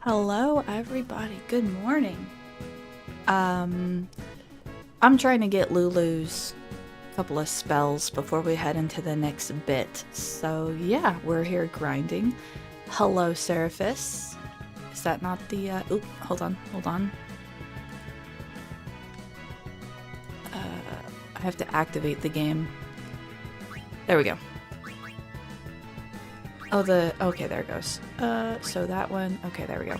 Hello everybody, good morning. I'm trying to get Lulu's couple of spells before we head into the next bit. So yeah, we're here grinding. Hello Seraphis. Is that not the, oop, hold on. I have to activate the game. There we go. Oh, okay, there it goes. So that one, okay, there we go.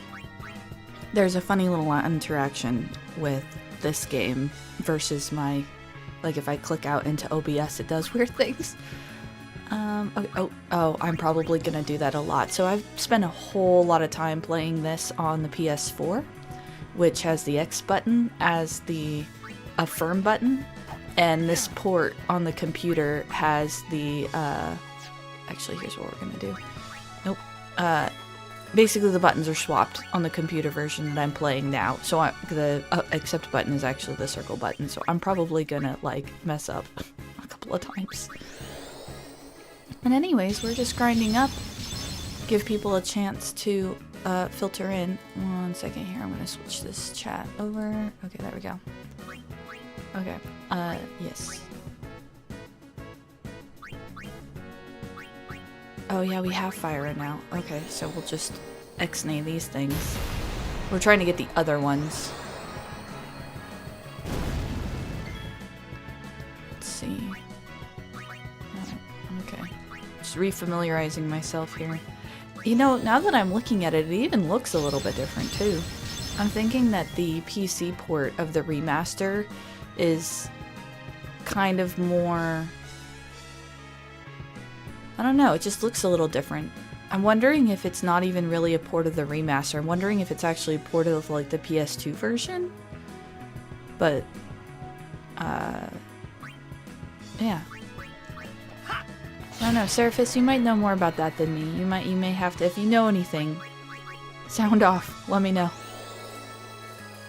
There's a funny little interaction with this game versus my, like if I click out into OBS, it does weird things. Okay, I'm probably gonna do that a lot. So I've spent a whole lot of time playing this on the PS4, which has the X button as the affirm button, and this port on the computer has the, actually, here's what we're gonna do. Nope. Basically the buttons are swapped on the computer version that I'm playing now. So the accept button is actually the circle button. So I'm probably gonna like mess up a couple of times. And anyways, we're just grinding up. Give people a chance to filter in. 1 second here. I'm gonna switch this chat over. Okay, there we go. Okay. Yes. Oh yeah, we have fire now. Okay, so we'll just X-nay these things. We're trying to get the other ones. Let's see. Okay. Just refamiliarizing myself here. You know, now that I'm looking at it, it even looks a little bit different too. I'm thinking that the PC port of the remaster is kind of more... I don't know, it just looks a little different. I'm wondering if it's not even really a port of the remaster. I'm wondering if it's actually a port of like the PS2 version. But, yeah. I don't know, Seraphis, you might know more about that than me. You may have to, if you know anything, sound off, let me know.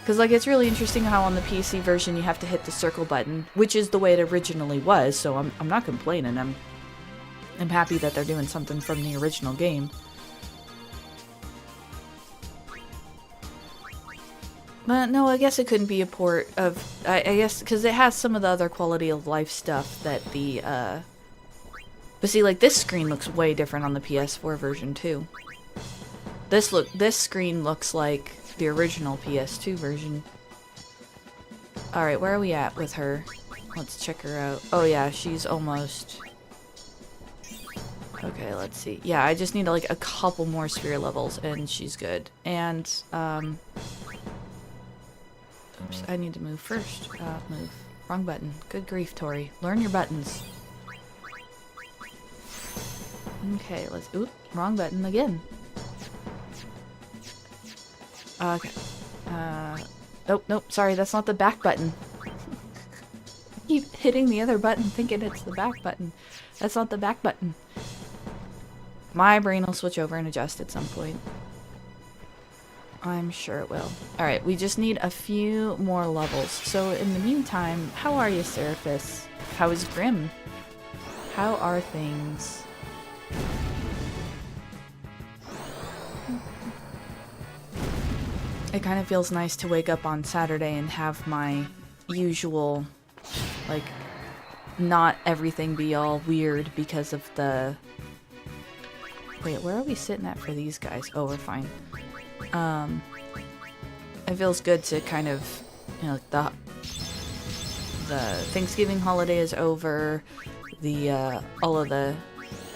Because like it's really interesting how on the PC version you have to hit the circle button, which is the way it originally was, so I'm not complaining. I'm happy that they're doing something from the original game. But no, I guess it couldn't be a port of... I guess, because it has some of the other quality of life stuff that the, But see, like, this screen looks way different on the PS4 version, too. This screen looks like the original PS2 version. Alright, where are we at with her? Let's check her out. Oh yeah, she's almost... Okay, let's see. Yeah, I just need like a couple more sphere levels and she's good. And, oops, I need to move first. Move. Wrong button. Good grief, Tori. Learn your buttons. Okay, let's... Oop, wrong button again. Okay. Nope, sorry, that's not the back button. I keep hitting the other button thinking it's the back button. That's not the back button. My brain will switch over and adjust at some point. I'm sure it will. Alright, we just need a few more levels. So in the meantime, how are you, Seraphis? How is Grim? How are things? It kind of feels nice to wake up on Saturday and have my usual, like, not everything be all weird because of the... Wait, where are we sitting at for these guys? Oh, we're fine. It feels good to kind of, you know, the Thanksgiving holiday is over. The, all of the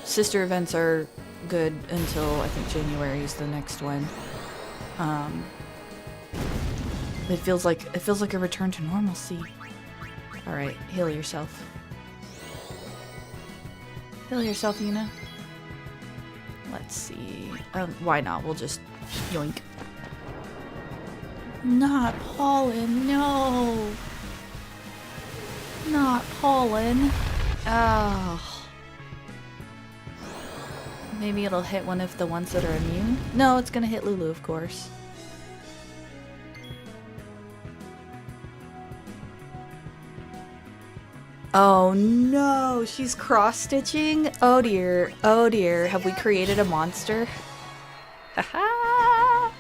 sister events are good until, I think, January is the next one. It feels like a return to normalcy. Alright, heal yourself. Heal yourself, Yuna. Let's see. Why not? We'll just yoink. Not pollen, no! Not pollen. Oh. Maybe it'll hit one of the ones that are immune? No, it's gonna hit Lulu, of course. Oh no, she's cross-stitching? Oh dear, have we created a monster? Haha!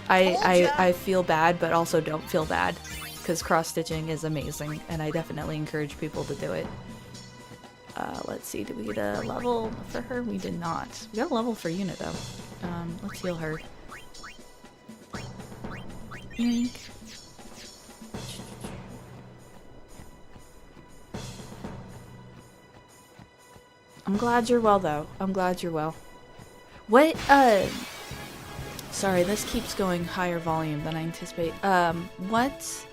I feel bad, but also don't feel bad, because cross-stitching is amazing, and I definitely encourage people to do it. Let's see, did we get a level for her? We did not. We got a level for Una, though. Let's heal her. Yoink. I'm glad you're well, though. I'm glad you're well. What, sorry, this keeps going higher volume than I anticipate. What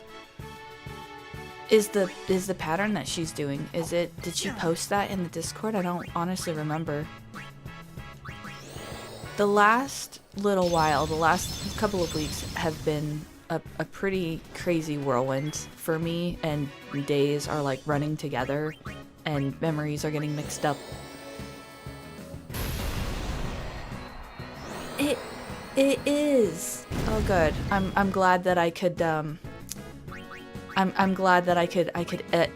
is the pattern that she's doing? Did she post that in the Discord? I don't honestly remember. The last little while, the last couple of weeks have been a pretty crazy whirlwind for me, and days are like running together and memories are getting mixed up. It is. Oh, good. I'm glad that I could I'm glad that I could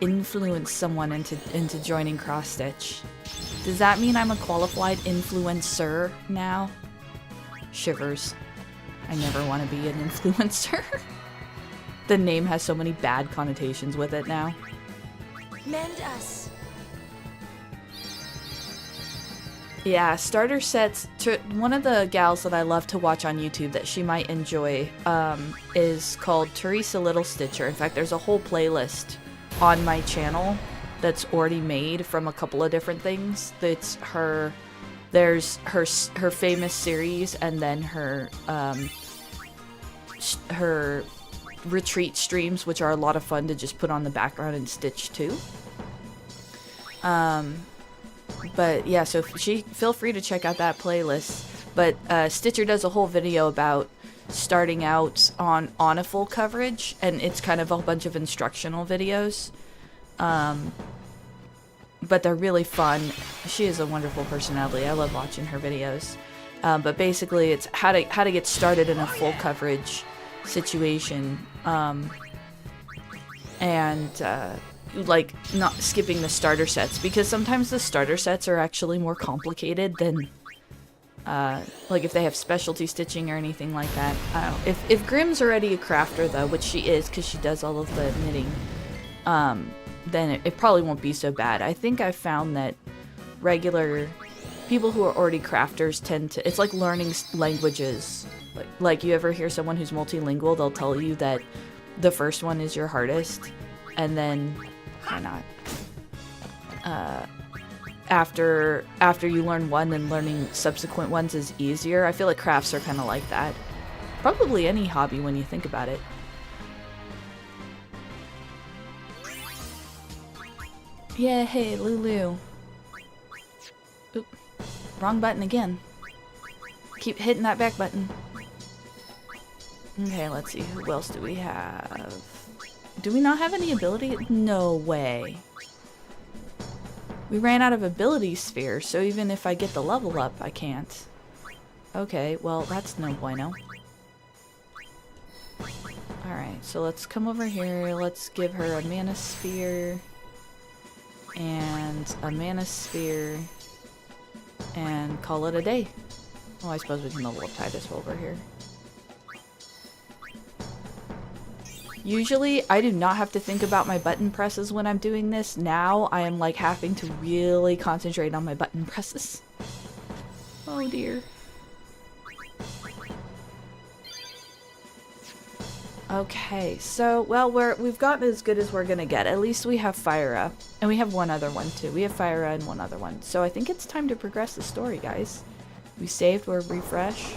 influence someone into joining cross stitch. Does that mean I'm a qualified influencer now? Shivers. I never want to be an influencer. The name has so many bad connotations with it now. Mend us. Yeah, starter sets. One of the gals that I love to watch on YouTube that she might enjoy is called Teresa Little Stitcher. In fact, there's a whole playlist on my channel that's already made from a couple of different things. There's her famous series, and then her retreat streams, which are a lot of fun to just put on the background and stitch too. But yeah, so feel free to check out that playlist. But Stitcher does a whole video about starting out on a full coverage, and it's kind of a bunch of instructional videos. But they're really fun. She is a wonderful personality. I love watching her videos. But basically, it's how to get started in a full coverage situation, like not skipping the starter sets, because sometimes the starter sets are actually more complicated than like if they have specialty stitching or anything like that. I don't know. If Grimm's already a crafter though, which she is because she does all of the knitting, then it probably won't be so bad. I think I've found that regular people who are already crafters tend to, it's like learning languages. Like you ever hear someone who's multilingual, they'll tell you that the first one is your hardest, and then why not? After you learn one, then learning subsequent ones is easier. I feel like crafts are kind of like that. Probably any hobby when you think about it. Yeah, hey, Lulu. Oop. Wrong button again. Keep hitting that back button. Okay, let's see. Who else do we have? Do we not have any ability? No way. We ran out of ability sphere, so even if I get the level up, I can't. Okay, well, that's no bueno. Alright, so let's come over here. Let's give her a mana sphere. And a mana sphere. And call it a day. Oh, I suppose we can level up Titus over here. Usually, I do not have to think about my button presses when I'm doing this. Now, I am like having to really concentrate on my button presses. Oh dear. Okay, so, well, we've gotten as good as we're gonna get. At least we have Fyra. And we have one other one, too. We have Fyra and one other one. So I think it's time to progress the story, guys. We saved, we're refresh.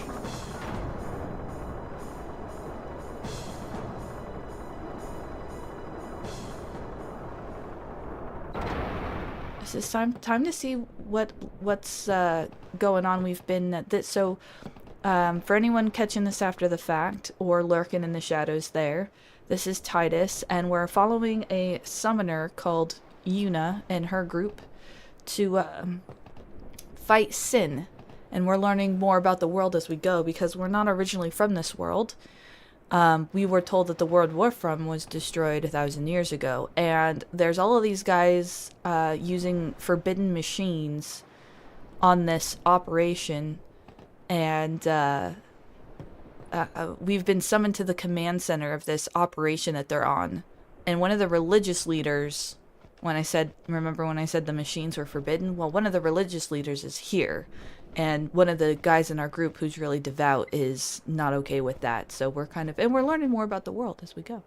It's time to see what's going on. We've been for anyone catching this after the fact or lurking in the shadows there, this is Titus, and we're following a summoner called Una and her group to fight Sin, and we're learning more about the world as we go because we're not originally from this world. We were told that the world we're from was destroyed 1,000 years ago, and there's all of these guys using forbidden machines on this operation, and we've been summoned to the command center of this operation that they're on. And one of the religious leaders, remember when I said the machines were forbidden? Well, one of the religious leaders is here. And one of the guys in our group who's really devout is not okay with that. So we're we're learning more about the world as we go.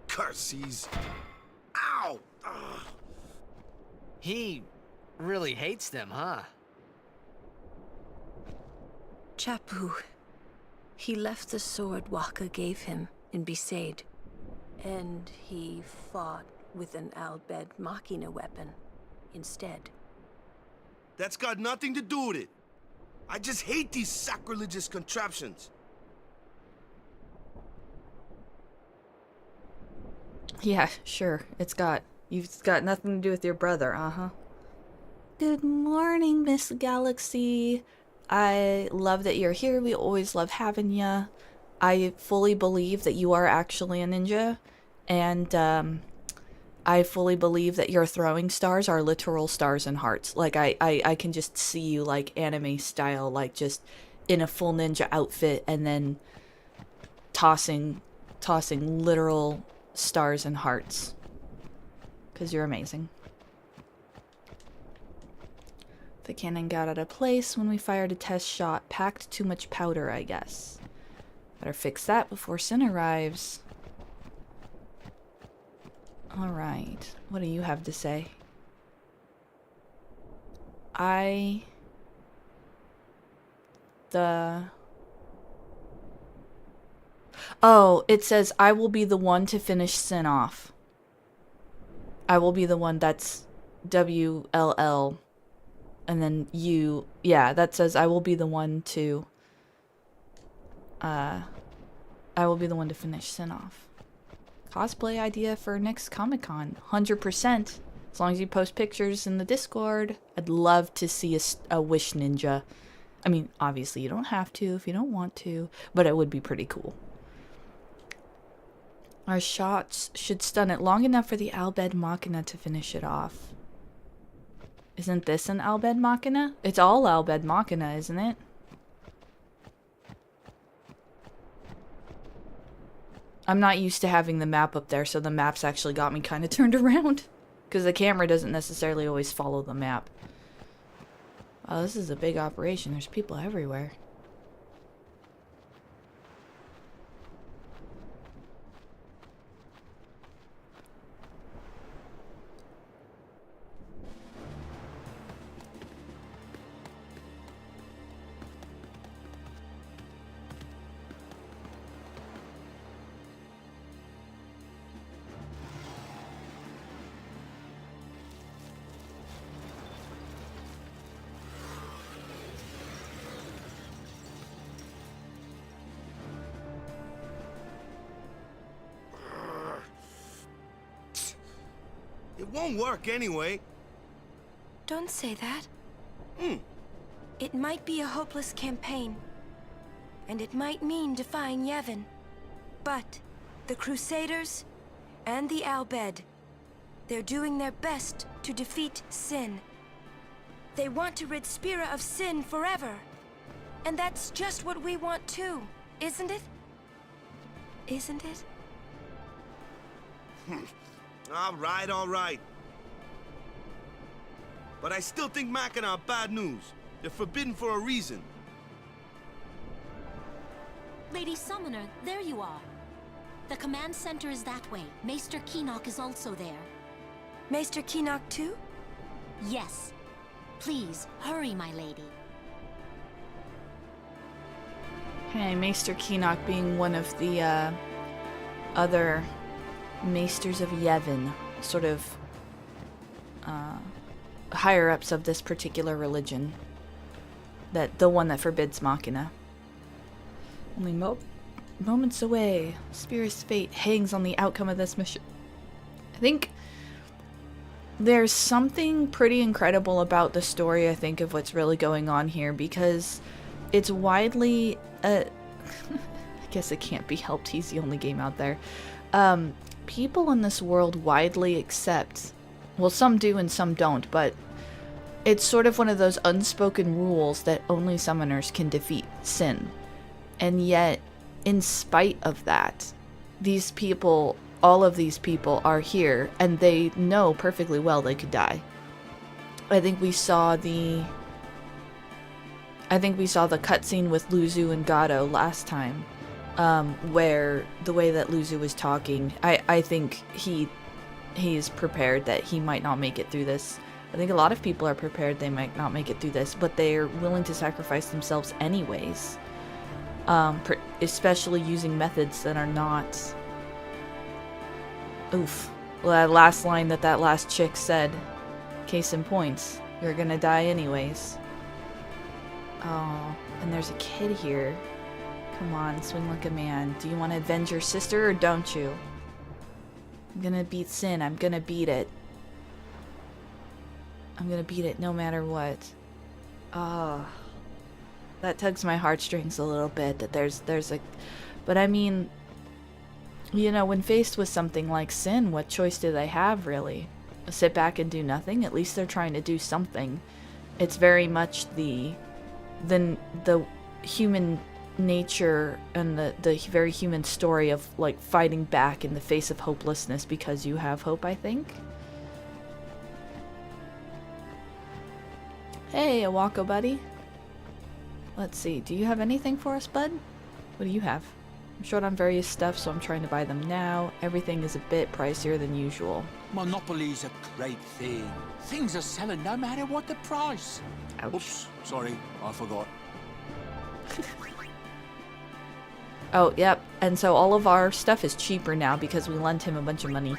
Curses. Ow! Ugh. He really hates them, huh? Chapu. He left the sword Waka gave him in Besaid. And he fought with an Albed Machina weapon instead. That's got nothing to do with it. I just hate these sacrilegious contraptions. Yeah, sure. You've got nothing to do with your brother, Good morning, Miss Galaxy. I love that you're here. We always love having ya. I fully believe that you are actually a ninja. And, I fully believe that your throwing stars are literal stars and hearts. Like, I can just see you, like, anime style, like, just in a full ninja outfit and then tossing literal stars and hearts. 'Cause you're amazing. The cannon got out of place when we fired a test shot. Packed too much powder, I guess. Better fix that before Sin arrives. Alright. What do you have to say? Oh, it says, I will be the one to finish Sin off. I will be the one. That's WLL. And then you. Yeah, that says, I will be the one to. I will be the one to finish Sin off. Cosplay idea for next Comic-Con. 100%. As long as you post pictures in the Discord. I'd love to see a Wish Ninja. I mean, obviously you don't have to if you don't want to. But it would be pretty cool. Our shots should stun it long enough for the Albed Machina to finish it off. Isn't this an Albed Machina? It's all Albed Machina, isn't it? I'm not used to having the map up there, so the map's actually got me kind of turned around. Because the camera doesn't necessarily always follow the map. Wow, this is a big operation. There's people everywhere. It won't work anyway. Don't say that. Hmm. It might be a hopeless campaign. And it might mean defying Yevon. But the Crusaders and the Albed, they're doing their best to defeat Sin. They want to rid Spira of Sin forever. And that's just what we want too, isn't it? Isn't it? All right. But I still think Machina are bad news. They're forbidden for a reason. Lady Summoner, there you are. The command center is that way. Maester Keenock is also there. Maester Keenock too? Yes. Please, hurry, my lady. Hey, Maester Keenock being one of the other Maesters of Yevon, sort of higher-ups of this particular religion. The one that forbids Machina. Only moments away. Spira's fate hangs on the outcome of this mission. I think there's something pretty incredible about the story, I think, of what's really going on here, because it's widely I guess it can't be helped, he's the only game out there. People in this world widely accept, well, some do and some don't, but it's sort of one of those unspoken rules that only summoners can defeat sin. And yet, in spite of that, these people, all of these people are here, and they know perfectly well they could die. I think we saw the cutscene with Luzu and Gato last time, where the way that Luzu was talking, I think he's prepared that he might not make it through this. I think a lot of people are prepared they might not make it through this, but they're willing to sacrifice themselves anyways. Especially using methods that are not... Oof. Well, that last line that last chick said, case in point, you're gonna die anyways. Oh, and there's a kid here. Come on, swing like a man. Do you want to avenge your sister or don't you? I'm gonna beat Sin. I'm gonna beat it. I'm gonna beat it no matter what. Oh, that tugs my heartstrings a little bit that there's a... But I mean, you know, when faced with something like Sin, what choice do they have, really? Sit back and do nothing? At least they're trying to do something. It's very much the human nature and the very human story of, like, fighting back in the face of hopelessness because you have hope, I think. Hey, Awako buddy. Let's see, do you have anything for us, bud? What do you have? I'm short on various stuff, so I'm trying to buy them now. Everything is a bit pricier than usual. Monopoly's a great thing. Things are selling no matter what the price. Ouch. Oops, sorry, I forgot. Oh, yep. And so all of our stuff is cheaper now because we lent him a bunch of money.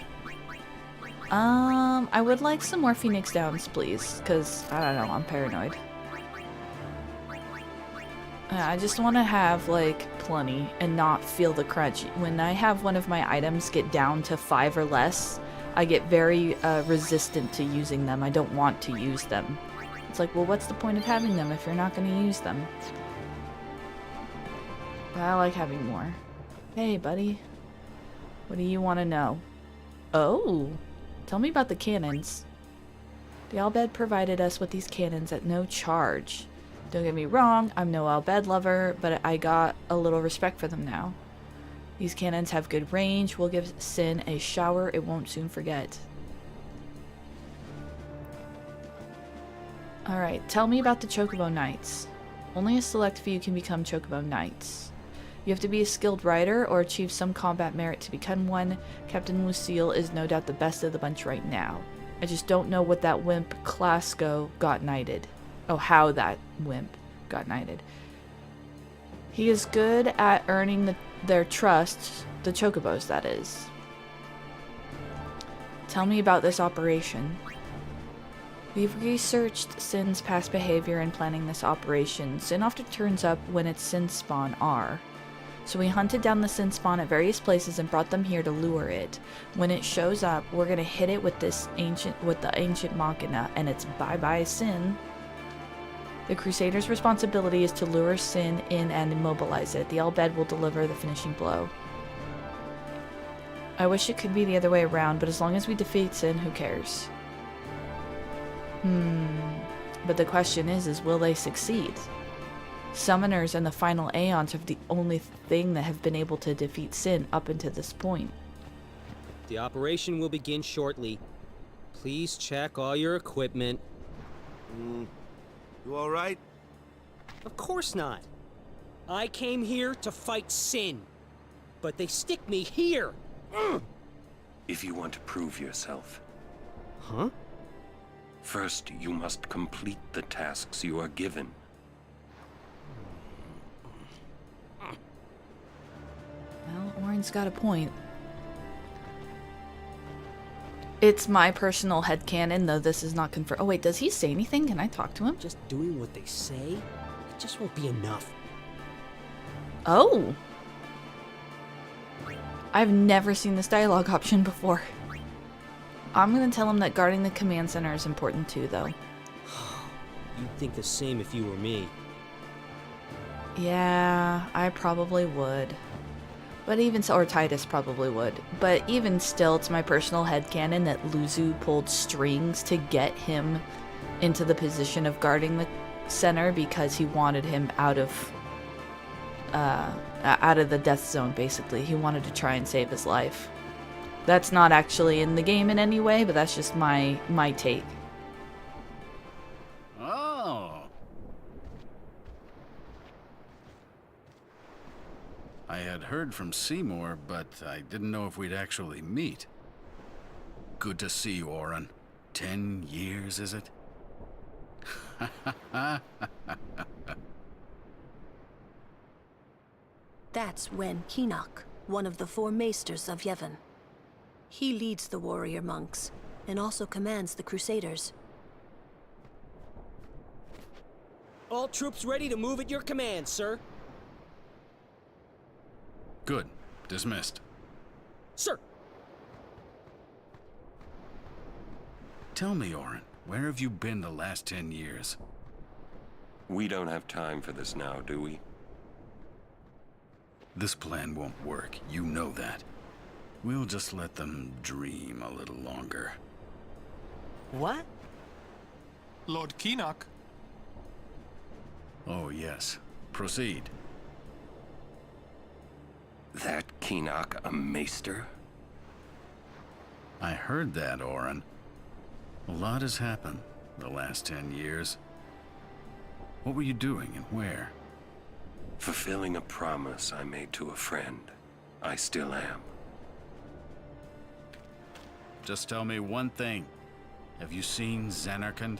I would like some more Phoenix Downs, please, because, I don't know, I'm paranoid. I just want to have, like, plenty and not feel the crunch. When I have one of my items get down to 5 or less, I get very resistant to using them. I don't want to use them. It's like, well, what's the point of having them if you're not going to use them? But I like having more. Hey, buddy. What do you want to know? Oh, tell me about the cannons. The Albed provided us with these cannons at no charge. Don't get me wrong, I'm no Albed lover, but I got a little respect for them now. These cannons have good range. We'll give Sin a shower it won't soon forget. Alright, tell me about the Chocobo Knights. Only a select few can become Chocobo Knights. You have to be a skilled rider or achieve some combat merit to become one. Captain Lucille is no doubt the best of the bunch right now. I just don't know what that wimp Clasco got knighted. Oh, how that wimp got knighted. He is good at earning their trust, the Chocobos, that is. Tell me about this operation. We've researched Sin's past behavior in planning this operation. Sin often turns up when its Sin spawn are. So we hunted down the Sin spawn at various places and brought them here to lure it. When it shows up, we're gonna hit it with the ancient Machina, and it's bye-bye Sin. The Crusader's responsibility is to lure Sin in and immobilize it. The Albed will deliver the finishing blow. I wish it could be the other way around, but as long as we defeat Sin, who cares? But the question is will they succeed? Summoners and the final Aeons are the only thing that have been able to defeat Sin up until this point. The operation will begin shortly. Please check all your equipment. You alright? Of course not. I came here to fight Sin. But they stick me here. If you want to prove yourself. Huh? First, you must complete the tasks you are given. Well, Orin's got a point. It's my personal headcanon, though this is not confirmed. Oh wait, does he say anything? Can I talk to him? Just doing what they say, it just won't be enough. Oh! I've never seen this dialogue option before. I'm gonna tell him that guarding the command center is important too, though. You'd think the same if you were me. Yeah, I probably would. But even so, or Titus probably would. But even still, it's my personal headcanon that Luzu pulled strings to get him into the position of guarding the center because he wanted him out of the death zone, basically. He wanted to try and save his life. That's not actually in the game in any way, but that's just my take. Oh. I had heard from Seymour, but I didn't know if we'd actually meet. Good to see you, Oren. 10 years, is it? That's Wen Keenock, one of the 4 maesters of Yevon. He leads the warrior monks, and also commands the Crusaders. All troops ready to move at your command, sir. Good. Dismissed. Sir! Tell me, Oren, where have you been the last 10 years? We don't have time for this now, do we? This plan won't work. You know that. We'll just let them dream a little longer. What? Lord Keenock. Oh, yes. Proceed. That Keenock a maester? I heard that, Oren. A lot has happened the last 10 years. What were you doing and where? Fulfilling a promise I made to a friend. I still am. Just tell me one thing. Have you seen Zanarkand?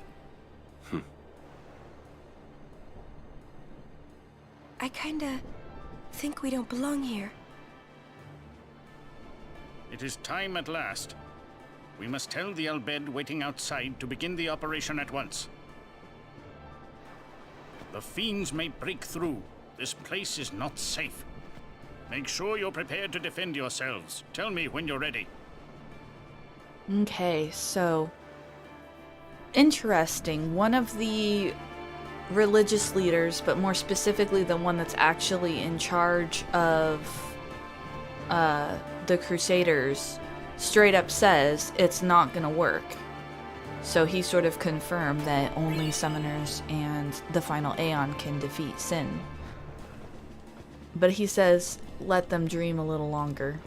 I kinda think we don't belong here. It is time at last. We must tell the Al Bhed waiting outside to begin the operation at once. The fiends may break through. This place is not safe. Make sure you're prepared to defend yourselves. Tell me when you're ready. Okay, so interesting. One of the religious leaders, but more specifically the one that's actually in charge of the Crusaders, straight up says it's not gonna work. So he sort of confirmed that only summoners and the final Aeon can defeat Sin. But he says, let them dream a little longer.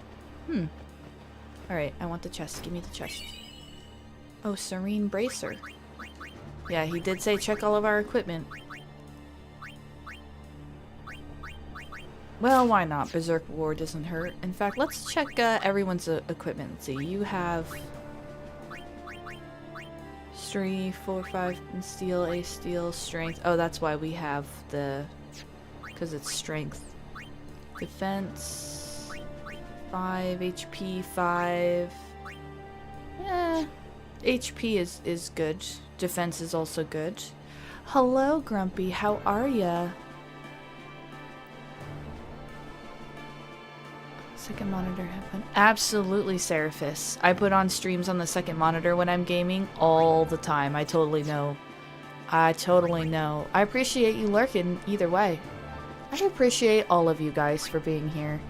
Alright, I want the chest. Give me the chest. Oh, Serene Bracer. Yeah, he did say check all of our equipment. Well, why not? Berserk War doesn't hurt. In fact, let's check everyone's equipment. Let's see, you have 3, 4, 5 in steel, A steel, strength. Oh, that's why we have the... because it's strength. Defense... 5, HP 5. HP is good. Defense is also good. Hello, Grumpy. How are ya? Second monitor have fun. Absolutely, Seraphis. I put on streams on the second monitor when I'm gaming all the time. I totally know. I totally know. I appreciate you lurking either way. I appreciate all of you guys for being here.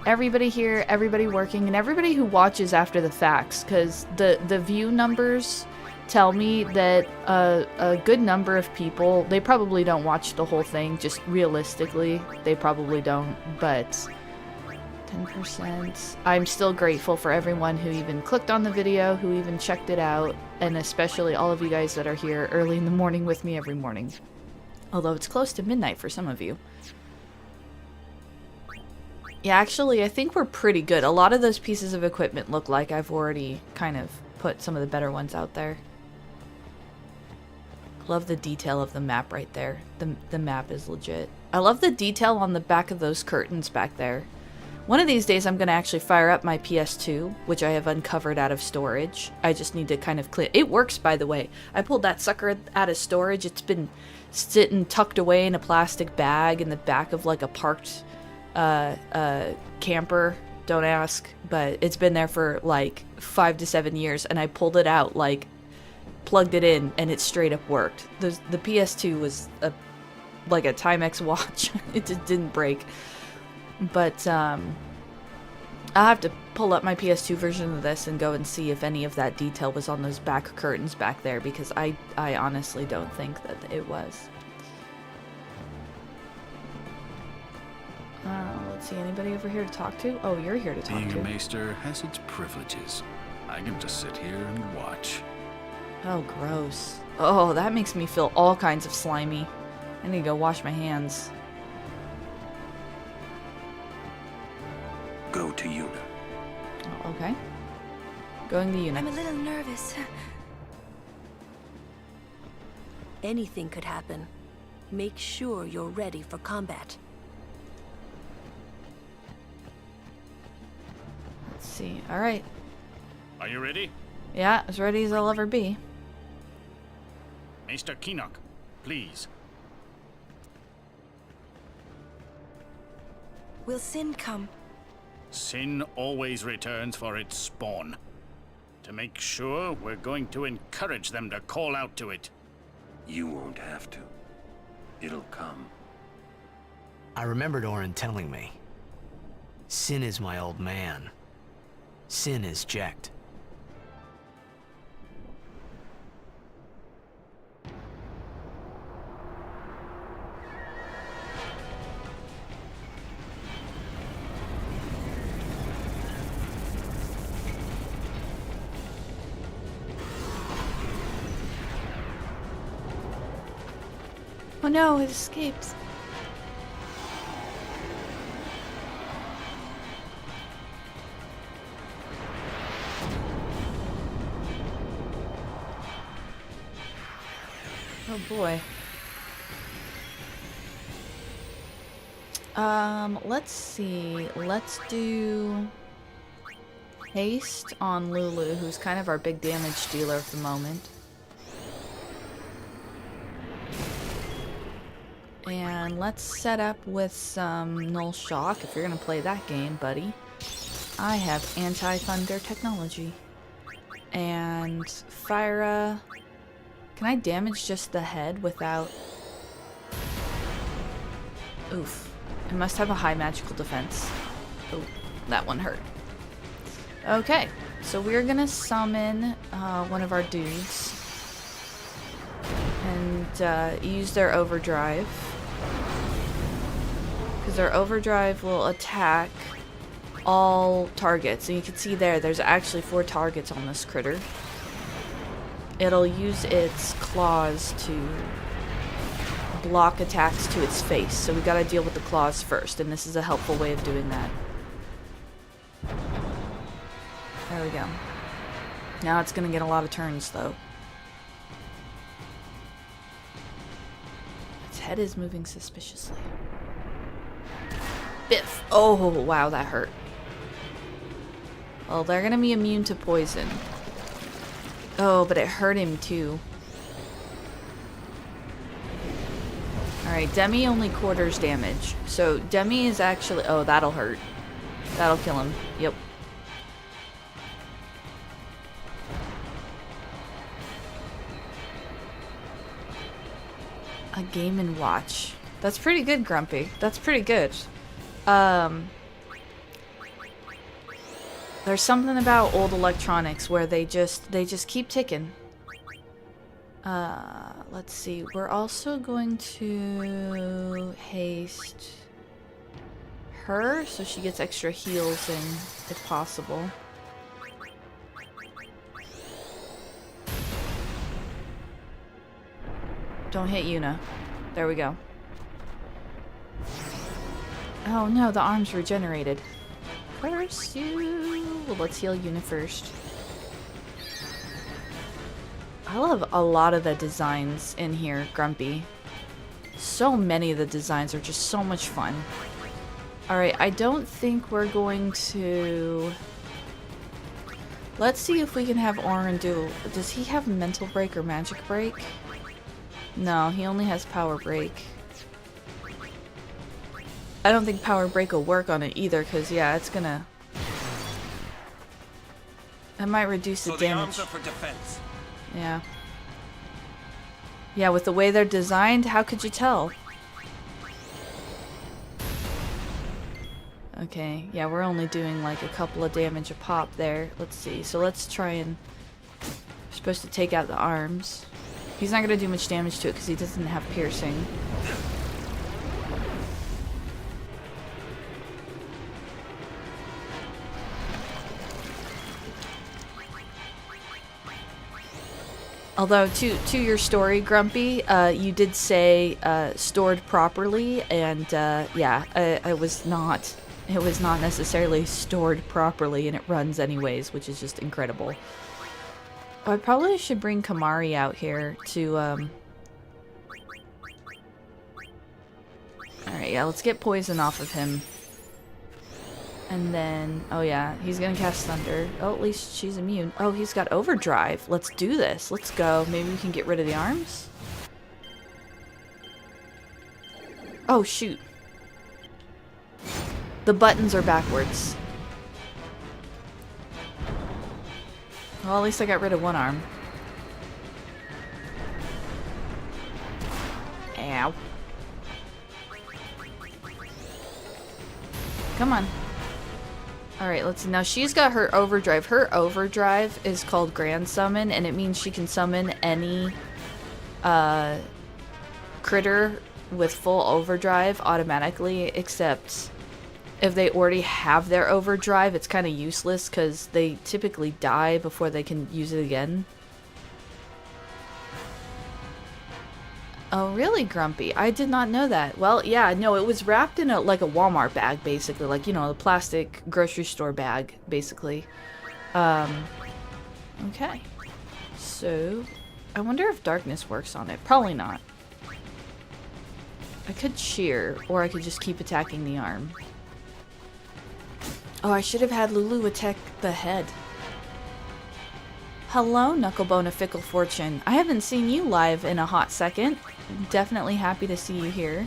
Everybody here, everybody working, and everybody who watches after the facts, because the view numbers tell me that a good number of people, they probably don't watch the whole thing, just realistically, they probably don't, but 10%. I'm still grateful for everyone who even clicked on the video, who even checked it out, and especially all of you guys that are here early in the morning with me every morning. Although it's close to midnight for some of you. Yeah, actually, I think we're pretty good. A lot of those pieces of equipment look like I've already kind of put some of the better ones out there. Love the detail of the map right there. The map is legit. I love the detail on the back of those curtains back there. One of these days I'm going to actually fire up my PS2, which I have uncovered out of storage. I just need to kind of clear... It works, by the way. I pulled that sucker out of storage. It's been sitting tucked away in a plastic bag in the back of like a parked camper Don't ask, but it's been there for like 5 to 7 years, and I pulled it out, like, plugged it in, and it straight up worked. The PS2 was like a Timex watch. It just didn't break. But I'll have to pull up my PS2 version of this and go and see if any of that detail was on those back curtains back there, because I honestly don't think that it was. Let's see, anybody over here to talk to? Oh, you're here to talk to. Being a maester has its privileges. I can just sit here and watch. Oh, gross. Oh, that makes me feel all kinds of slimy. I need to go wash my hands. Go to Yuna. Oh, okay. Going to Yuna. I'm a little nervous. Anything could happen. Make sure you're ready for combat. Let's see. Alright. Are you ready? Yeah, as ready as I'll ever be. Maester Keenock, please. Will Sin come? Sin always returns for its spawn. To make sure, we're going to encourage them to call out to it. You won't have to. It'll come. I remembered Orin telling me. Sin is my old man. Sin is Jecht. Oh no, it escapes. Oh boy. Let's see. Let's do haste on Lulu, who's kind of our big damage dealer at the moment. And let's set up with some Null Shock, if you're gonna play that game, buddy. I have anti-thunder technology. And Fyra... Can I damage just the head without... Oof. I must have a high magical defense. Oh, that one hurt. Okay, so we're gonna summon one of our dudes. And use their overdrive. Because their overdrive will attack all targets. And you can see there's actually 4 targets on this critter. It'll use its claws to block attacks to its face. So we gotta deal with the claws first, and this is a helpful way of doing that. There we go. Now it's gonna get a lot of turns, though. Its head is moving suspiciously. Biff! Oh, wow, that hurt. Well, they're gonna be immune to poison. Oh, but it hurt him too. Alright, Demi only quarters damage. So Demi is actually... Oh, that'll hurt. That'll kill him. Yep. A Game and Watch. That's pretty good, Grumpy. That's pretty good. There's something about old electronics where they just keep ticking. Let's see. We're also going to haste her so she gets extra heals in, if possible. Don't hit Yuna. There we go. Oh no, the arm's regenerated. Curse you! Well, let's heal Yuna first. I love a lot of the designs in here, Grumpy. So many of the designs are just so much fun. Alright, I don't think we're going to... Let's see if we can have Orin do... Does he have Mental Break or Magic Break? No, he only has Power Break. I don't think Power Break will work on it either, because, yeah, it's gonna That might reduce the So damage. the arms are for defense. Yeah. Yeah, with the way they're designed, how could you tell? Okay, yeah, we're only doing like a couple of damage a pop there. Let's see. So let's try and... We're supposed to take out the arms. He's not going to do much damage to it because he doesn't have piercing. Although, to your story, Grumpy, you did say stored properly, and yeah, it was not necessarily stored properly, and it runs anyways, which is just incredible. Oh, I probably should bring Kamari out here to, Alright, yeah, let's get poison off of him. And then, oh yeah, he's gonna cast Thunder. Oh, at least she's immune. Oh, he's got Overdrive. Let's do this. Let's go. Maybe we can get rid of the arms? Oh, shoot. The buttons are backwards. Well, at least I got rid of one arm. Ow. Come on. Alright, let's see. Now she's got her overdrive. Her overdrive is called Grand Summon, and it means she can summon any critter with full overdrive automatically, except if they already have their overdrive, it's kind of useless because they typically die before they can use it again. Oh, really, Grumpy? I did not know that. Well, yeah, no, it was wrapped in like a Walmart bag, basically. Like, you know, the plastic grocery store bag, basically. Okay. So, I wonder if darkness works on it. Probably not. I could cheer, or I could just keep attacking the arm. Oh, I should have had Lulu attack the head. Hello, Knucklebone of Fickle Fortune. I haven't seen you live in a hot second. Definitely happy to see you here.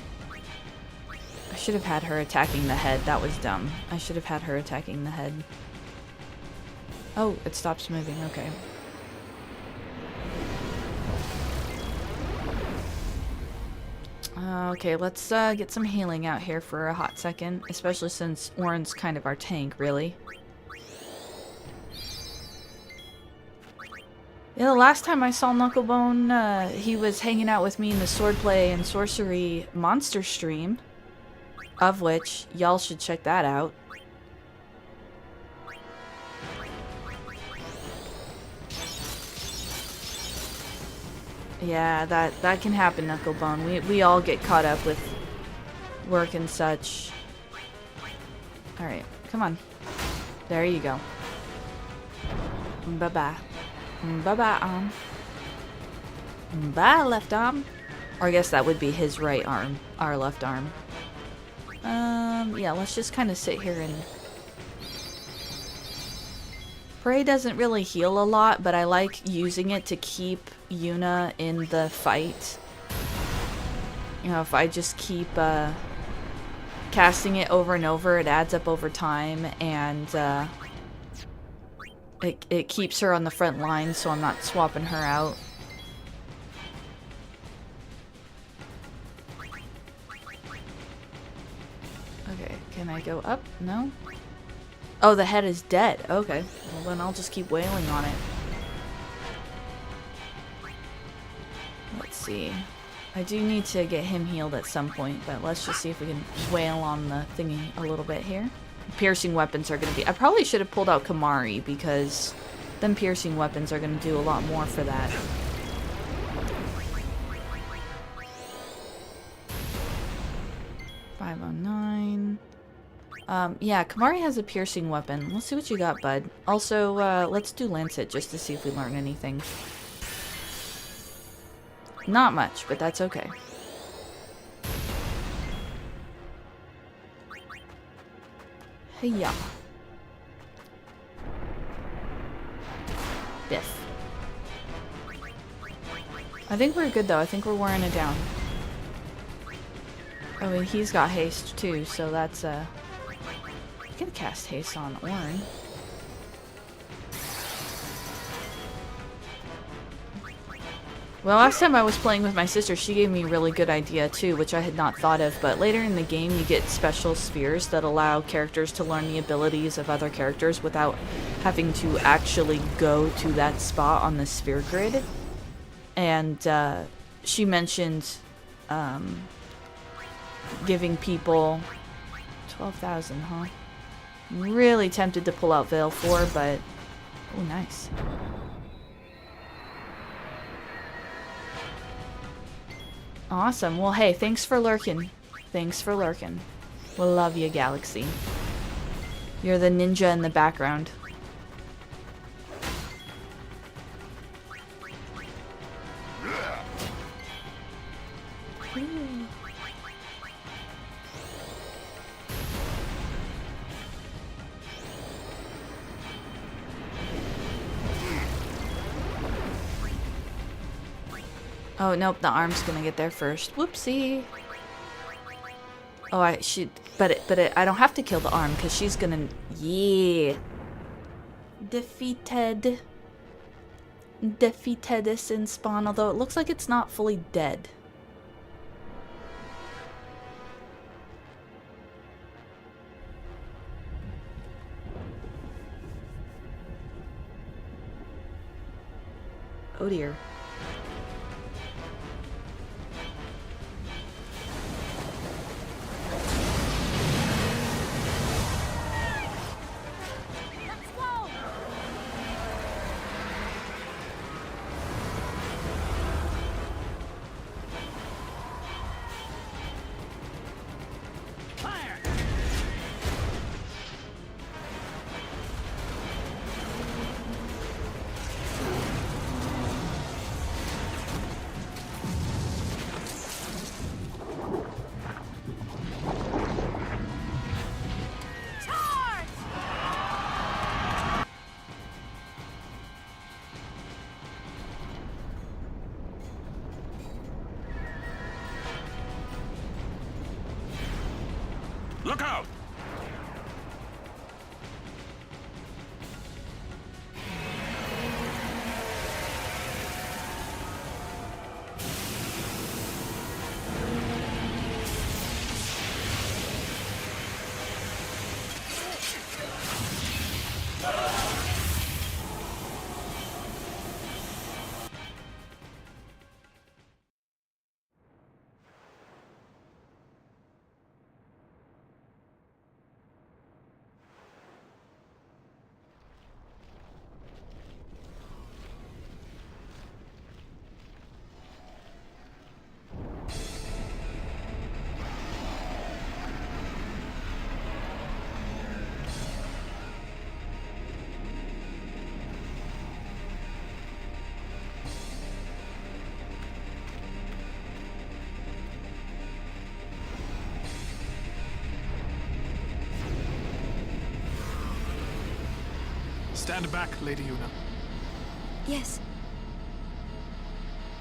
I should have had her attacking the head. That was dumb. I should have had her attacking the head. Oh, it stops moving. Okay. Okay, let's get some healing out here for a hot second. Especially since Orin's kind of our tank, really. Yeah, the last time I saw Knucklebone, he was hanging out with me in the Swordplay and Sorcery monster stream, of which y'all should check that out. Yeah, that can happen, Knucklebone. We all get caught up with work and such. Alright, come on. There you go. Bye-bye. Bye-bye, arm. Bye, left arm. Or I guess that would be his right arm. Our left arm. Yeah, let's just kind of sit here and... Prey doesn't really heal a lot, but I like using it to keep Yuna in the fight. You know, if I just keep, casting it over and over, it adds up over time, and, It keeps her on the front line, so I'm not swapping her out. Okay, can I go up? No? Oh, the head is dead. Okay, well then I'll just keep wailing on it. Let's see. I do need to get him healed at some point, but let's just see if we can wail on the thingy a little bit here. Piercing weapons are going to be... I probably should have pulled out Kamari, because them piercing weapons are going to do a lot more for that. $509. Yeah, Kamari has a piercing weapon. Let's see what you got, bud. Also, let's do Lancet just to see if we learn anything. Not much, but that's okay. Hey-ya. Biff. I think we're good, though. I think we're wearing it down. I mean, he's got haste, too, so that's, You can cast haste on Orin. Well, last time I was playing with my sister, she gave me a really good idea too, which I had not thought of, but later in the game you get special spheres that allow characters to learn the abilities of other characters without having to actually go to that spot on the sphere grid. And she mentioned giving people 12,000, huh? I'm really tempted to pull out Veil 4, but oh, nice. Awesome. Well, hey, thanks for lurking. Thanks for lurking. We'll love you, Galaxy. You're the ninja in the background. Oh, nope, the arm's gonna get there first. Whoopsie. Oh, I should, but I don't have to kill the arm because she's gonna, yeah. Defeated this in spawn, although it looks like it's not fully dead. Oh dear. Look out! Stand back, Lady Yuna. Yes.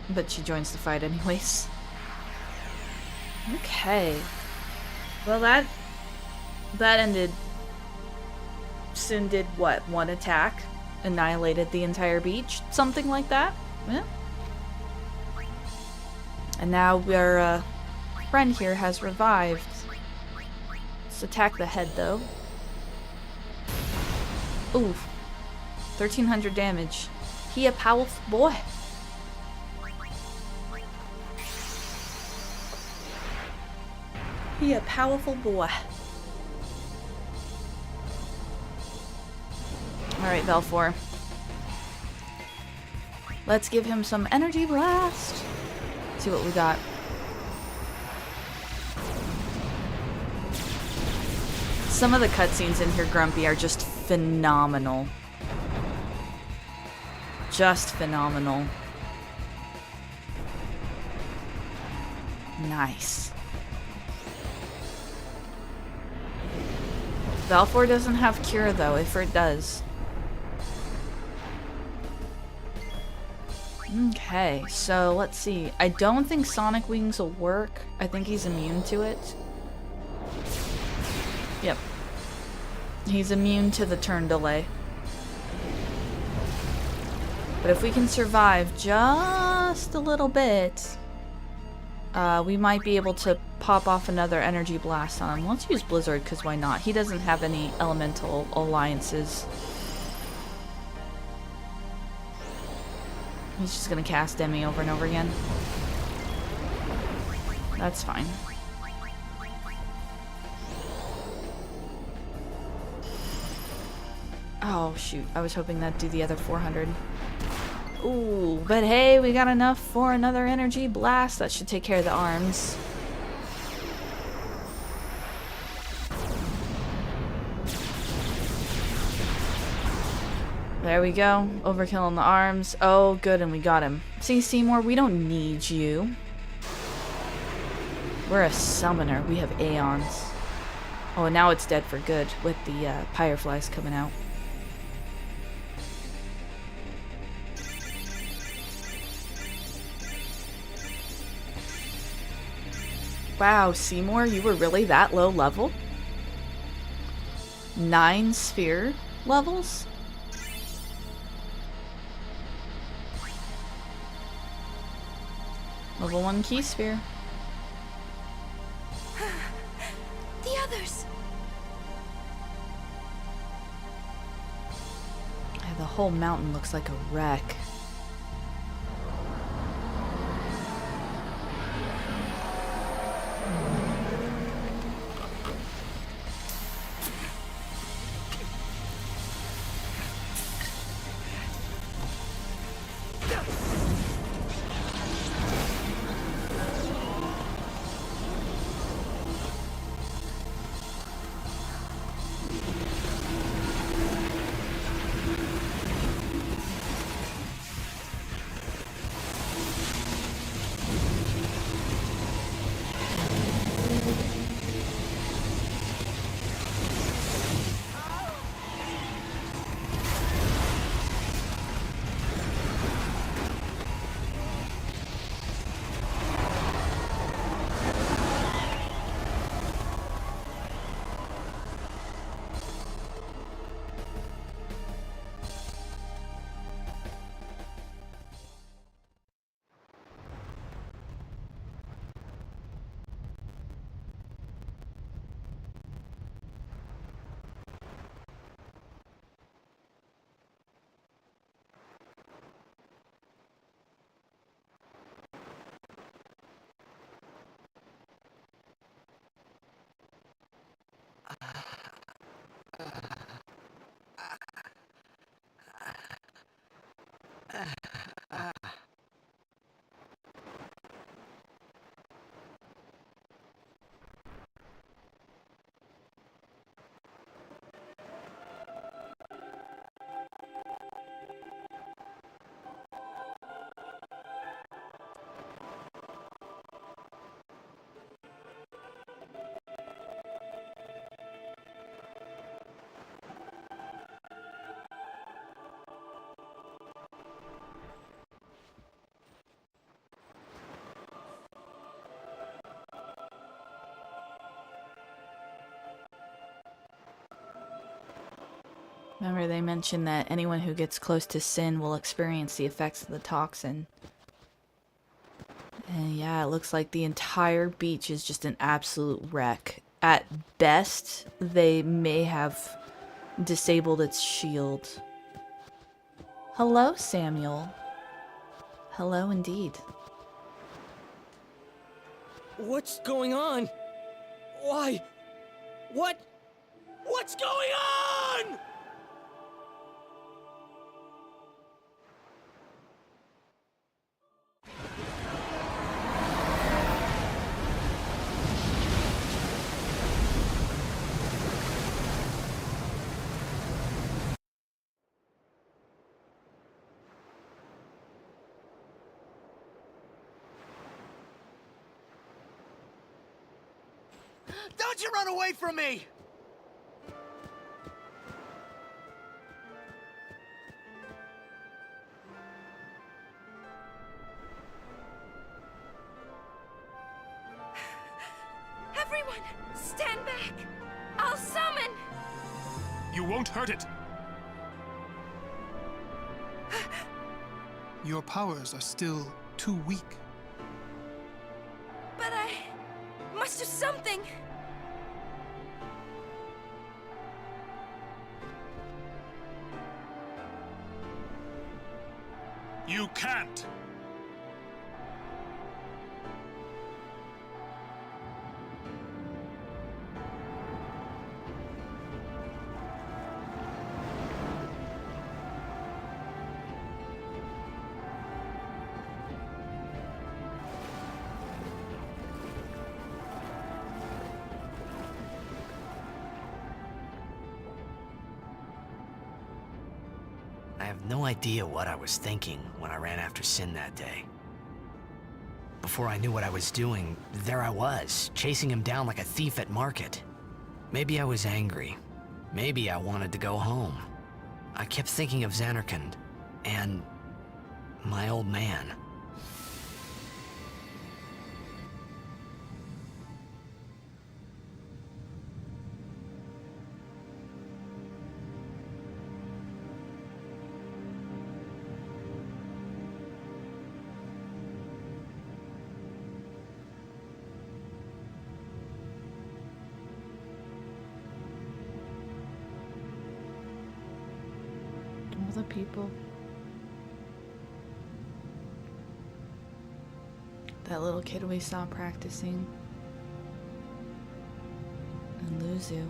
But she joins the fight anyways. Okay. Well, that ended. Sin did what? One attack? Annihilated the entire beach? Something like that? Yeah. And now our friend here has revived. Let's attack the head, though. Ooh. 1,300 damage. He a powerful boy. He a powerful boy. Alright, Velfor. Let's give him some energy blast. See what we got. Some of the cutscenes in here, Grumpy, are just phenomenal. Just phenomenal. Nice. Velfor doesn't have Cure, though, if it does. Okay, so let's see. I don't think Sonic Wings will work. I think he's immune to it. Yep. He's immune to the turn delay. But if we can survive just a little bit, we might be able to pop off another energy blast on him. Let's use Blizzard, because why not? He doesn't have any elemental alliances. He's just gonna cast Demi over and over again. That's fine. Oh shoot, I was hoping that'd do the other 400. Ooh, but hey, we got enough for another energy blast. That should take care of the arms. There we go. Overkill on the arms. Oh, good, and we got him. See, Seymour, we don't need you. We're a summoner. We have Aeons. Oh, and now it's dead for good with the Pyreflies coming out. Wow, Seymour, you were really that low level? 9 sphere levels? Level 1 key sphere. The others! Yeah, the whole mountain looks like a wreck. Remember, they mentioned that anyone who gets close to Sin will experience the effects of the toxin. And yeah, it looks like the entire beach is just an absolute wreck. At best, they may have disabled its shield. Hello, Samuel. Hello indeed. What's going on? Why? What's going on? Don't you run away from me! Everyone, stand back! I'll summon! You won't hurt it. Your powers are still too weak. But I must do something. You can't! I have no idea what I was thinking when I ran after Sin that day. Before I knew what I was doing, there I was, chasing him down like a thief at market. Maybe I was angry. Maybe I wanted to go home. I kept thinking of Zanarkand and my old man. All the people. That little kid we saw practicing. And Luzu.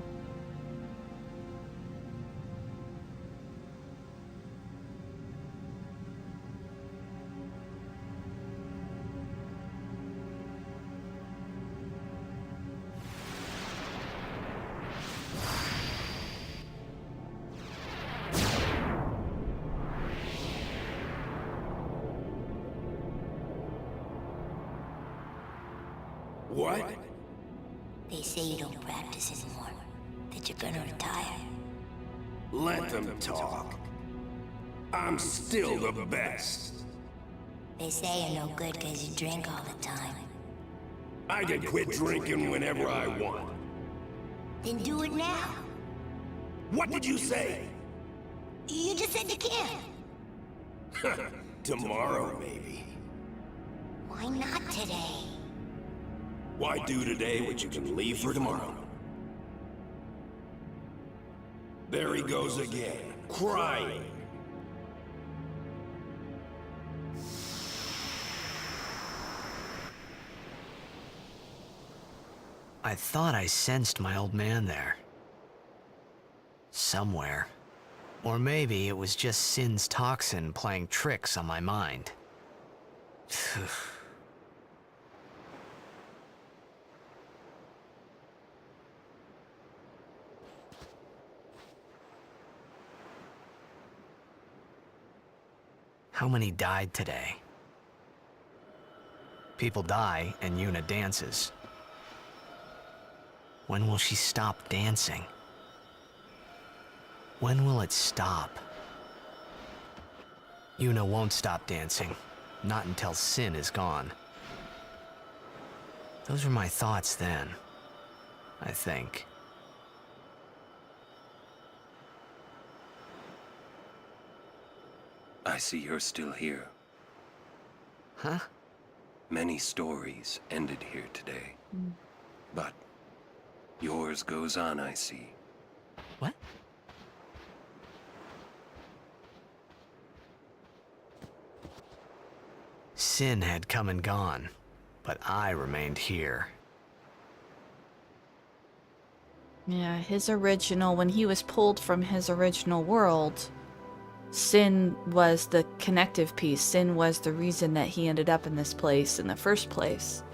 What? They say you don't practice anymore, that you're gonna retire. Let them talk. I'm still the best. They say you're no good because you drink all the time. I can quit drinking whenever I want. Then do it now. What did you say? You just said you can't. Tomorrow, maybe. Why not today? Why do today what you can leave for tomorrow? There he goes again, crying. I thought I sensed my old man there. Somewhere. Or maybe it was just Sin's toxin playing tricks on my mind. How many died today? People die and Yuna dances. When will she stop dancing? When will it stop? Yuna won't stop dancing. Not until Sin is gone. Those were my thoughts then, I think. I see you're still here. Huh? Many stories ended here today. But yours goes on, I see. What? Sin had come and gone, but I remained here. Yeah, his original, when he was pulled from his original world, Sin was the connective piece. Sin was the reason that he ended up in this place in the first place.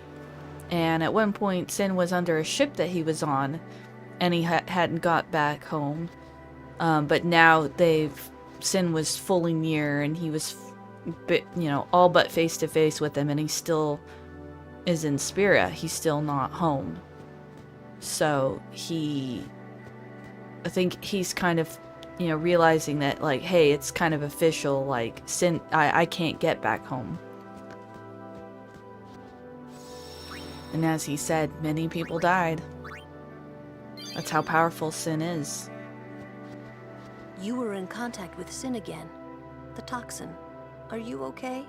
And at one point, Sin was under a ship that he was on, and he hadn't got back home. But now Sin was fully near, and he was, all but face to face with him, and he still is in spirit. He's still not home. So I think he's kind of, realizing that, like, hey, it's kind of official, like, Sin, I can't get back home. And as he said, many people died. That's how powerful Sin is. You were in contact with Sin again. The toxin. Are you okay?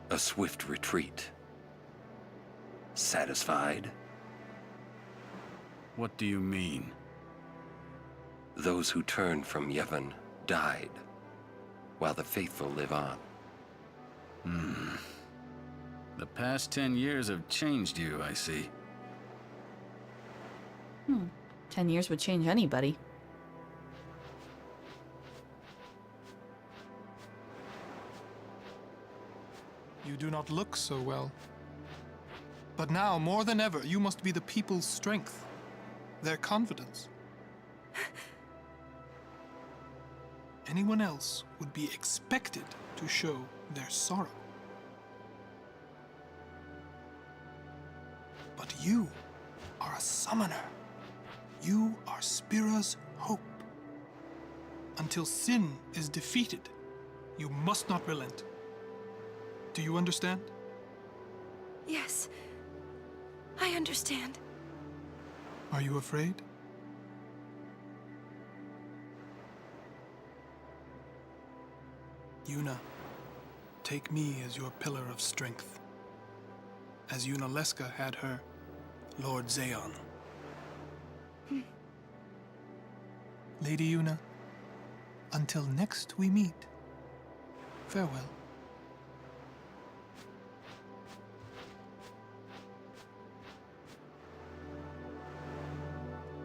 A swift retreat. Satisfied? What do you mean? Those who turned from Yevon died, while the faithful live on. The past 10 years have changed you, I see. 10 years would change anybody. You do not look so well. But now, more than ever, you must be the people's strength, their confidence. Anyone else would be expected to show their sorrow. But you are a summoner. You are Spira's hope. Until sin is defeated, you must not relent. Do you understand? Yes, I understand. Are you afraid? Yuna, take me as your pillar of strength, as Yuna Leska had her Lord Zeon. Lady Yuna, until next we meet, farewell.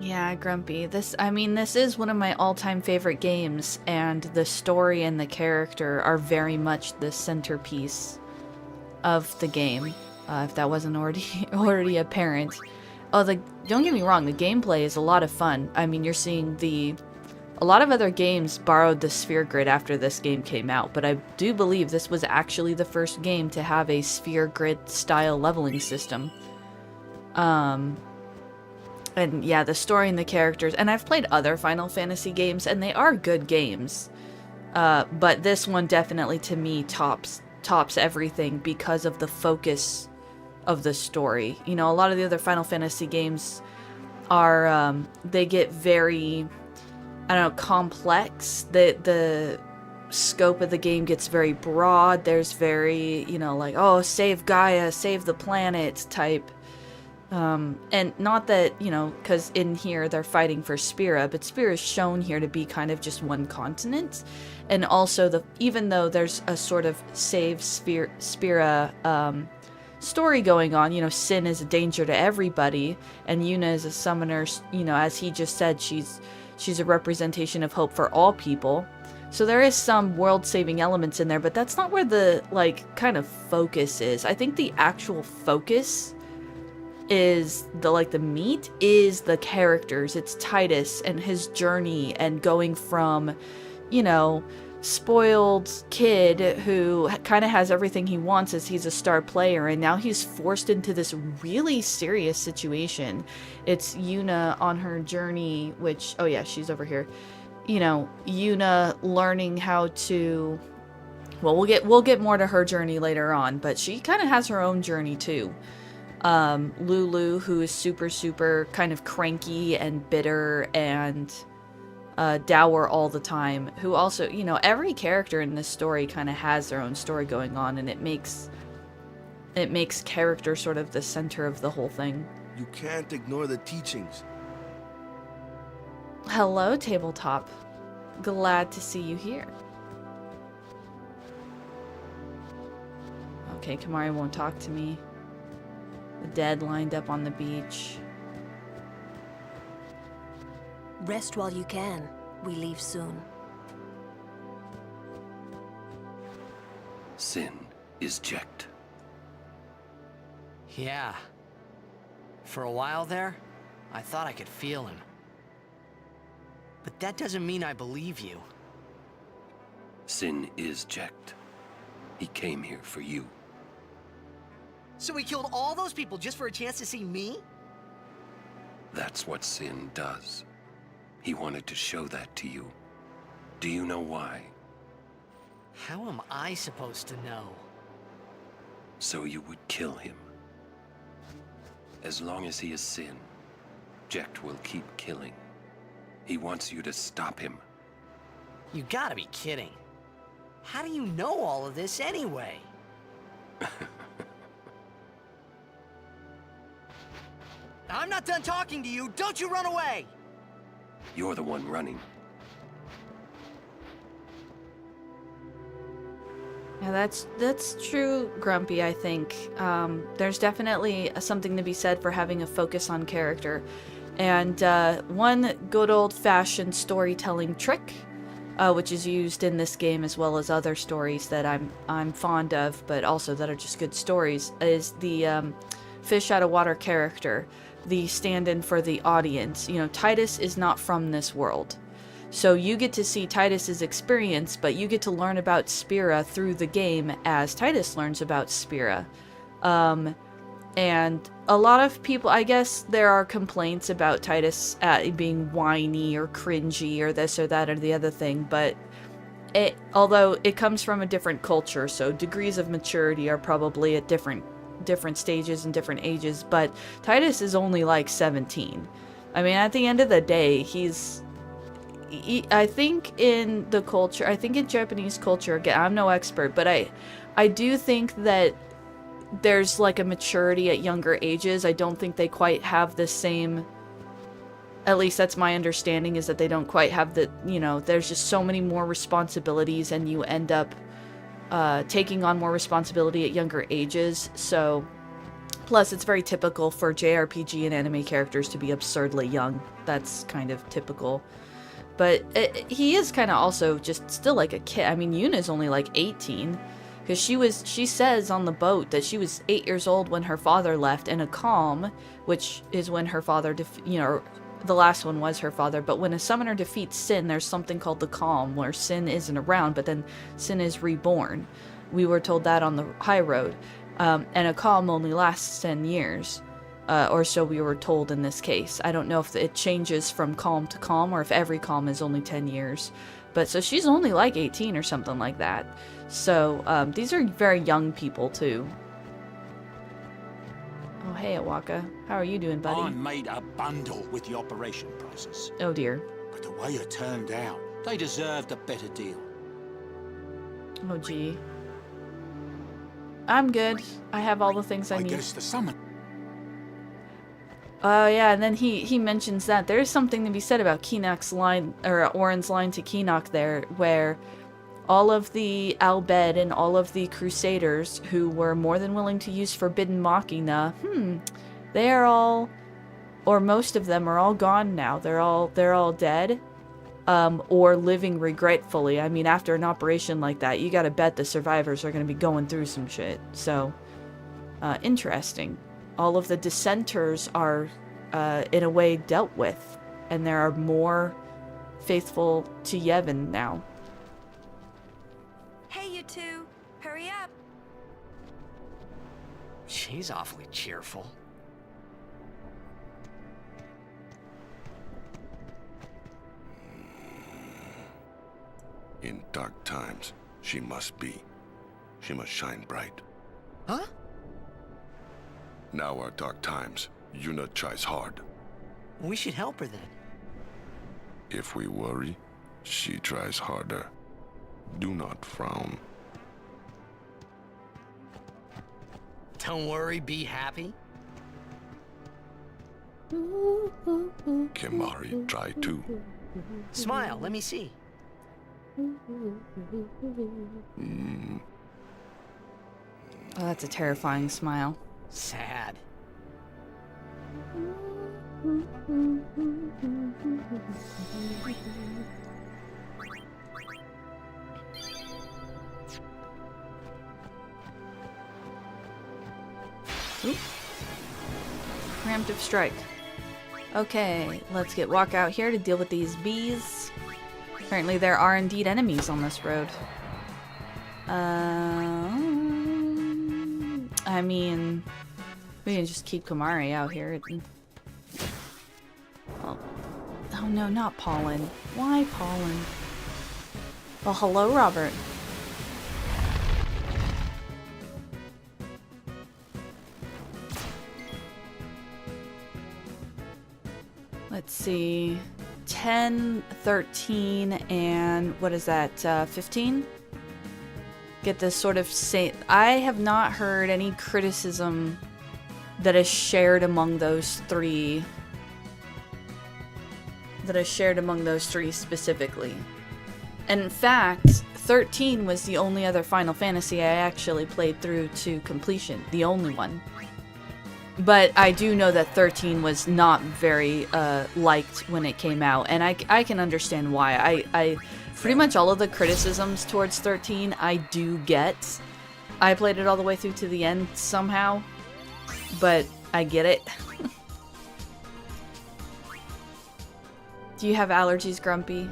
Yeah, Grumpy. This is one of my all-time favorite games, and the story and the character are very much the centerpiece of the game. If that wasn't already apparent. Oh, don't get me wrong, the gameplay is a lot of fun. I mean, you're seeing a lot of other games borrowed the sphere grid after this game came out, but I do believe this was actually the first game to have a sphere grid style leveling system. And yeah, the story and the characters, and I've played other Final Fantasy games, and they are good games. But this one definitely, to me, tops everything because of the focus of the story. You know, a lot of the other Final Fantasy games are, they get very, I don't know, complex. The scope of the game gets very broad. There's very, you know, like, oh, save Gaia, save the planet type. And not that, you know, because in here they're fighting for Spira, but Spira is shown here to be kind of just one continent. And also, even though there's a sort of save Spira story going on, you know, Sin is a danger to everybody, and Yuna is a summoner, you know, as he just said, she's a representation of hope for all people. So there is some world-saving elements in there, but that's not where the, like, kind of focus is. I think the actual focus is the meat is the characters. It's Titus and his journey and going from, you know, spoiled kid who kind of has everything he wants as he's a star player, and now he's forced into this really serious situation. It's Yuna on her journey, which, oh yeah, she's over here. You know, Yuna learning how to, well, we'll get more to her journey later on, but she kind of has her own journey too. Lulu, who is super kind of cranky and bitter and dour all the time, who also, you know, every character in this story kind of has their own story going on, and it makes character sort of the center of the whole thing. You can't ignore the teachings. Hello, Tabletop. Glad to see you here. Okay, Kamari won't talk to me. The dead lined up on the beach. Rest while you can. We leave soon. Sin is checked. Yeah. For a while there, I thought I could feel him. But that doesn't mean I believe you. Sin is checked. He came here for you. So he killed all those people just for a chance to see me? That's what Sin does. He wanted to show that to you. Do you know why? How am I supposed to know? So you would kill him. As long as he is Sin, Jecht will keep killing. He wants you to stop him. You gotta be kidding. How do you know all of this anyway? I'm not done talking to you. Don't you run away! You're the one running. Yeah, that's true, Grumpy, I think. There's definitely something to be said for having a focus on character. And one good old-fashioned storytelling trick, which is used in this game as well as other stories that I'm fond of, but also that are just good stories, is the fish out of water character, the stand-in for the audience. You know, Titus is not from this world. So you get to see Titus's experience, but you get to learn about Spira through the game as Titus learns about Spira. And a lot of people, I guess there are complaints about Titus being whiny or cringy or this or that or the other thing, but although it comes from a different culture, so degrees of maturity are probably at different stages and different ages, but Titus is only like 17. I mean, at the end of the day, I think in the culture, I think in Japanese culture, again, I'm no expert, but I do think that there's like a maturity at younger ages. I don't think they quite have the same, at least that's my understanding, is that they don't quite have the, you know, there's just so many more responsibilities and you end up taking on more responsibility at younger ages. So, plus it's very typical for JRPG and anime characters to be absurdly young. That's kind of typical. But he is kind of also just still like a kid. I mean, Yuna's only like 18. Because she says on the boat that she was 8 years old when her father left, and a calm, which is when her father, the last one was her father, but when a summoner defeats Sin, there's something called the calm, where Sin isn't around, but then Sin is reborn. We were told that on the high road. And a calm only lasts 10 years. Or so we were told in this case. I don't know if it changes from calm to calm, or if every calm is only 10 years. But so she's only like 18 or something like that. So these are very young people too. Oh, hey, Awaka. How are you doing, buddy? I made a bundle with the operation prices. Oh, dear. But the way it turned out, they deserved a better deal. Oh, gee. I'm good. I have all the things I need. I guess the summon. Oh, yeah, and then he mentions that there is something to be said about Keenock's line, or Auron's line to Keenock there, where all of the Albed and all of the Crusaders who were more than willing to use Forbidden Machina, they are all, or most of them are all gone now. They're all dead, or living regretfully. I mean, after an operation like that, you gotta bet the survivors are gonna be going through some shit. So, interesting. All of the dissenters are, in a way, dealt with, and there are more faithful to Yevon now. Hey, you two, hurry up. She's awfully cheerful. In dark times, she must be. She must shine bright. Huh? Now are dark times. Yuna tries hard. We should help her then. If we worry, she tries harder. Do not frown. Don't worry, be happy. Kimahri try too. Smile, let me see. Oh, that's a terrifying smile. Sad. Oop. Preemptive strike. Okay, let's get walk out here to deal with these bees. Apparently there are indeed enemies on this road. I mean, we can just keep Kimahri out here. Oh no, not pollen. Why pollen? Well, hello, Robert. Let's see. 10, 13, and what is that, 15? Get this sort of I have not heard any criticism that is shared among those three. That is shared among those three specifically. And in fact, 13 was the only other Final Fantasy I actually played through to completion. The only one. But I do know that 13 was not very liked when it came out, and I can understand why. I pretty much all of the criticisms towards 13 I do get. I played it all the way through to the end somehow, but I get it. Do you have allergies, Grumpy?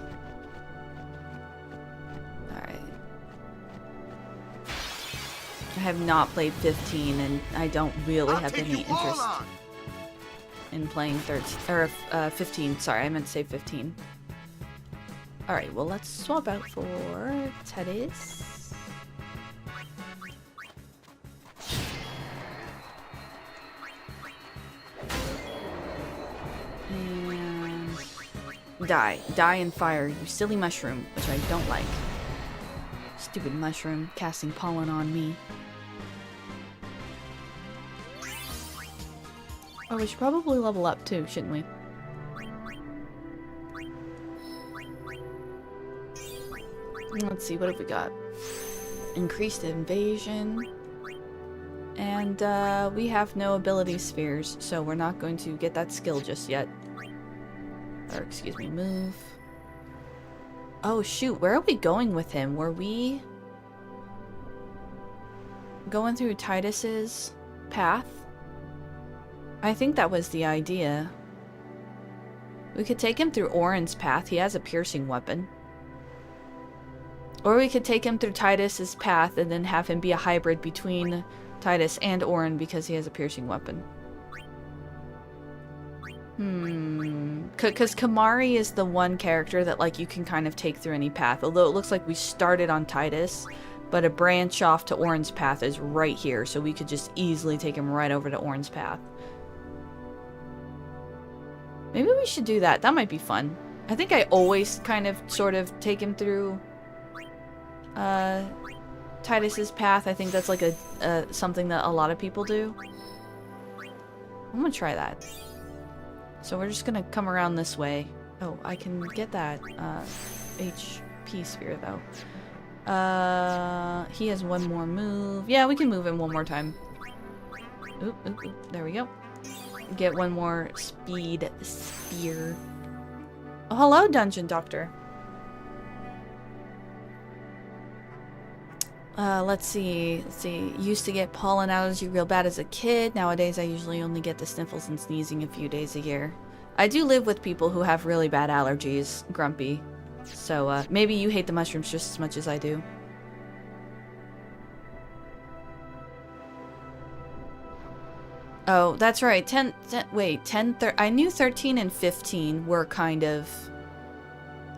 I have not played 15, and I don't really have any interest in playing 15. Sorry, I meant to say 15. Alright, well, let's swap out for Teddy's. And die. Die in fire, you silly mushroom, which I don't like. Stupid mushroom casting pollen on me. Oh, we should probably level up too, shouldn't we? Let's see, what have we got? Increased invasion. And we have no ability spheres, so we're not going to get that skill just yet. Or, excuse me, move. Oh shoot, where are we going with him? Were we going through Titus's path? I think that was the idea. We could take him through Orin's path. He has a piercing weapon. Or we could take him through Titus's path and then have him be a hybrid between Titus and Orin because he has a piercing weapon. Because Kamari is the one character that, like, you can kind of take through any path. Although it looks like we started on Titus, but a branch off to Orin's path is right here. So we could just easily take him right over to Orin's path. Maybe we should do that. That might be fun. I think I always kind of sort of take him through Titus's path. I think that's like a something that a lot of people do. I'm gonna try that. So we're just gonna come around this way. Oh, I can get that HP sphere though. He has one more move. Yeah, we can move him one more time. Oop, oop, oop. There we go. Get one more speed spear. Oh, hello, Dungeon Doctor. Let's see. Used to get pollen allergy real bad as a kid. Nowadays, I usually only get the sniffles and sneezing a few days a year. I do live with people who have really bad allergies, Grumpy. So, maybe you hate the mushrooms just as much as I do. Oh, that's right. 10 I knew 13 and 15 were kind of...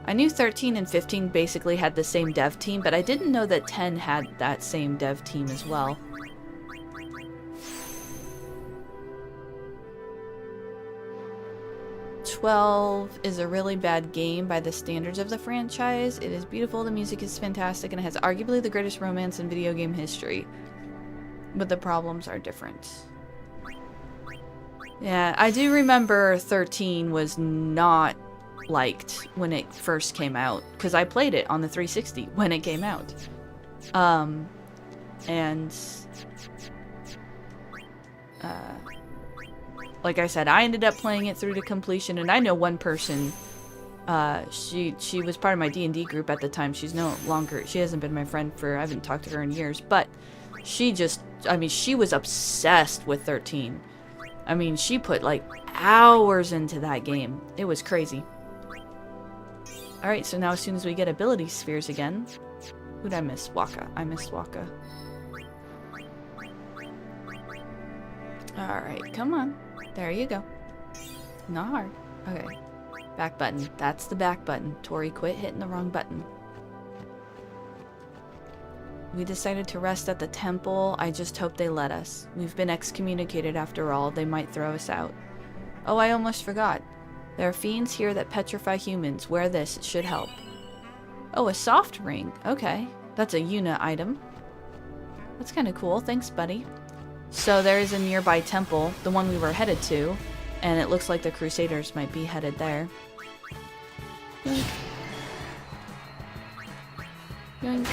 I knew 13 and 15 basically had the same dev team, but I didn't know that 10 had that same dev team as well. "12 is a really bad game by the standards of the franchise. It is beautiful, the music is fantastic, and it has arguably the greatest romance in video game history. But the problems are different." Yeah, I do remember 13 was not liked when it first came out, because I played it on the 360 when it came out. Like I said, I ended up playing it through to completion, and I know one person, she was part of my D&D group at the time. She's no longer, she hasn't been my friend for, I haven't talked to her in years, but she just, I mean, she was obsessed with 13. I mean, she put, like, hours into that game. It was crazy. Alright, so now as soon as we get ability spheres again... Who'd I miss? Waka. I missed Waka. Alright, come on. There you go. Not hard. Okay. Back button. That's the back button. Tori, quit hitting the wrong button. We decided to rest at the temple. I just hope they let us. We've been excommunicated after all. They might throw us out. Oh, I almost forgot. There are fiends here that petrify humans. Wear this, it should help. Oh, a soft ring. Okay. That's a unit item. That's kind of cool. Thanks, buddy. So there is a nearby temple, the one we were headed to, and it looks like the Crusaders might be headed there. Yoink. Yoink.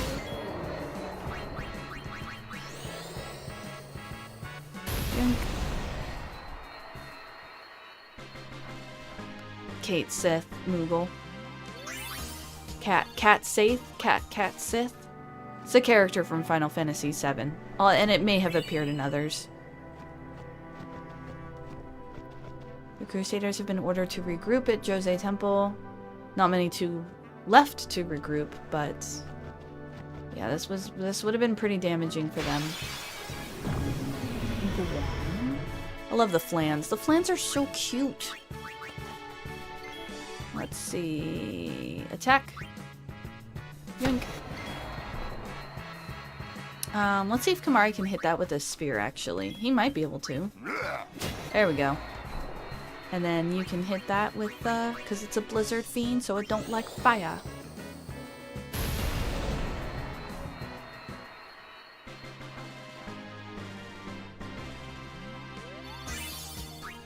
Yoink. Kate Sith, Moogle. Cat Sith? Cat Sith? It's a character from Final Fantasy VII. And it may have appeared in others. The Crusaders have been ordered to regroup at Jose Temple. Not many left to regroup, but yeah, this would have been pretty damaging for them. I love the flans. The flans are so cute. Let's see. Attack. Yoink. Let's see if Kamari can hit that with a spear, actually. He might be able to. There we go. And then you can hit that with, because it's a blizzard fiend, so it don't like fire.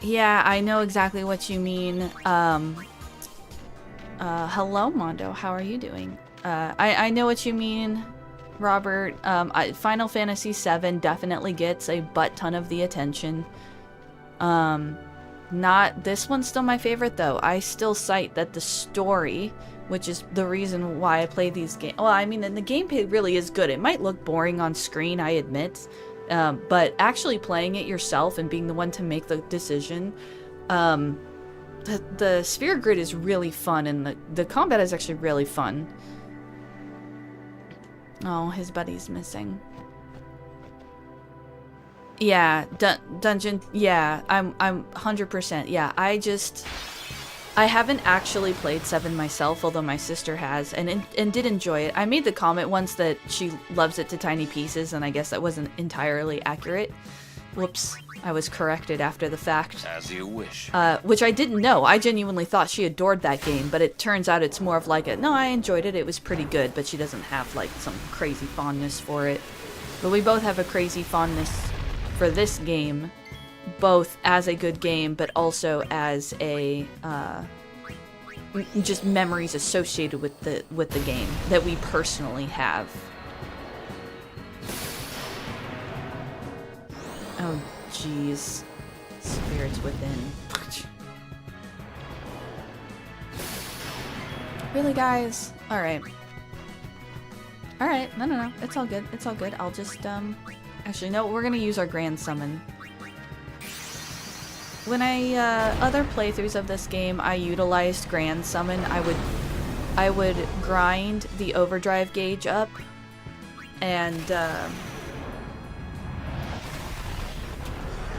Yeah, I know exactly what you mean. Hello, Mondo. How are you doing? I know what you mean, Robert. Final Fantasy VII definitely gets a butt ton of the attention. Not this one's still my favorite though. I still cite that the story, which is the reason why I play these games. Well, I mean, and the gameplay really is good. It might look boring on screen, I admit, but actually playing it yourself and being the one to make the decision, the sphere grid is really fun, and the combat is actually really fun. Oh, his buddy's missing. Yeah, dungeon. Yeah, I'm 100%. Yeah, I haven't actually played 7 myself, although my sister has, and did enjoy it. I made the comment once that she loves it to tiny pieces, and I guess that wasn't entirely accurate. Whoops, I was corrected after the fact. As you wish. Which I didn't know. I genuinely thought she adored that game, but it turns out it's more of like no, I enjoyed it. It was pretty good, but she doesn't have like some crazy fondness for it. But we both have a crazy fondness for this game, both as a good game, but also as a just memories associated with the game that we personally have. Oh, jeez. Spirits within. Really, guys? Alright. Alright, no. It's all good. It's all good. I'll just, actually, no, we're gonna use our Grand Summon. When other playthroughs of this game, I utilized Grand Summon, I would grind the overdrive gauge up, and,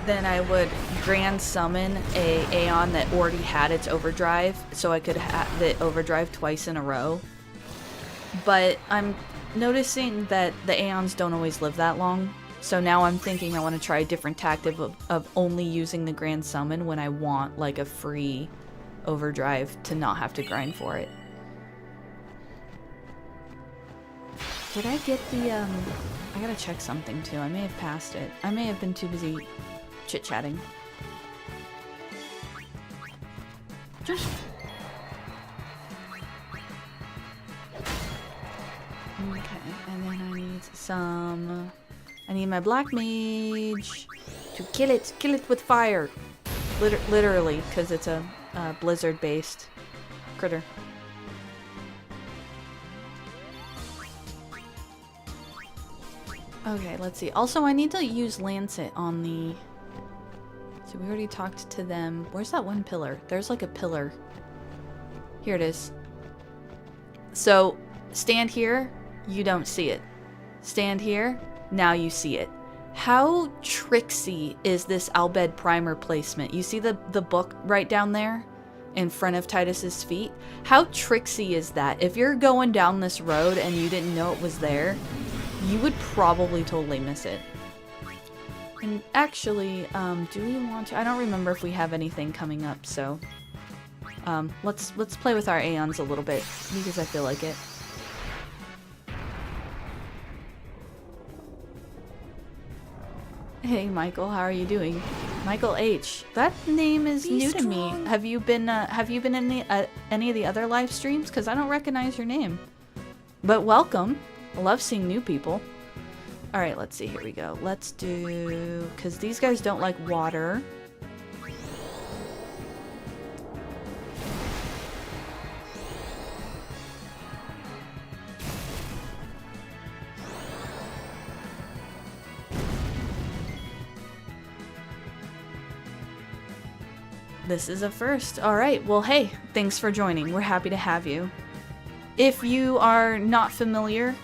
then I would Grand Summon a Aeon that already had its overdrive, so I could have the overdrive twice in a row. But I'm noticing that the Aeons don't always live that long, so now I'm thinking I want to try a different tactic of only using the Grand Summon when I want like a free overdrive to not have to grind for it. Did I get the, I gotta check something too. I may have passed it. I may have been too busy chit-chatting. Okay, and then I need some... I need my Black Mage to kill it with fire. Literally, because it's a blizzard-based critter. Okay, let's see. Also, I need to use Lancet on the... So we already talked to them. Where's that one pillar? There's like a pillar. Here it is. So, stand here, you don't see it. Stand here, now you see it. How tricksy is this Albed primer placement? You see the book right down there in front of Titus's feet? How tricksy is that? If you're going down this road and you didn't know it was there, you would probably totally miss it. And actually, do we want to... I don't remember if we have anything coming up, so... Let's play with our Aeons a little bit, because I feel like it. Hey Michael, how are you doing? Michael H. That name is new to me. Have you been in any of the other live streams? Because I don't recognize your name. But welcome. I love seeing new people. Alright, let's see. Here we go. Let's do... Because these guys don't like water. This is a first. Alright, well hey, thanks for joining. We're happy to have you. If you are not familiar,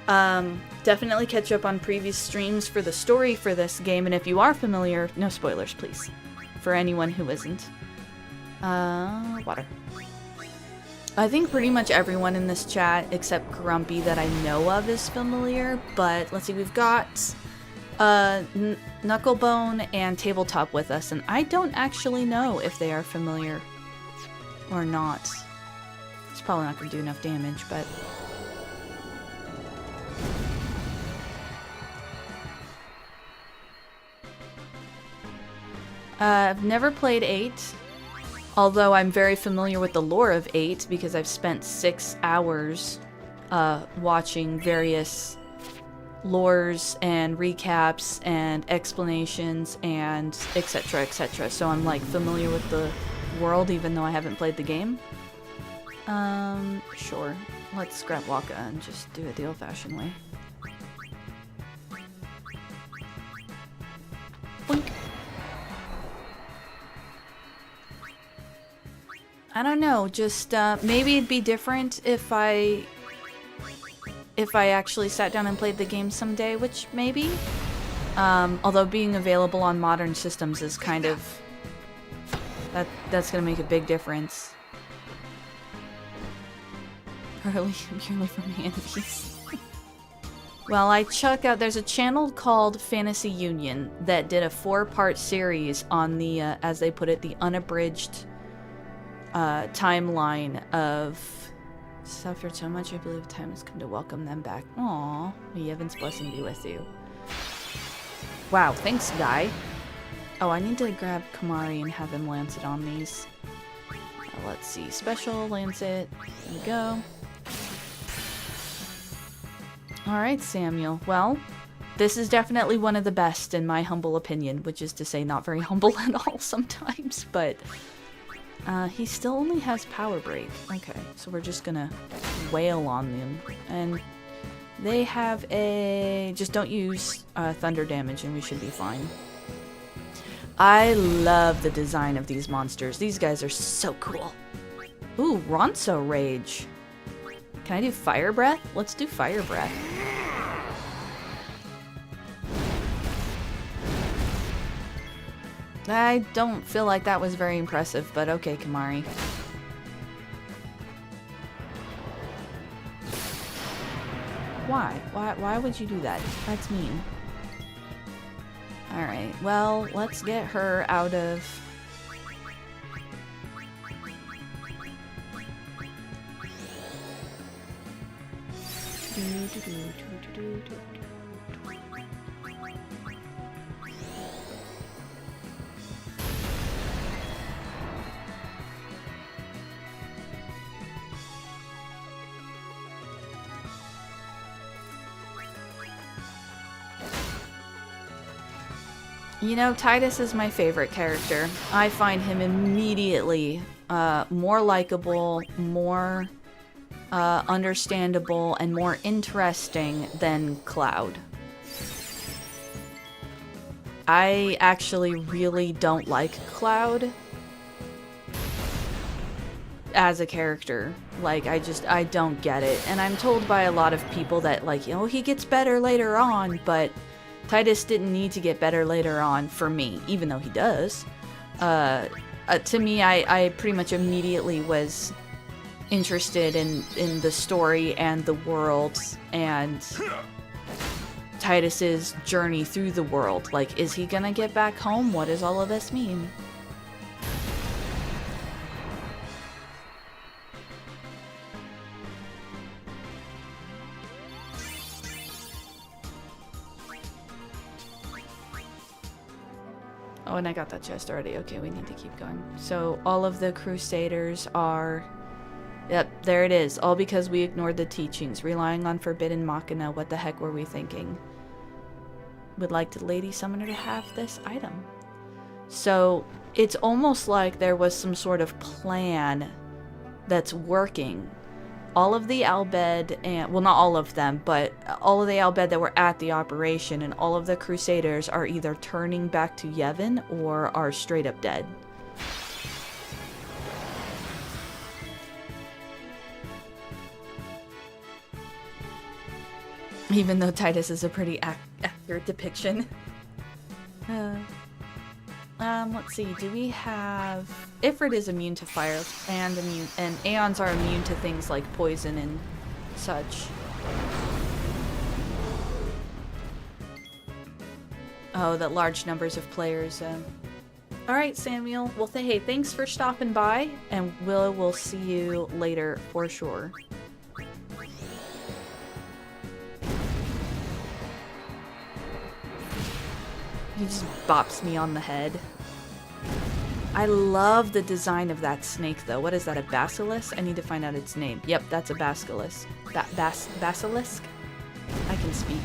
definitely catch up on previous streams for the story for this game, and if you are familiar, no spoilers please, for anyone who isn't. Water. I think pretty much everyone in this chat, except Grumpy that I know of, is familiar, but let's see, we've got Knucklebone and Tabletop with us, and I don't actually know if they are familiar or not. It's probably not going to do enough damage, but... I've never played 8, although I'm very familiar with the lore of 8 because I've spent 6 hours watching various lores and recaps and explanations and etc, etc. So I'm like familiar with the world even though I haven't played the game. Sure. Let's grab Waka and just do it the old-fashioned way. Boink. I don't know, just maybe it'd be different if I actually sat down and played the game someday, which maybe. Although being available on modern systems is kind of... That's gonna make a big difference. Purely from Handies. Well, I chuck out... There's a channel called Fantasy Union that did a 4-part series on the, as they put it, the unabridged timeline of... Suffered so much, I believe time has come to welcome them back. Aww, may Yevon's blessing be with you. Wow, thanks, guy. Oh, I need to grab Kamari and have him lance it on these. Let's see, special, lance it. There we go. Alright, Samuel. Well, this is definitely one of the best in my humble opinion, which is to say not very humble at all sometimes, but... he still only has power break. Okay, so we're just gonna wail on them. And they have a... Just don't use thunder damage and we should be fine. I love the design of these monsters. These guys are so cool. Ooh, Ronso Rage. Can I do Fire Breath? Let's do Fire Breath. I don't feel like that was very impressive, but okay, Kamari. Why? Why would you do that? That's mean. Alright, well, let's get her out of... You know, Titus is my favorite character. I find him immediately more likable, more understandable, and more interesting than Cloud. I actually really don't like Cloud as a character. Like, I don't get it. And I'm told by a lot of people that, like, you know, he gets better later on, but Titus didn't need to get better later on for me, even though he does. To me, I pretty much immediately was interested in the story and the world and Titus's journey through the world. Like, is he gonna get back home? What does all of this mean? Oh, and I got that chest already. Okay, we need to keep going. So all of the Crusaders are... Yep, there it is. All because we ignored the teachings. Relying on Forbidden Machina. What the heck were we thinking? Would like the Lady Summoner to have this item. So it's almost like there was some sort of plan that's working. All of the Albed, and well, not all of them, but all of the Albed that were at the operation and all of the Crusaders are either turning back to Yevon or are straight up dead. Even though Titus is a pretty accurate depiction. Let's see, do we have... Ifrit is immune to fire and Aeons are immune to things like poison and such. Oh, that large numbers of players. Alright, Samuel. Well, hey, thanks for stopping by, and we'll see you later for sure. He just bops me on the head. I love the design of that snake, though. What is that, a basilisk? I need to find out its name. Yep, that's a basilisk. Basilisk? I can speak.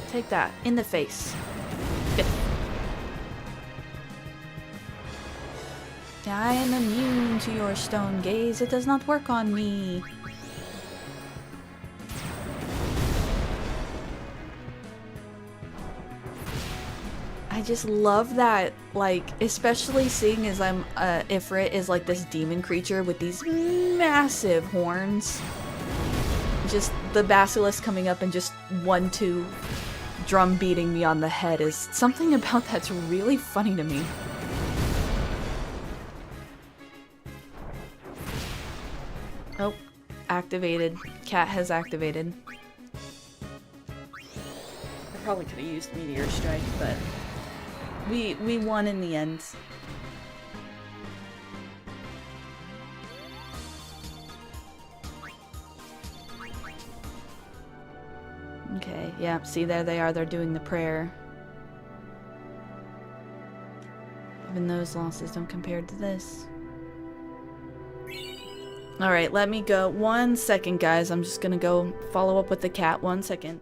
Take that. In the face. Good. I am immune to your stone gaze. It does not work on me. I just love that, like, especially seeing as I'm, Ifrit is like this demon creature with these massive horns. Just the basilisk coming up and just 1-2 drum beating me on the head is something about that's really funny to me. Oh, activated. Cat has activated. I probably could have used Meteor Strike, but we won in the end. Okay, yeah, see, there they are. They're doing the prayer. Even those losses don't compare to this. Alright, let me go. 1 second, guys. I'm just gonna go follow up with the cat. 1 second.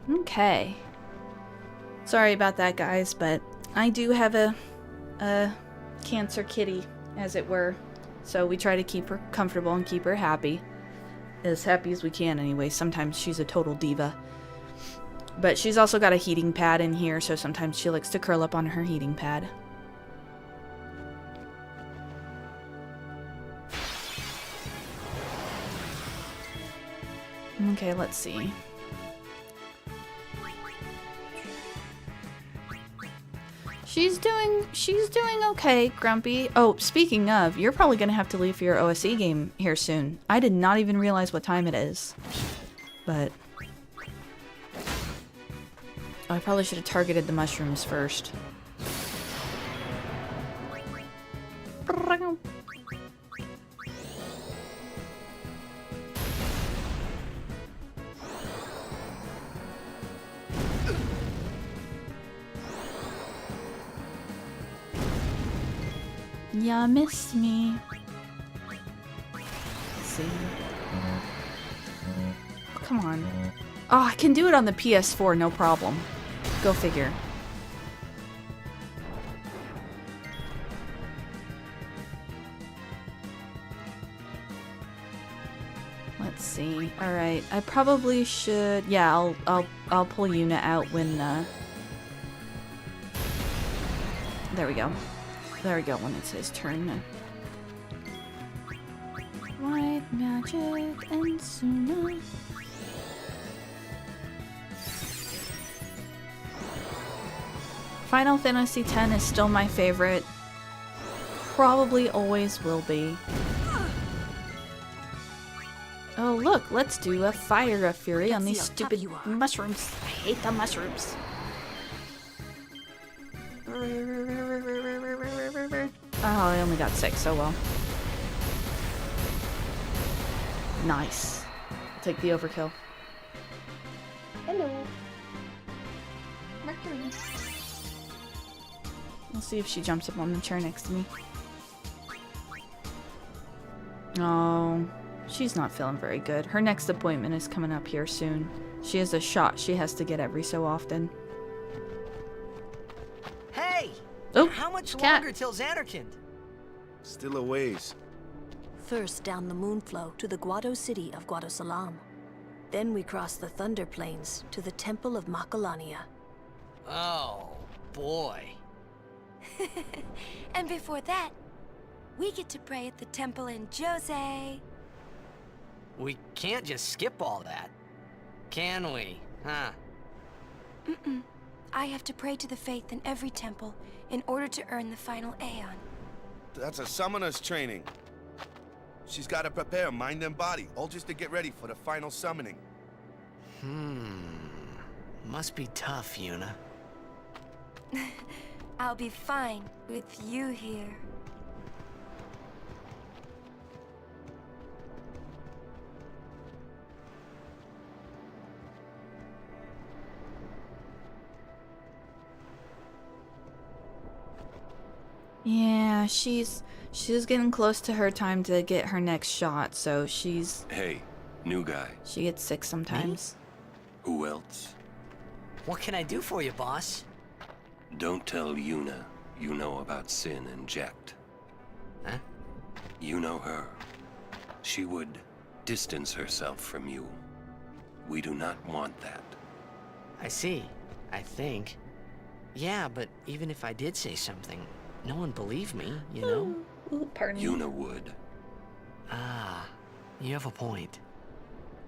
Okay. Sorry about that, guys, but I do have a cancer kitty, as it were. So we try to keep her comfortable and keep her happy. As happy as we can, anyway. Sometimes she's a total diva. But she's also got a heating pad in here, so sometimes she likes to curl up on her heating pad. Okay, let's see. She's doing okay, Grumpy. Oh, speaking of, you're probably gonna have to leave for your OSE game here soon. I did not even realize what time it is. But Oh, I probably should have targeted the mushrooms first. Ya missed me. Let's see. Come on. Oh, I can do it on the PS4, no problem. Go figure. Let's see. All right, I probably should. Yeah, I'll pull Yuna out when. There we go. There we go. When it's his turn. White magic and Suna. Final Fantasy X is still my favorite. Probably always will be. Oh look, let's do a Fire of Fury on these stupid mushrooms. I hate the mushrooms. Oh, I only got 6, oh well. Nice. Take the overkill. Hello. Mercury. We'll see if she jumps up on the chair next to me. Oh, she's not feeling very good. Her next appointment is coming up here soon. She has a shot she has to get every so often. Hey! Oh, how much cat. longer till Xanarkand? Still a ways. First down the Moonflow to the Guado city of Guadosalam. Then we cross the Thunder Plains to the Temple of Makalania. Oh, boy. And before that, we get to pray at the temple in Jose. We can't just skip all that, can we? Huh? Mm-mm. I have to pray to the faith in every temple in order to earn the final Aeon. That's a summoner's training. She's got to prepare mind and body, all just to get ready for the final summoning. Must be tough, Yuna. I'll be fine with you here. Yeah, she's getting close to her time to get her next shot, so she's... Hey, new guy. She gets sick sometimes. Who else? What can I do for you, boss? Don't tell Yuna you know about Sin and Jekt. Huh? You know her. She would distance herself from you. We do not want that. I see. I think. Yeah, but even if I did say something, no one believed me, you know? Ooh, pardon me. Yuna would. Ah, you have a point.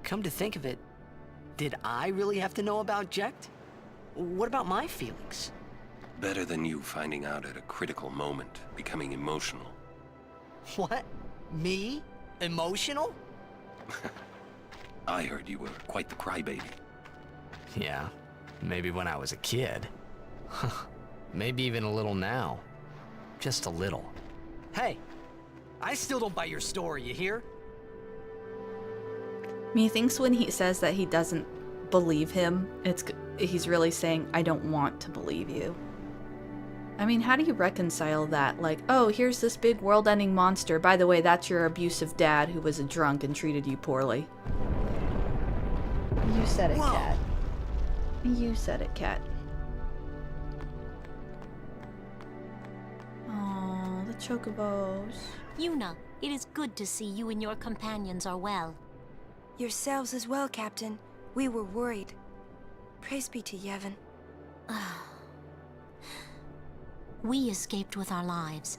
Come to think of it, did I really have to know about Jekt? What about my feelings? Better than you finding out at a critical moment, becoming emotional. What? Me? Emotional? I heard you were quite the crybaby. Yeah, maybe when I was a kid. Maybe even a little now. Just a little. Hey, I still don't buy your story, you hear? Methinks when he says that he doesn't believe him, he's really saying, I don't want to believe you. I mean, how do you reconcile that? Like, oh, here's this big world-ending monster. By the way, that's your abusive dad who was a drunk and treated you poorly. You said it, Cat. You said it, Cat. Oh, the chocobos. Yuna, it is good to see you and your companions are well. Yourselves as well, Captain. We were worried. Praise be to Yevon. We escaped with our lives,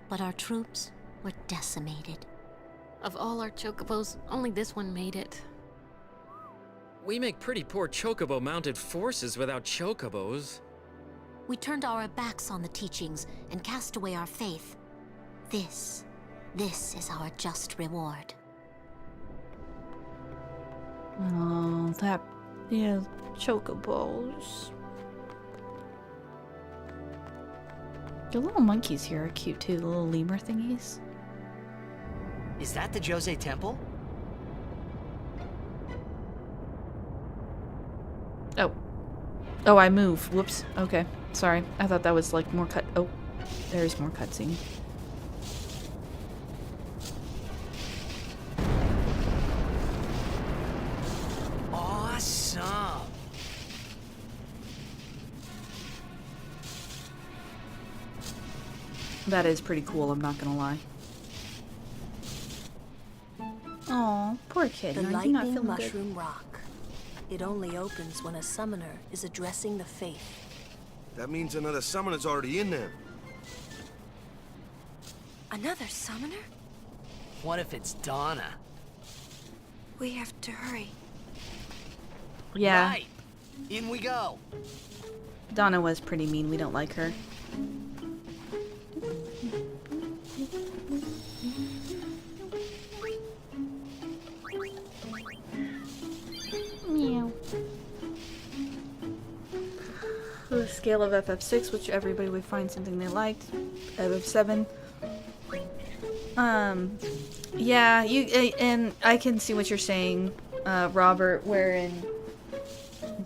but our troops were decimated. Of all our chocobos, only this one made it. We make pretty poor chocobo-mounted forces without chocobos. We turned our backs on the teachings and cast away our faith. This is our just reward. Oh, yeah, chocobos. The little monkeys here are cute too, the little lemur thingies. Is that the Jose Temple? Oh. Oh, I move. Whoops. Okay. Sorry. I thought that was like more cut. Oh, there's more cutscene. Awesome. That is pretty cool, I'm not gonna lie. Aw, poor kid. The Are you not lightning feeling mushroom good? rock. It only opens when a summoner is addressing the faith. That means another summoner's already in there. Another summoner? What if it's Donna? We have to hurry. Yeah. Right. In we go. Donna was pretty mean. We don't like her. Meow. The scale of FF6, which everybody would find something they liked. FF7. Yeah, and I can see what you're saying, Robert, wherein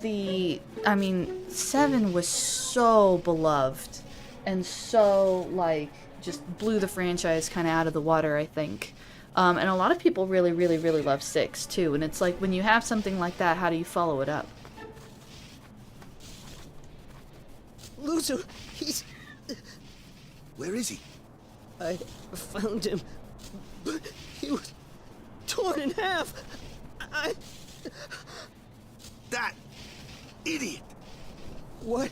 I mean, 7 was so beloved and so, like, just blew the franchise kind of out of the water, I think. And a lot of people really, really, really love 6, too. And it's like, when you have something like that, how do you follow it up? Loser, he's... Where is he? I found him, but he was torn in half. That idiot! What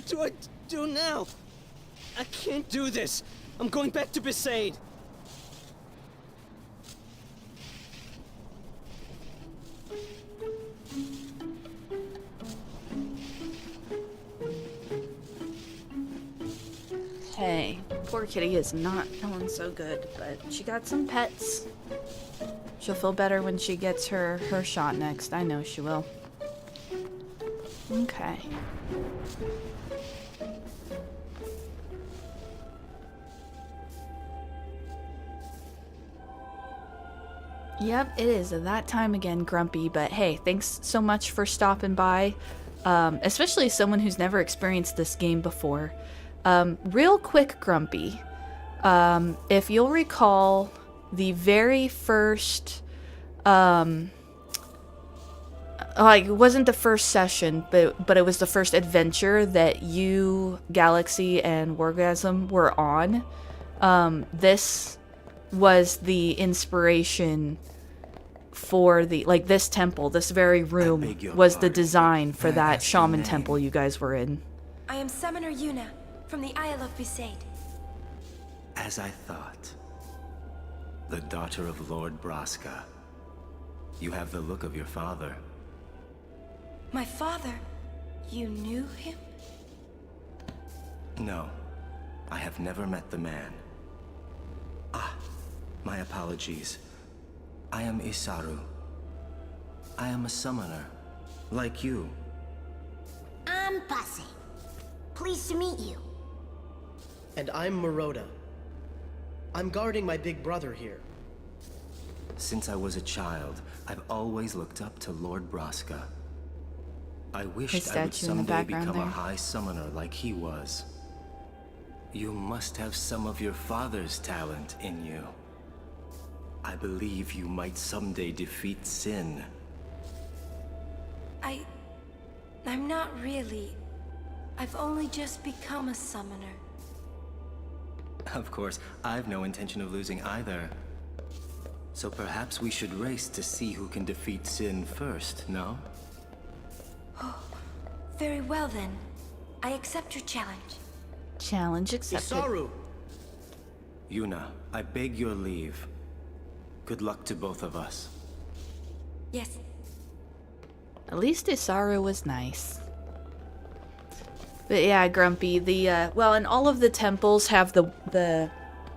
do I do now? I can't do this. I'm going back to Besaid. Hey, poor kitty is not feeling so good, but she got some pets. She'll feel better when she gets her shot next. I know she will. Okay. Yep, it is that time again, Grumpy, but hey, thanks so much for stopping by. Especially someone who's never experienced this game before. Real quick, Grumpy. If you'll recall, the very first, like, it wasn't the first session, but it was the first adventure that you, Galaxy, and Wargasm were on. This was the inspiration for the, like, this temple, this very room was the design for that shaman temple you guys were in. I am Summoner Yuna, from the Isle of Besaid. As I thought. The daughter of Lord Braska. You have the look of your father. My father? You knew him? No. I have never met the man. Ah, my apologies. I am Isaru. I am a summoner, like you. I'm Pase. Pleased to meet you. And I'm Maroda. I'm guarding my big brother here. Since I was a child, I've always looked up to Lord Braska. I wished I would someday become a high summoner like he was. You must have some of your father's talent in you. I believe you might someday defeat Sin. I'm not really. I've only just become a summoner. Of course, I've no intention of losing either. So perhaps we should race to see who can defeat Sin first, no? Oh, very well then. I accept your challenge. Challenge accepted. Isaru! Yuna, I beg your leave. Good luck to both of us. Yes. At least Isaru was nice. But yeah, Grumpy, well, and all of the temples have the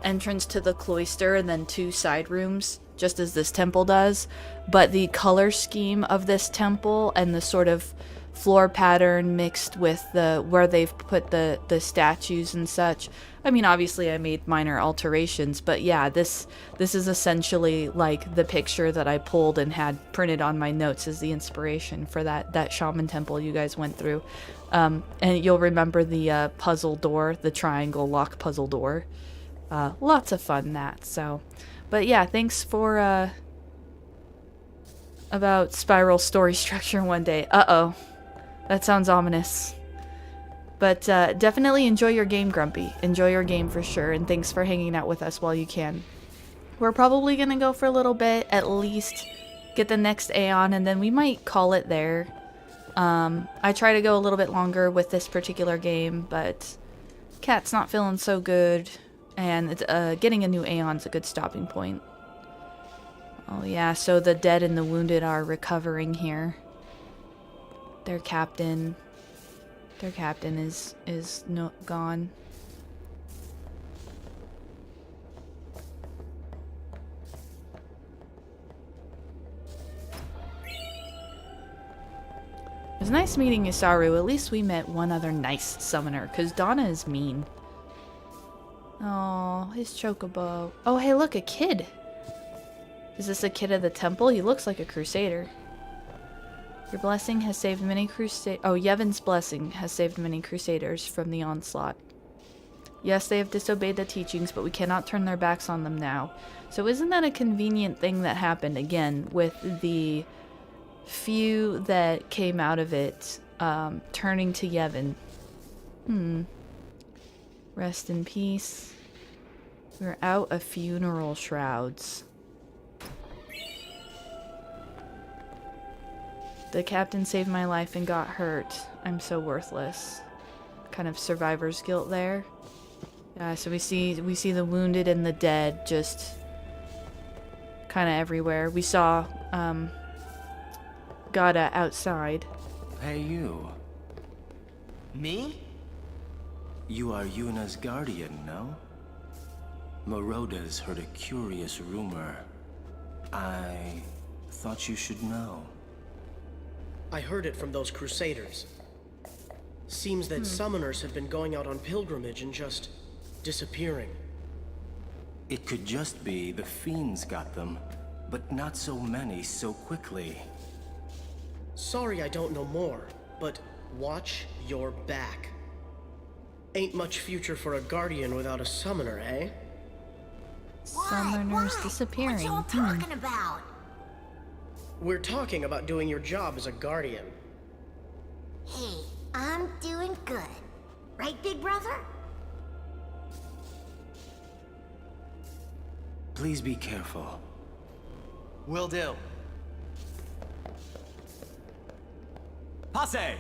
entrance to the cloister and then 2 side rooms, just as this temple does. But the color scheme of this temple and the sort of floor pattern mixed with the where they've put the statues and such. I mean, obviously I made minor alterations, but yeah, this is essentially like the picture that I pulled and had printed on my notes as the inspiration for that shaman temple you guys went through. And you'll remember the puzzle door, the triangle lock puzzle door. Lots of fun that. So, but yeah, thanks for about spiral story structure one day. Uh-oh. That sounds ominous. But definitely enjoy your game, Grumpy. Enjoy your game for sure, and thanks for hanging out with us while you can. We're probably going to go for a little bit, at least get the next Aeon, and then we might call it there. I try to go a little bit longer with this particular game, but Cat's not feeling so good, and it's, getting a new Aeon's a good stopping point. Oh yeah, so the dead and the wounded are recovering here. Their captain is gone. It was nice meeting you, Saru. At least we met one other nice summoner, because Donna is mean. Oh, his chocobo. Oh, hey, look, a kid. Is this a kid of the temple? He looks like a crusader. Your blessing has saved many Yevon's blessing has saved many crusaders from the onslaught. Yes, they have disobeyed the teachings, but we cannot turn their backs on them now. So isn't that a convenient thing that happened, again, with the few that came out of it, turning to Yevon? Rest in peace. We're out of funeral shrouds. The captain saved my life and got hurt. I'm so worthless. Kind of survivor's guilt there. Yeah, so we see the wounded and the dead just kind of everywhere. We saw Gada outside. Hey, you. Me? You are Yuna's guardian, no? Moroda's heard a curious rumor. I thought you should know. I heard it from those crusaders. Seems that summoners have been going out on pilgrimage and just disappearing. It could just be the fiends got them, but not so many so quickly. Sorry I don't know more, but watch your back. Ain't much future for a guardian without a summoner, eh? Summoners disappearing. What y'all talking about? We're talking about doing your job as a guardian. Hey, I'm doing good. Right, big brother? Please be careful. Will do. Passe!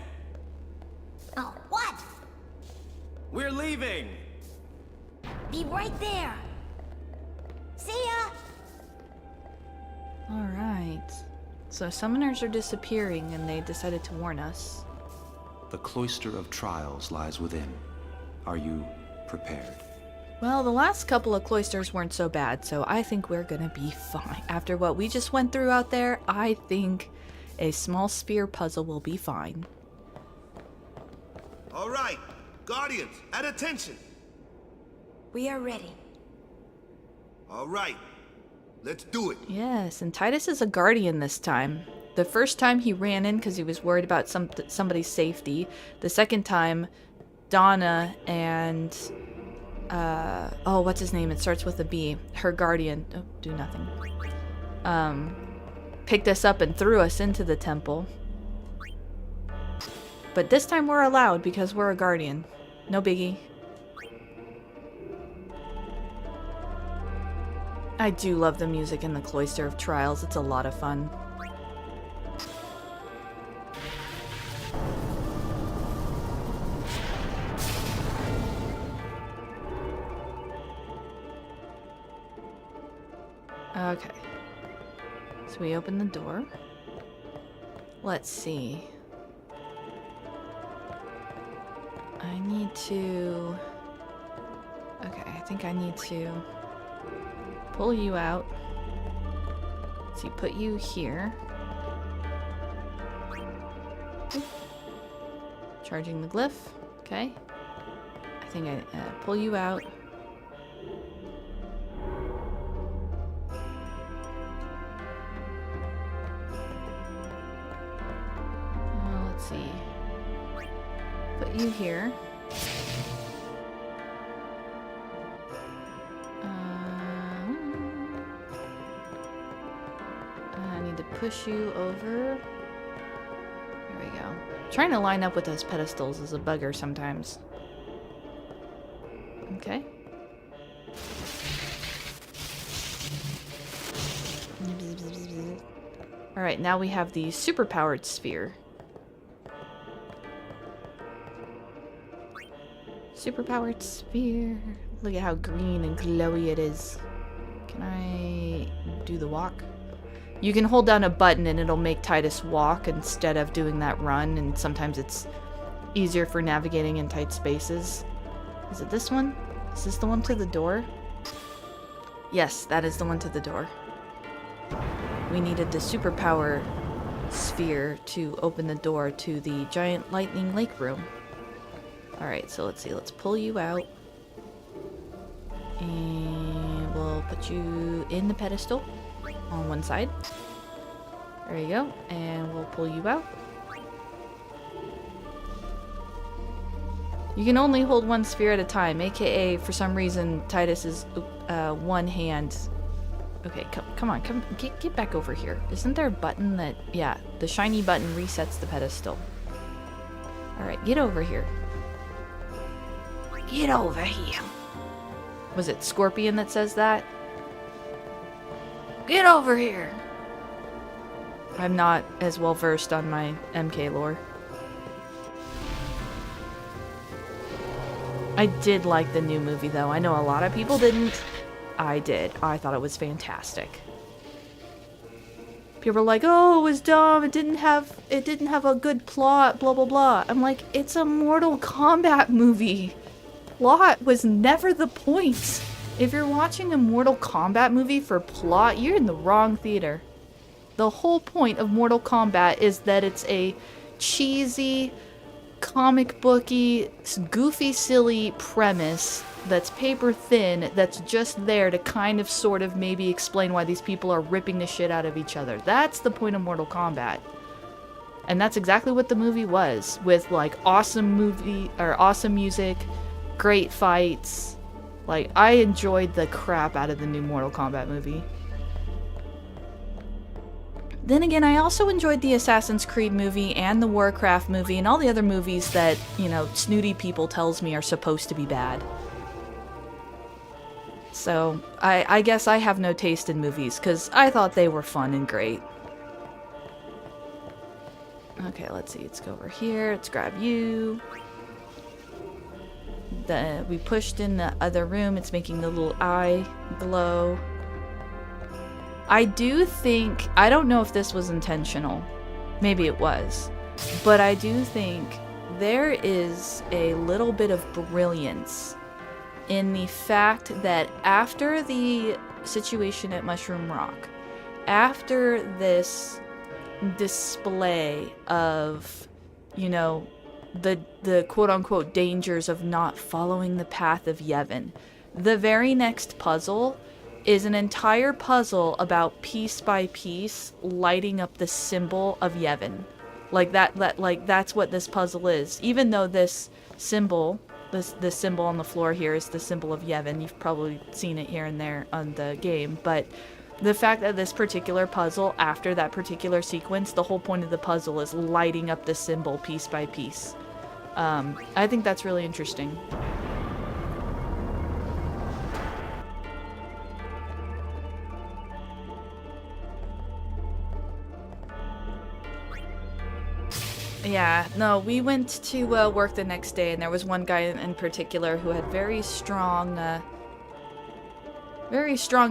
Oh, what? We're leaving! Be right there. See ya! Alright. So summoners are disappearing and they decided to warn us. The cloister of trials lies within. Are you prepared? Well, the last couple of cloisters weren't so bad, so I think we're gonna be fine. After what we just went through out there, I think a small spear puzzle will be fine. All right, Guardians, at attention. We are ready. All right, let's do it. Yes, and Titus is a guardian this time. The first time he ran in because he was worried about somebody's safety. The second time, Donna and oh, what's his name? It starts with a B. Her guardian. Oh, do nothing. Picked us up and threw us into the temple. But this time we're allowed because we're a guardian. No biggie. I do love the music in the Cloister of Trials. It's a lot of fun. Okay. So we open the door. Let's see. I need to... Okay, I think I need to pull you out. Let's see, put you here. Charging the glyph. Okay. I think I pull you out. Let's see. Put you here. I need to push you over. There we go. Trying to line up with those pedestals is a bugger sometimes. Okay. Alright, now we have the superpowered sphere. Superpowered sphere. Look at how green and glowy it is. Can I do the walk? You can hold down a button and it'll make Titus walk instead of doing that run, and sometimes it's easier for navigating in tight spaces. Is it this one? Is this the one to the door? Yes, that is the one to the door. We needed the superpower sphere to open the door to the giant lightning lake room. Alright, so let's see. Let's pull you out. And we'll put you in the pedestal on one side. There you go. And we'll pull you out. You can only hold one sphere at a time, aka for some reason Titus is one hand. Okay, come on, get back over here. Isn't there a button that, yeah, the shiny button resets the pedestal. Alright, get over here. Get over here. Was it Scorpion that says that? Get over here. I'm not as well versed on my MK lore. I did like the new movie though. I know a lot of people didn't. I did. I thought it was fantastic. People were like, "Oh, it was dumb. It didn't have a good plot, blah blah blah." I'm like, "It's a Mortal Kombat movie. Plot was never the point. If you're watching a Mortal Kombat movie for plot, you're in the wrong theater. The whole point of Mortal Kombat is that it's a cheesy, comic booky, goofy, silly premise that's paper thin, that's just there to kind of sort of maybe explain why these people are ripping the shit out of each other. That's the point of Mortal Kombat. And that's exactly what the movie was, with like awesome music, great fights. Like, I enjoyed the crap out of the new Mortal Kombat movie. Then again, I also enjoyed the Assassin's Creed movie and the Warcraft movie and all the other movies that, you know, snooty people tells me are supposed to be bad. So, I guess I have no taste in movies, because I thought they were fun and great. Okay, let's see. Let's go over here. Let's grab you. We pushed in the other room. It's making the little eye glow. I do think, I don't know if this was intentional. Maybe it was. But I do think there is a little bit of brilliance in the fact that after the situation at Mushroom Rock, after this display of, you know, the quote-unquote dangers of not following the path of Yevon, the very next puzzle is an entire puzzle about piece by piece lighting up the symbol of Yevon. Like that's what this puzzle is. Even though this symbol, this symbol on the floor here is the symbol of Yevon. You've probably seen it here and there on the game, but the fact that this particular puzzle, after that particular sequence, the whole point of the puzzle is lighting up the symbol piece by piece. I think that's really interesting. Yeah, no, we went to work the next day, and there was one guy in particular who had very strong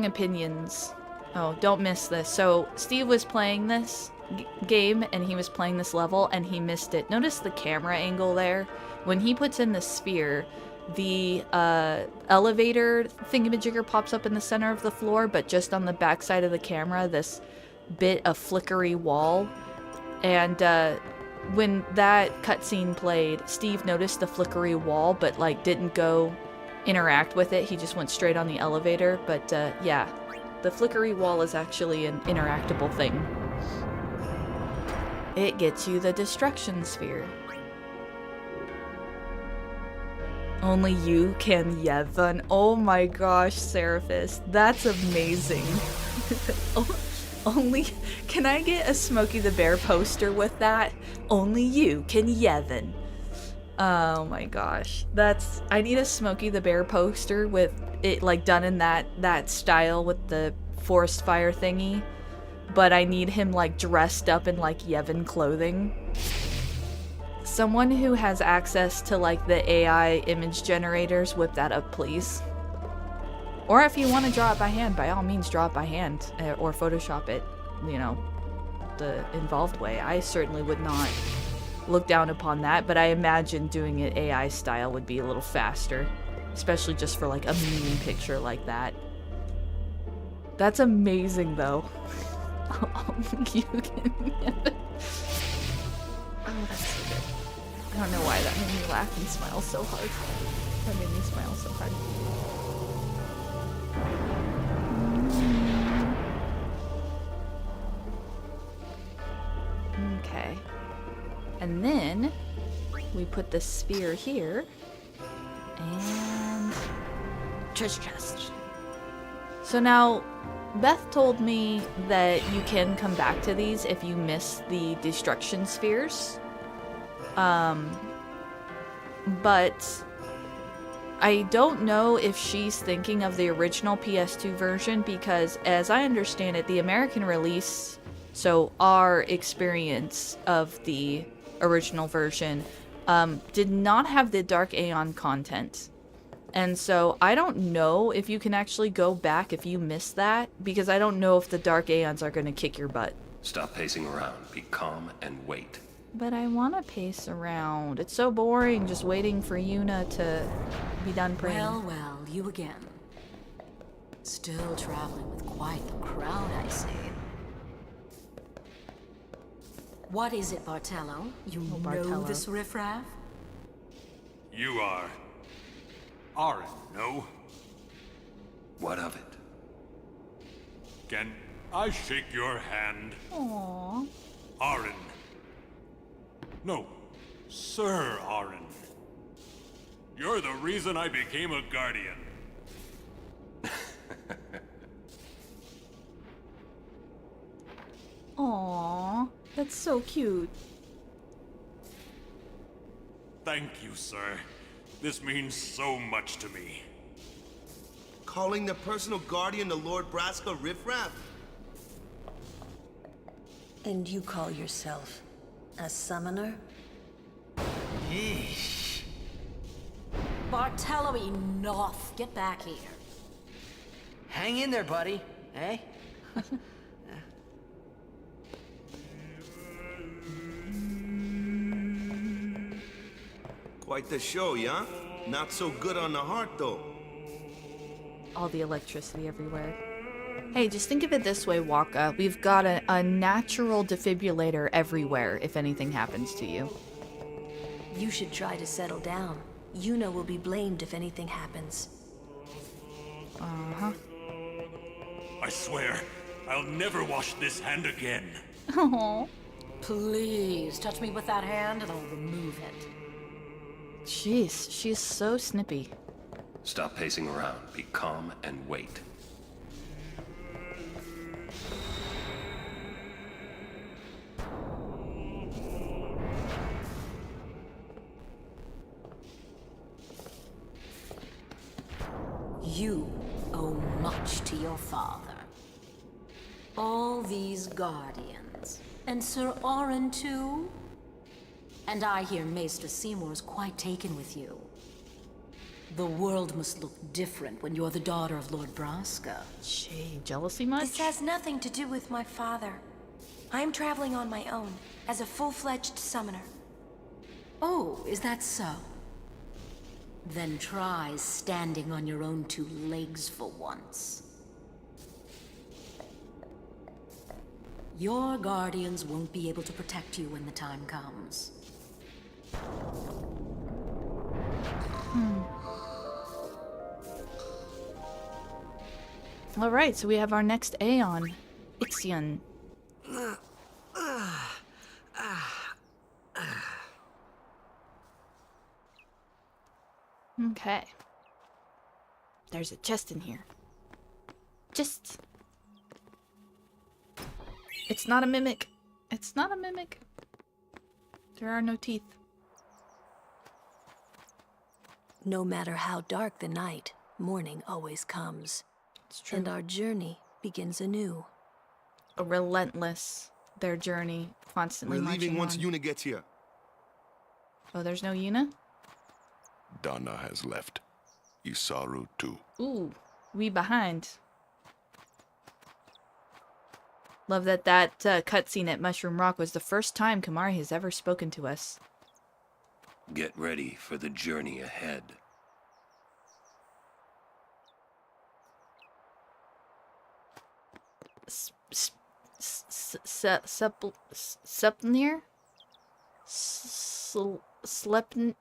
opinions. Oh, don't miss this. So, Steve was playing this game, and he was playing this level, and he missed it. Notice the camera angle there? When he puts in the sphere, the elevator thingamajigger pops up in the center of the floor, but just on the back side of the camera, this bit of flickery wall. And when that cutscene played, Steve noticed the flickery wall, but like didn't go interact with it. He just went straight on the elevator. But yeah, the flickery wall is actually an interactable thing. It gets you the destruction sphere. Only you can Yevon. Oh my gosh, Seraphis. That's amazing. Only... Can I get a Smokey the Bear poster with that? Only you can Yevon. Oh my gosh. That's... I need a Smokey the Bear poster with it like done in that style with the forest fire thingy. But I need him like dressed up in like Yevon clothing. Someone who has access to like the AI image generators, whip that up please. Or if you want to draw it by hand, by all means draw it by hand or Photoshop it, you know, the involved way. I certainly would not look down upon that, but I imagine doing it AI style would be a little faster, especially just for like a meme picture like that. That's amazing though. You can... Oh, that's so good. I don't know why that made me laugh and smile so hard. That made me smile so hard. Okay. And then we put the sphere here. And treasure chest. So now Beth told me that you can come back to these if you miss the destruction spheres. But I don't know if she's thinking of the original PS2 version because as I understand it, the American release, so our experience of the original version, did not have the Dark Aeon content. And so I don't know if you can actually go back if you miss that, because I don't know if the Dark Aeons are going to kick your butt. Stop pacing around. Be calm and wait. But I want to pace around. It's so boring just waiting for Yuna to be done praying. Well, you again. Still traveling with quite the crowd, I see. What is it, Bartello? You know this riffraff? You are... Arin, no? What of it? Can I shake your hand? Aww. Arin. No, Sir Arin. You're the reason I became a guardian. Aww, that's so cute. Thank you, sir. This means so much to me. Calling the personal guardian the Lord Braska riffraff? And you call yourself a summoner? Yeesh. Bartello, enough. Get back here. Hang in there, buddy. Eh? Quite the show, yeah? Not so good on the heart, though. All the electricity everywhere. Hey, just think of it this way, Waka. We've got a natural defibrillator everywhere if anything happens to you. You should try to settle down. Yuna will be blamed if anything happens. Uh-huh. I swear, I'll never wash this hand again. Aww. Please, touch me with that hand and I'll remove it. Jeez, she's so snippy. Stop pacing around. Be calm and wait. You owe much to your father. All these guardians. And Sir Arin too? And I hear Maester Seymour's quite taken with you. The world must look different when you're the daughter of Lord Braska. Gee, jealousy much? This has nothing to do with my father. I'm traveling on my own, as a full-fledged summoner. Oh, is that so? Then try standing on your own two legs for once. Your guardians won't be able to protect you when the time comes. Alright, so we have our next Aeon. Ixion. Okay. There's a chest in here. Just. It's not a mimic. It's not a mimic. There are no teeth. No matter how dark the night, morning always comes. It's true. And our journey begins anew. A relentless, their journey, constantly We're marching leaving once on. Yuna gets here. Oh, there's no Yuna? Donna has left. Isaru too. Ooh, we behind. Love that cutscene at Mushroom Rock was the first time Kamari has ever spoken to us. Get ready for the journey ahead. Sepnir? Slepn...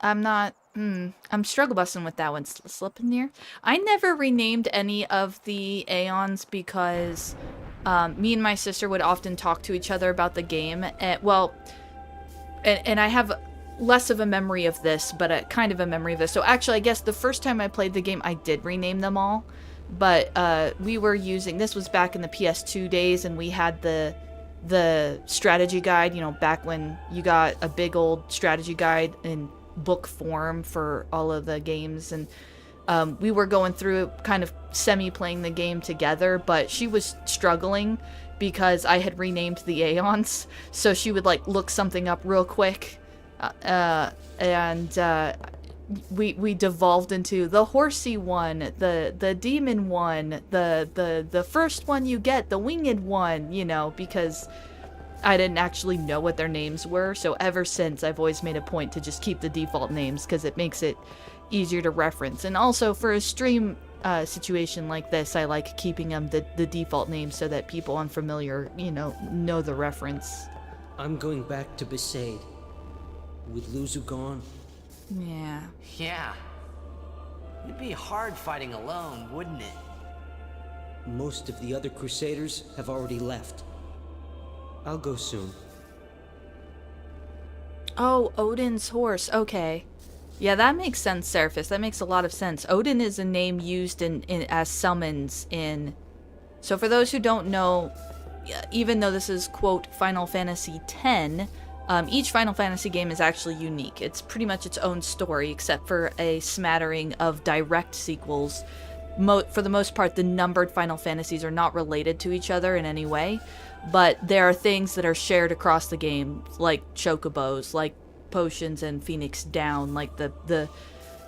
I'm not... I'm struggle busting with that one. Slepnir? I never renamed any of the Aeons because me and my sister would often talk to each other about the game. And I have less of a memory of this, but a kind of a memory of this. So actually, I guess the first time I played the game, I did rename them all. But we were using... This was back in the PS2 days, and we had the strategy guide, you know, back when you got a big old strategy guide in book form for all of the games. And we were going through it, kind of semi-playing the game together, but she was struggling because I had renamed the Aeons. So she would, like, look something up real quick. We devolved into the horsey one, the demon one, the first one you get, the winged one, you know, because I didn't actually know what their names were. So ever since, I've always made a point to just keep the default names because it makes it easier to reference. And also for a stream situation like this, I like keeping them the default names so that people unfamiliar, you know the reference. I'm going back to Besaid. With Luzu gone. Yeah. Yeah. It'd be hard fighting alone, wouldn't it? Most of the other Crusaders have already left. I'll go soon. Oh, Odin's horse. Okay. Yeah, that makes sense, Seraphis. That makes a lot of sense. Odin is a name used in as summons in... So for those who don't know, even though this is, quote, Final Fantasy X, each Final Fantasy game is actually unique. It's pretty much its own story, except for a smattering of direct sequels. For the most part, the numbered Final Fantasies are not related to each other in any way, but there are things that are shared across the game, like chocobos, like potions and Phoenix Down, like the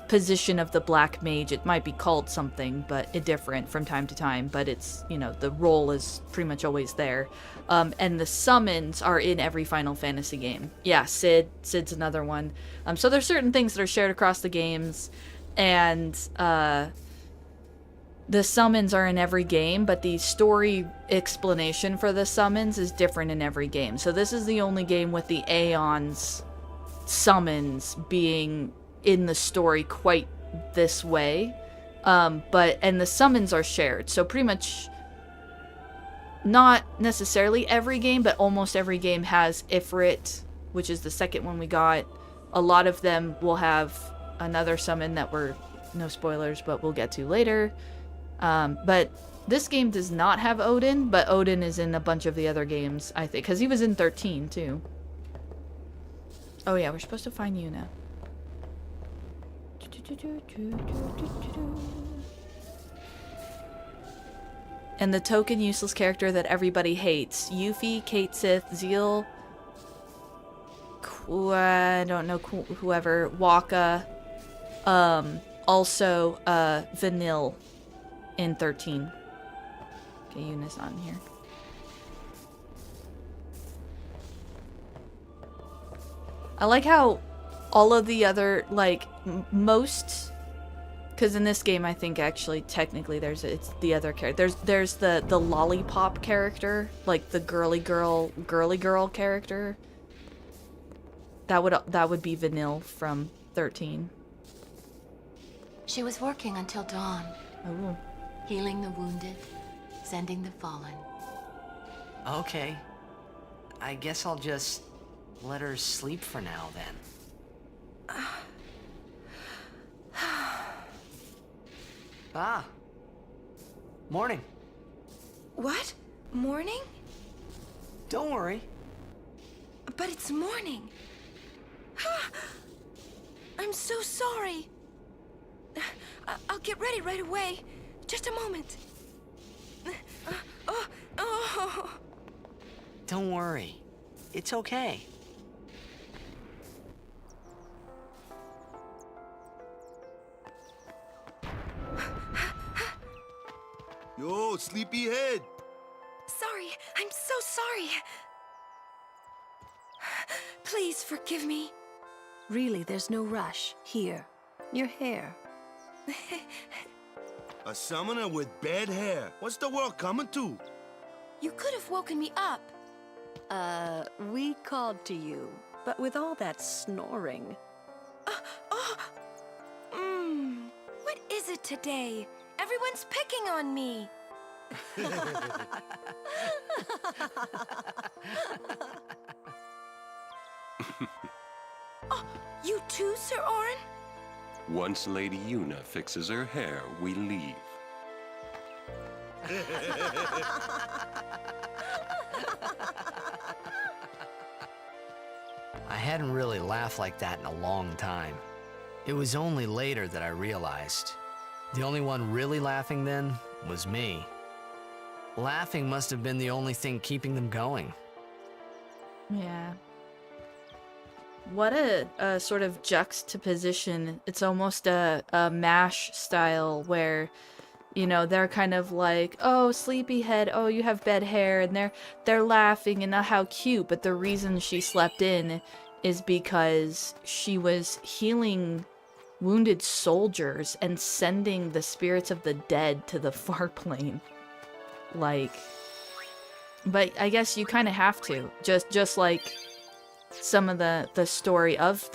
position of the Black Mage. It might be called something, but it's different from time to time, but it's, you know, the role is pretty much always there. And the summons are in every Final Fantasy game. Yeah, Sid's another one. So there's certain things that are shared across the games, and the summons are in every game, but the story explanation for the summons is different in every game. So this is the only game with the Aeons summons being in the story quite this way. And the summons are shared. So pretty much not necessarily every game, but almost every game has Ifrit, which is the second one we got. A lot of them will have another summon that we're, no spoilers, but we'll get to later. But this game does not have Odin, but Odin is in a bunch of the other games, I think, because he was in 13 too. Oh yeah, we're supposed to find Yuna. And the token useless character that everybody hates. Yuffie, Kate Sith, Zeal, I don't know, whoever, Waka, also Vanille in 13. Okay, Yuna's not in here. I like how all of the other, like, most Because in this game, I think actually technically it's the other character. There's the lollipop character, like the girly girl character. That would be Vanille from 13. She was working until dawn. Oh. Healing the wounded, sending the fallen. Okay. I guess I'll just let her sleep for now, then. Ah. Morning. What? Morning? Don't worry. But it's morning. I'm so sorry. I'll get ready right away. Just a moment. Don't worry. It's okay. Yo, sleepyhead. Sorry. I'm so sorry. Please forgive me. Really, there's no rush. Here, your hair. A summoner with bad hair. What's the world coming to? You could have woken me up. We called to you, but with all that snoring. What is it today? Everyone's picking on me. Oh, you too, Sir Orin? Once Lady Yuna fixes her hair, we leave. I hadn't really laughed like that in a long time. It was only later that I realized. The only one really laughing then was me. Laughing must have been the only thing keeping them going. Yeah. What a sort of juxtaposition. It's almost a MASH style where, you know, they're kind of like, oh, sleepyhead, oh, you have bad hair, and they're laughing and how cute, but the reason she slept in is because she was healing wounded soldiers and sending the spirits of the dead to the far plane. Like, but I guess you kind of have to, just like some of the story of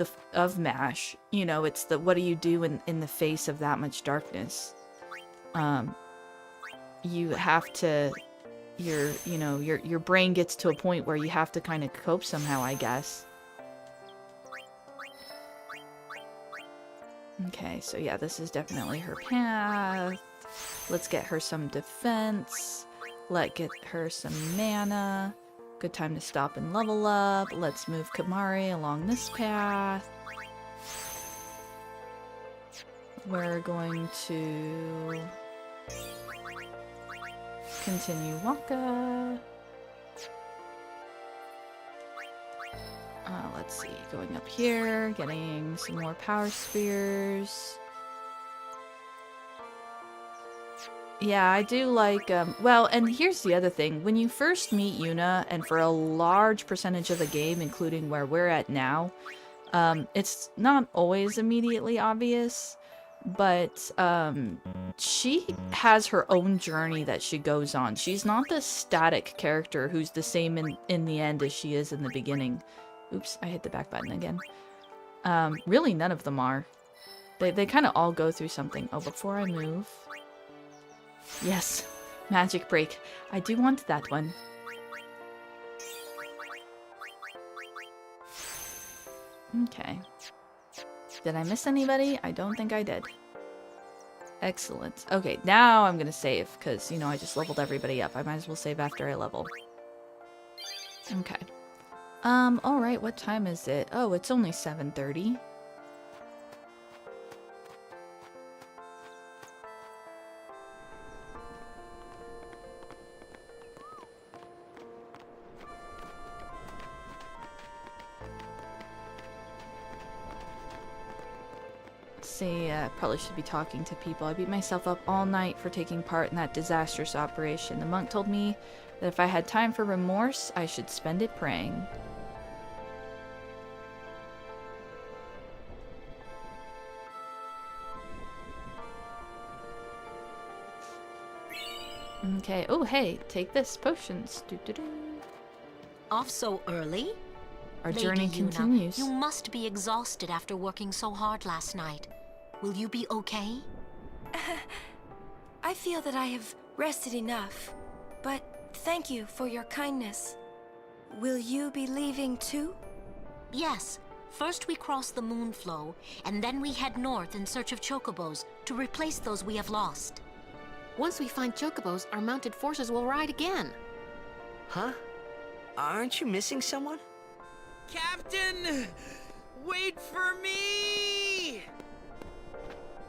MASH, you know, it's the what do you do in the face of that much darkness? You have to, your brain gets to a point where you have to kind of cope somehow, I guess. Okay, so yeah, this is definitely her path. Let's get her some defense. Let's get her some mana. Good time to stop and level up. Let's move Kamari along this path. We're going to continue Waka. Let's see, going up here, getting some more power spheres. Yeah, I do like, well, and here's the other thing. When you first meet Yuna, and for a large percentage of the game, including where we're at now, it's not always immediately obvious, but she has her own journey that she goes on. She's not the static character who's the same in the end as she is in the beginning. Oops, I hit the back button again. Really, none of them are. They kind of all go through something. Oh, before I move... Yes, magic break. I do want that one. Okay. Did I miss anybody? I don't think I did. Excellent. Okay, now I'm gonna save, because, you know, I just leveled everybody up. I might as well save after I level. Okay. Alright, what time is it? Oh, it's only 7:30. See, probably should be talking to people. I beat myself up all night for taking part in that disastrous operation. The monk told me that if I had time for remorse, I should spend it praying. Okay. Oh, hey, take this. Potions. Doo-doo-doo. Off so early? Our Lady journey Yuna, continues. You must be exhausted after working so hard last night. Will you be okay? I feel that I have rested enough, but thank you for your kindness. Will you be leaving too? Yes. First we cross the Moonflow, and then we head north in search of chocobos to replace those we have lost. Once we find chocobos, our mounted forces will ride again. Huh? Aren't you missing someone? Captain! Wait for me!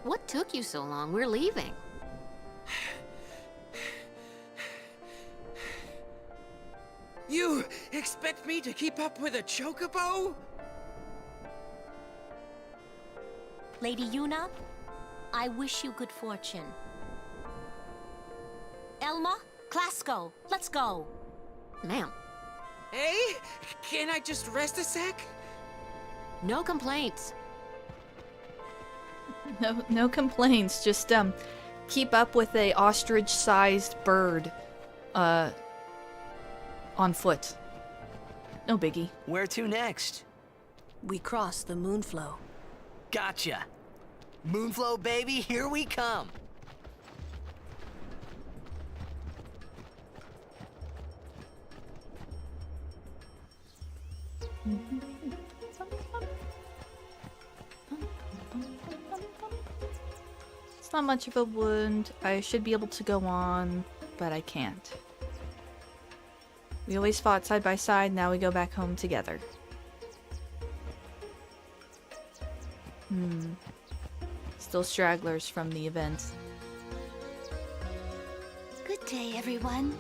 What took you so long? We're leaving. You expect me to keep up with a chocobo? Lady Yuna, I wish you good fortune. Elma, Clasco, let's go. Ma'am. Hey, can I just rest a sec? No complaints. No complaints. Just keep up with a ostrich-sized bird on foot. No biggie. Where to next? We cross the Moonflow. Gotcha. Moonflow, baby, here we come. It's not much of a wound. I should be able to go on, but I can't. We always fought side by side, now we go back home together. Still stragglers from the event. Good day, everyone.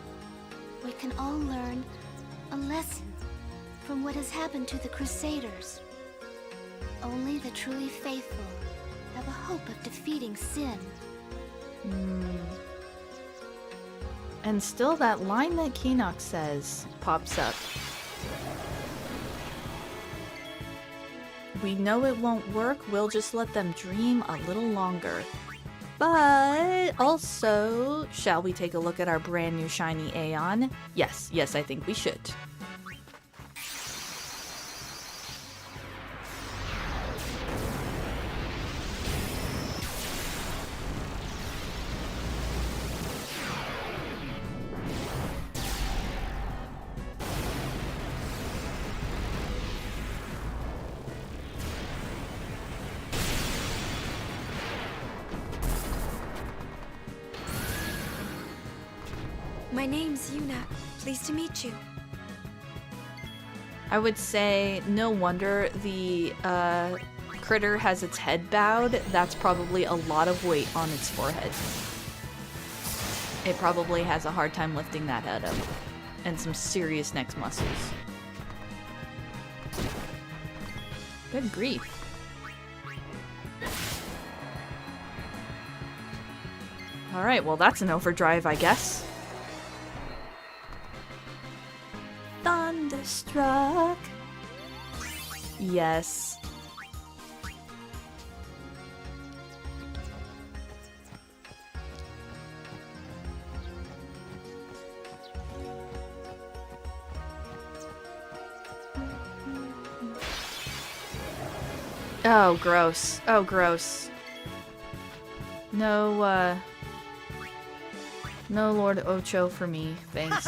We can all learn a lesson from what has happened to the Crusaders. Only the truly faithful have a hope of defeating sin. And still that line that Keenock says pops up. We know it won't work, we'll just let them dream a little longer. But also, shall we take a look at our brand new shiny Aeon? Yes, I think we should. My name's Yuna. Pleased to meet you. I would say no wonder the critter has its head bowed. That's probably a lot of weight on its forehead. It probably has a hard time lifting that head up. And some serious neck muscles. Good grief. Alright, well that's an overdrive, I guess. Thunderstruck. Yes. Oh, gross. Oh, gross. No, no Lord Ocho for me, thanks.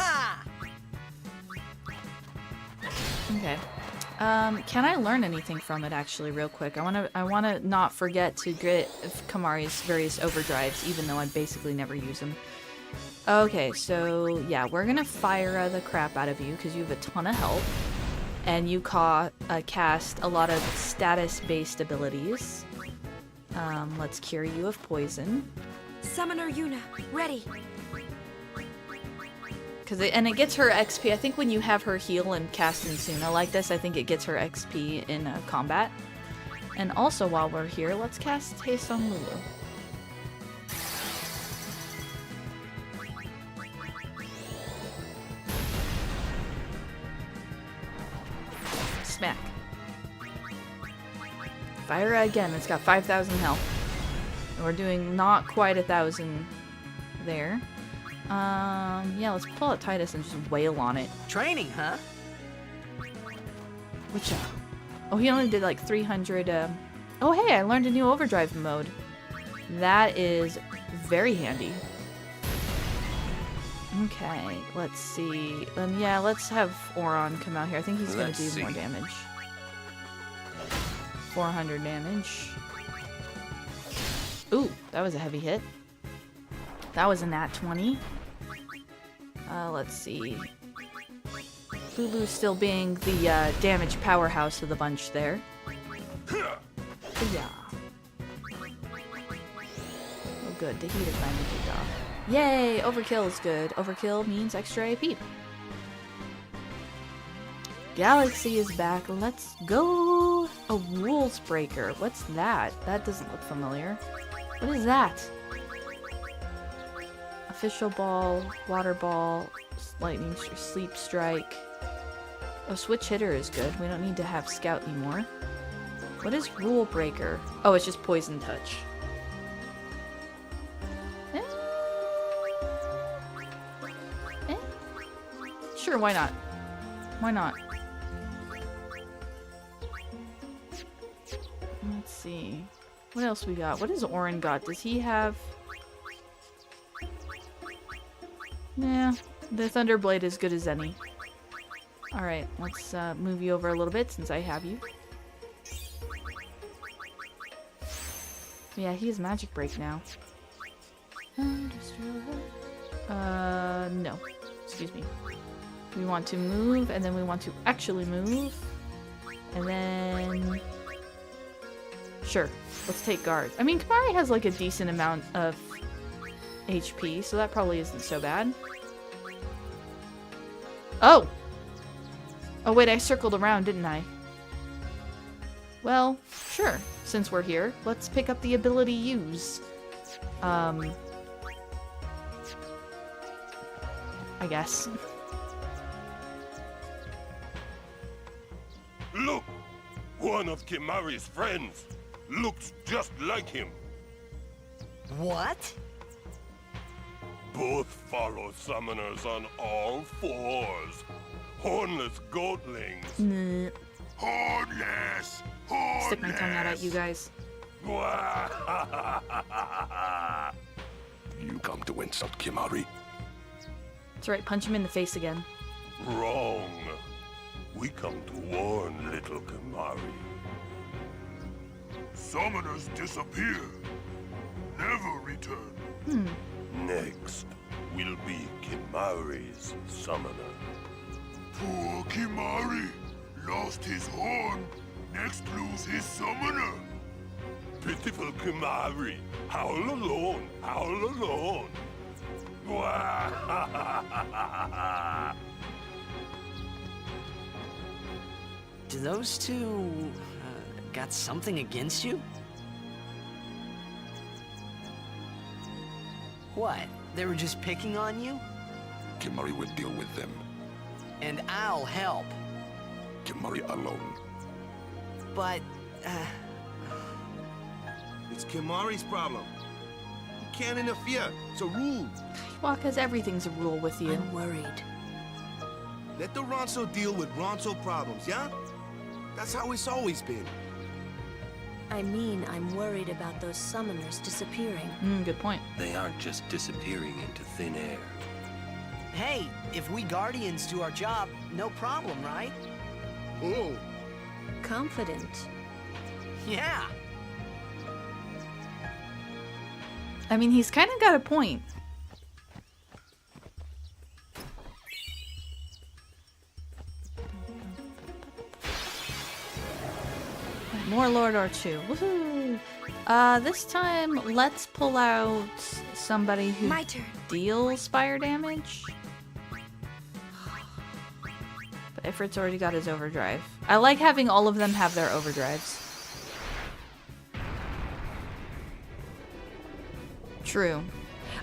Okay. Can I learn anything from it actually real quick? I wanna not forget to get Kamari's various overdrives, even though I basically never use them. Okay, so yeah, we're gonna fire the crap out of you because you have a ton of health. And you cast a lot of status-based abilities. Let's cure you of Summoner Yuna, ready. And it gets her XP. I think when you have her heal and cast Insuna like this, I think it gets her XP in combat. And also while we're here, let's cast Haste on Lulu. Smack. Fire again. It's got 5,000 health. And we're doing not quite 1,000 there. Yeah, let's pull out Titus and just wail on it. Training, huh? Which, oh, he only did like 300, Oh, hey, I learned a new overdrive mode. That is very handy. Okay, let's see. Yeah, let's have Auron come out here. I think he's gonna do more damage. 400 damage. Ooh, that was a heavy hit. That was a nat 20. Let's see. Lulu's still being the damage powerhouse of the bunch there. Yeah. Oh, good. The heater finally kicked off. Yay! Overkill is good. Overkill means extra AP. Galaxy is back. Let's go! A rules breaker. What's that? That doesn't look familiar. What is that? Official ball, water ball, lightning, sleep strike. Oh, switch hitter is good. We don't need to have scout anymore. What is rule breaker? Oh, it's just poison touch. Sure, why not? Why not? Let's see. What else we got? What has Auron got? Does he have... Nah, the Thunderblade is good as any. Alright, let's move you over a little bit since I have you. Yeah, he has Magic Break now. No. Excuse me. We want to move, and then we want to actually move. And then... Sure, let's take guard. I mean, Kimahri has like a decent amount of HP, so that probably isn't so bad. Oh! Oh wait, I circled around, didn't I? Well, sure. Since we're here, let's pick up the ability use. I guess. Look! One of Kimahri's friends looks just like him. What? Both follow summoners on all fours. Hornless goatlings. Nah. Hornless! Hornless! Stick my tongue out at you guys. You come to insult Kimahri? That's right, punch him in the face again. Wrong. We come to warn little Kimahri. Summoners disappear, never return. Next will be Kimahri's summoner. Poor Kimahri lost his horn, next lose his summoner. Pitiful Kimahri, howl alone, howl alone. Do those two got something against you? What? They were just picking on you? Kimahri will deal with them. And I'll help. Kimahri alone. But, It's Kimahri's problem. You can't interfere. It's a rule. Well, because everything's a rule with you. I'm worried. Let the Ronso deal with Ronso problems, yeah? That's how it's always been. I mean, I'm worried about those summoners disappearing. Good point. They aren't just disappearing into thin air. hey, if we Guardians do our job, no problem, right? Oh. Confident. Yeah. I mean, he's kind of got a point. More Lord R2. Woohoo! This time, let's pull out somebody who deals fire damage. But Ifrit's already got his overdrive. I like having all of them have their overdrives. True.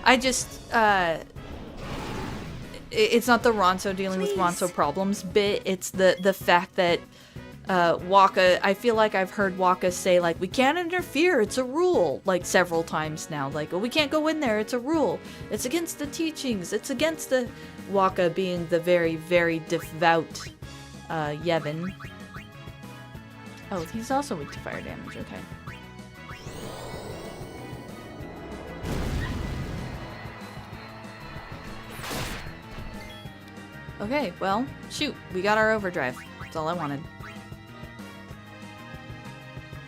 I just, it's not the Ronso dealing with Ronso problems bit, it's the fact that Waka, I feel like I've heard Waka say, like, we can't interfere, it's a rule, like, several times now. Like, well, we can't go in there, it's a rule. It's against the teachings, it's against the... Waka being the very, very devout, Yevon. Oh, he's also weak to fire damage, okay. Okay, well, shoot, we got our overdrive. That's all I wanted.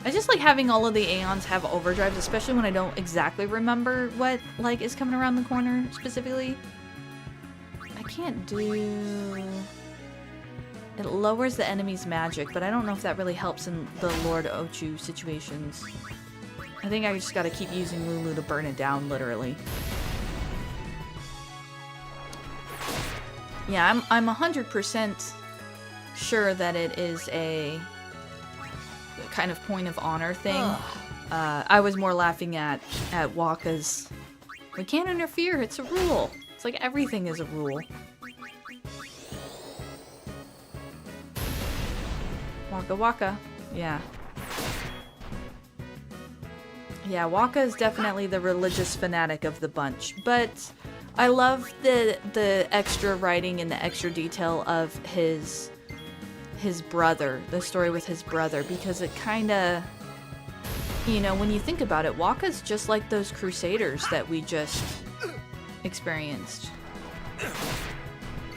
I just like having all of the Aeons have overdrives, especially when I don't exactly remember what, like, is coming around the corner, specifically. I can't do... It lowers the enemy's magic, but I don't know if that really helps in the Lord Ochu situations. I think I just gotta keep using Lulu to burn it down, literally. Yeah, I'm 100% sure that it is a kind of point of honor thing. I was more laughing at Waka's, we can't interfere, it's a rule. It's like everything is a rule. Waka Waka, yeah. Yeah, Waka is definitely the religious fanatic of the bunch, but I love the extra writing and the extra detail of his brother, the story with his brother, because it kind of, you know, when you think about it, Waka's just like those Crusaders that we just experienced.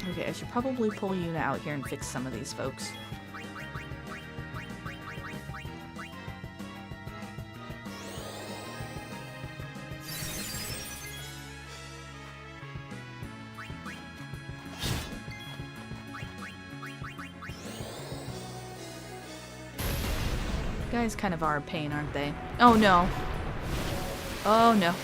Okay, I should probably pull Yuna out here and fix some of these folks. Guys kind of are a pain, aren't they? Oh no. Oh no.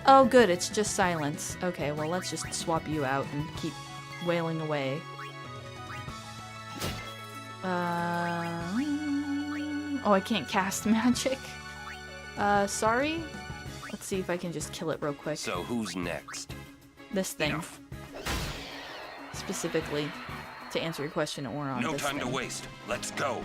Oh good, it's just silence. Okay, well let's just swap you out and keep wailing away. Oh, I can't cast magic. Sorry? Let's see if I can just kill it real quick. So who's next? This thing. Enough. Specifically. To answer your question, or on No this time thing. to waste. Let's go.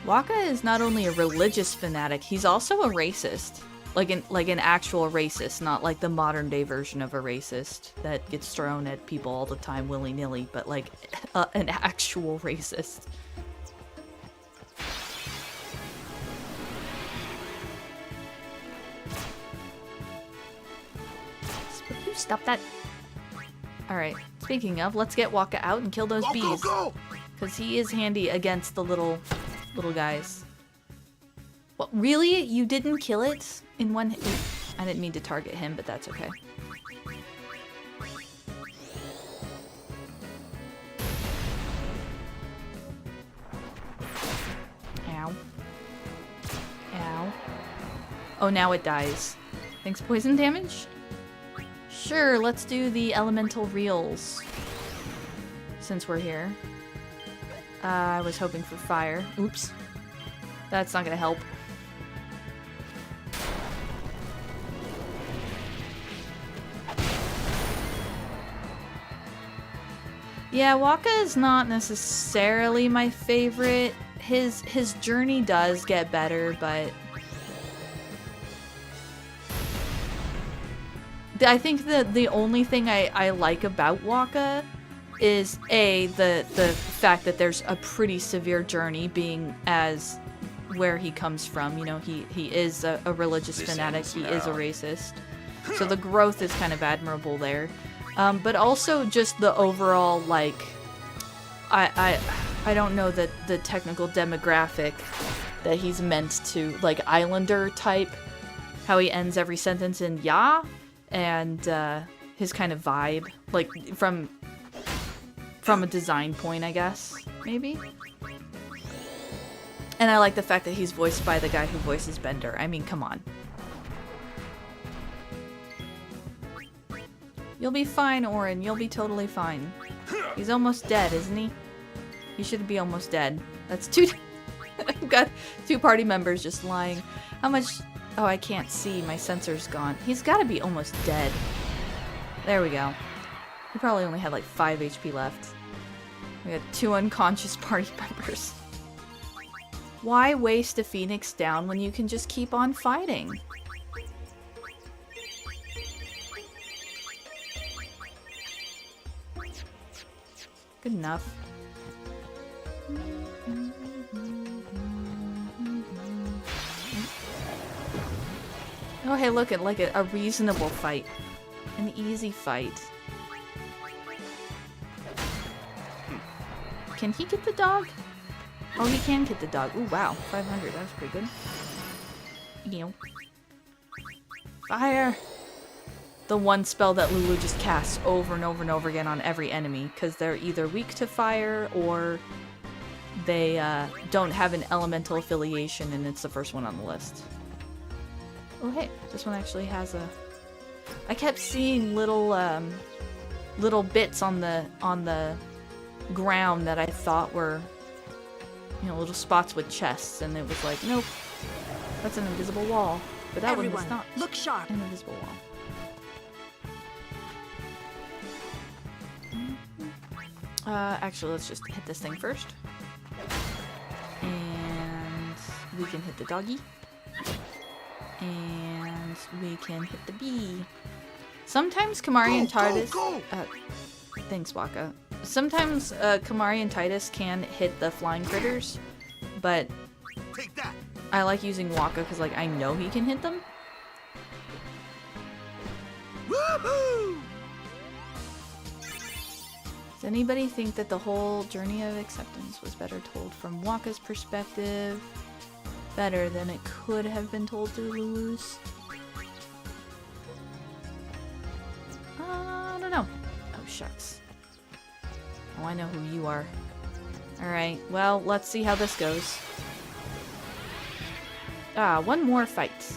Waka is not only a religious fanatic, he's also a racist. Like an actual racist, not like the modern day version of a racist that gets thrown at people all the time willy-nilly, but like an actual racist. Stop that. Alright, speaking of, let's get Waka out and kill those bees. Because he is handy against the little guys. What, really? You didn't kill it in one hit? I didn't mean to target him, but that's okay. Ow. Ow. Oh, now it dies. Thanks, poison damage? Sure, let's do the elemental reels. Since we're here. I was hoping for fire. Oops. That's not gonna help. Yeah, Waka is not necessarily my favorite. His journey does get better, but I think the only thing I like about Waka is the fact that there's a pretty severe journey, being as where he comes from. You know, he is a religious fanatic, he is a racist. So the growth is kind of admirable there. But also just the overall, like, I don't know that the technical demographic that he's meant to, like, Islander type, how he ends every sentence in ya, and his kind of vibe, like, from a design point, I guess, maybe? And I like the fact that he's voiced by the guy who voices Bender. I mean, come on. You'll be fine, Orin. You'll be totally fine. He's almost dead, isn't he? He should be almost dead. That's two... I've got 2 party members just lying. How much... Oh, I can't see. My sensor's gone. He's got to be almost dead. There we go. He probably only had like 5 HP left. We got 2 unconscious party members. Why waste a Phoenix down when you can just keep on fighting? Good enough. Oh, hey, look at like a reasonable fight. An easy fight. Can he get the dog? Oh, he can get the dog. Ooh, wow. 500. That was pretty good. Ew. Fire! The one spell that Lulu just casts over and over and over again on every enemy, because they're either weak to fire or they don't have an elemental affiliation, and it's the first one on the list. Oh, hey. This one actually has a... I kept seeing little little bits on the ground that I thought were, you know, little spots with chests, and it was like, nope, that's an invisible wall. But that one was not. Look sharp. An invisible wall. Actually, let's just hit this thing first, and we can hit the doggy, and we can hit the bee. Sometimes Kamari and Titus. Thanks, Waka. Sometimes Kamari and Titus can hit the flying critters, but I like using Waka because, like, I know he can hit them. Woohoo! Does anybody think that the whole journey of acceptance was better told from Waka's perspective? Better than it could have been told through Lulu's? I don't know. Oh, shucks. Oh, I know who you are. Alright, well, let's see how this goes. One more fight.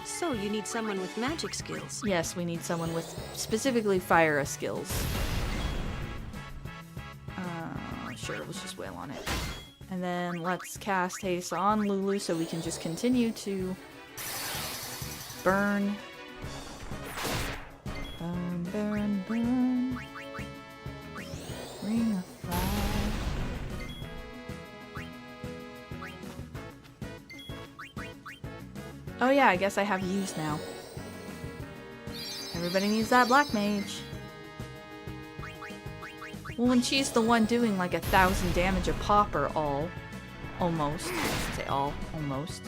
So, you need someone with magic skills. Yes, we need someone with specifically fire skills. Sure, let's just wail on it. And then let's cast haste on Lulu so we can just continue to burn. Burn, burn, burn. Ring of fire. Oh yeah, I guess I have used now. Everybody needs that black mage. Well, when she's the one doing like 1,000 damage a pop or all. Almost. I should say all. Almost.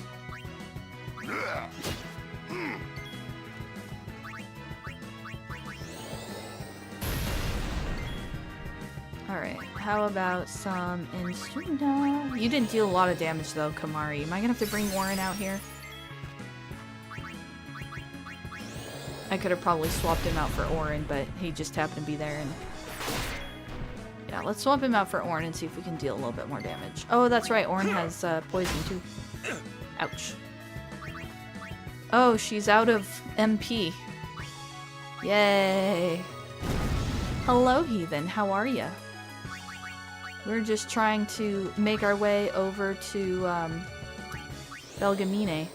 Alright, how about some instrument? You didn't deal a lot of damage though, Kamari. Am I gonna have to bring Warren out here? I could have probably swapped him out for Orin, but he just happened to be there and... Yeah, let's swap him out for Orin and see if we can deal a little bit more damage. Oh, that's right, Orin has poison too. Ouch. Oh, she's out of MP. Yay. Hello, Heathen. How are ya? We're just trying to make our way over to Belgamine.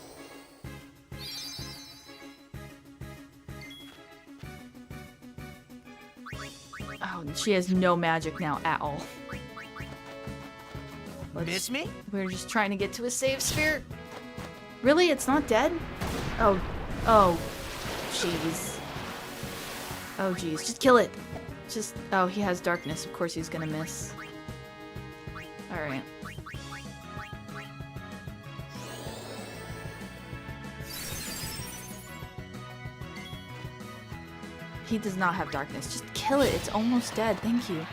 Oh, she has no magic now at all. Miss me? We're just trying to get to a save sphere. Really? It's not dead? Oh. Oh. Jeez. Oh, jeez. Just kill it. Just... Oh, he has darkness. Of course he's gonna miss. Alright. He does not have darkness. Just kill it. It's almost dead. Thank you.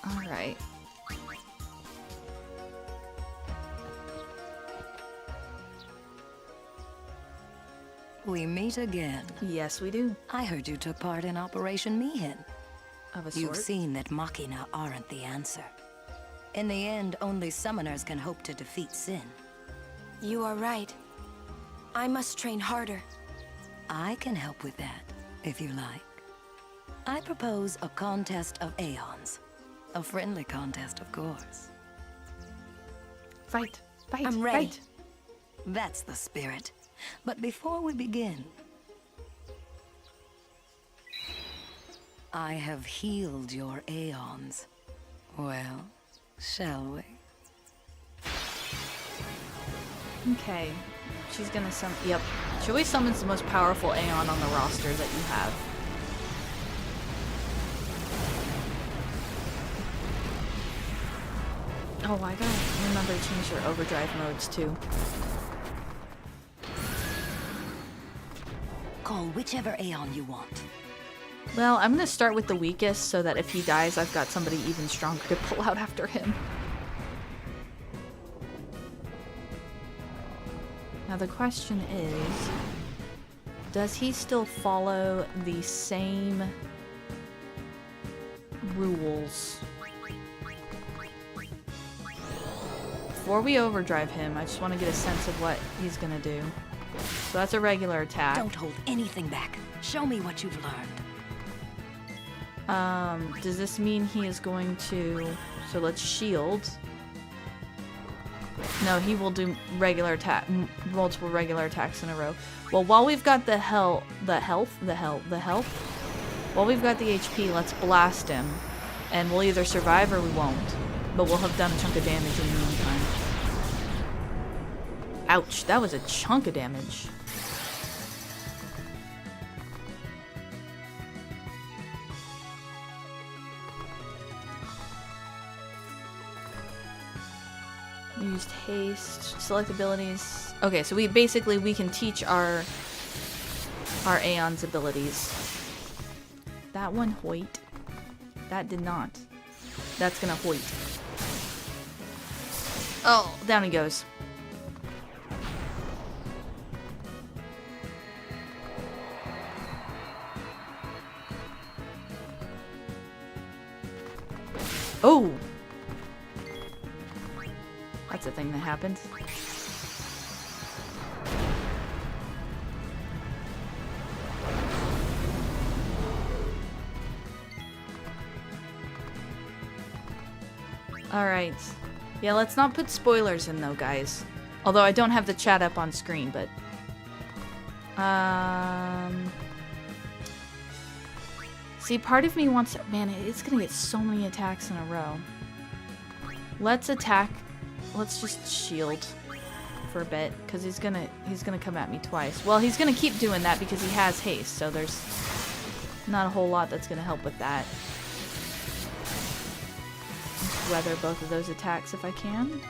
Alright. We meet again. Yes, we do. I heard you took part in Operation Mihin. Of a sort. You've seen that Machina aren't the answer. In the end, only summoners can hope to defeat Sin. You are right. I must train harder. I can help with that, if you like. I propose a contest of Aeons. A friendly contest, of course. Fight. Fight. I'm ready. Fight. That's the spirit. But before we begin, I have healed your Aeons. Well, shall we? Okay. She's gonna summon. Yep. She always summons the most powerful Aeon on the roster that you have. Oh, I gotta remember to change your overdrive modes too. Call whichever Aeon you want. Well, I'm gonna start with the weakest so that if he dies, I've got somebody even stronger to pull out after him. Now the question is, does he still follow the same rules? Before we overdrive him, I just want to get a sense of what he's gonna do. So that's a regular attack. Don't hold anything back. Show me what you've learned. Does this mean he is going to... So let's shield. No, he will do regular attack, multiple regular attacks in a row. Well, while we've got the health, while we've got the HP, let's blast him. And we'll either survive or we won't. But we'll have done a chunk of damage in the meantime. Ouch, that was a chunk of damage. We used haste, select abilities. Okay, so we can teach our Aeon's abilities. That one hoit. That did not. That's gonna hoit. Oh, down he goes. Oh! That's a thing that happened. Alright. Yeah, let's not put spoilers in though, guys. Although I don't have the chat up on screen, but... See, part of me wants... Man, it's gonna get so many attacks in a row. Let's attack... Let's just shield for a bit, because he's gonna come at me twice. Well, he's gonna keep doing that because he has haste, so there's not a whole lot that's gonna help with that. Let's weather both of those attacks if I can.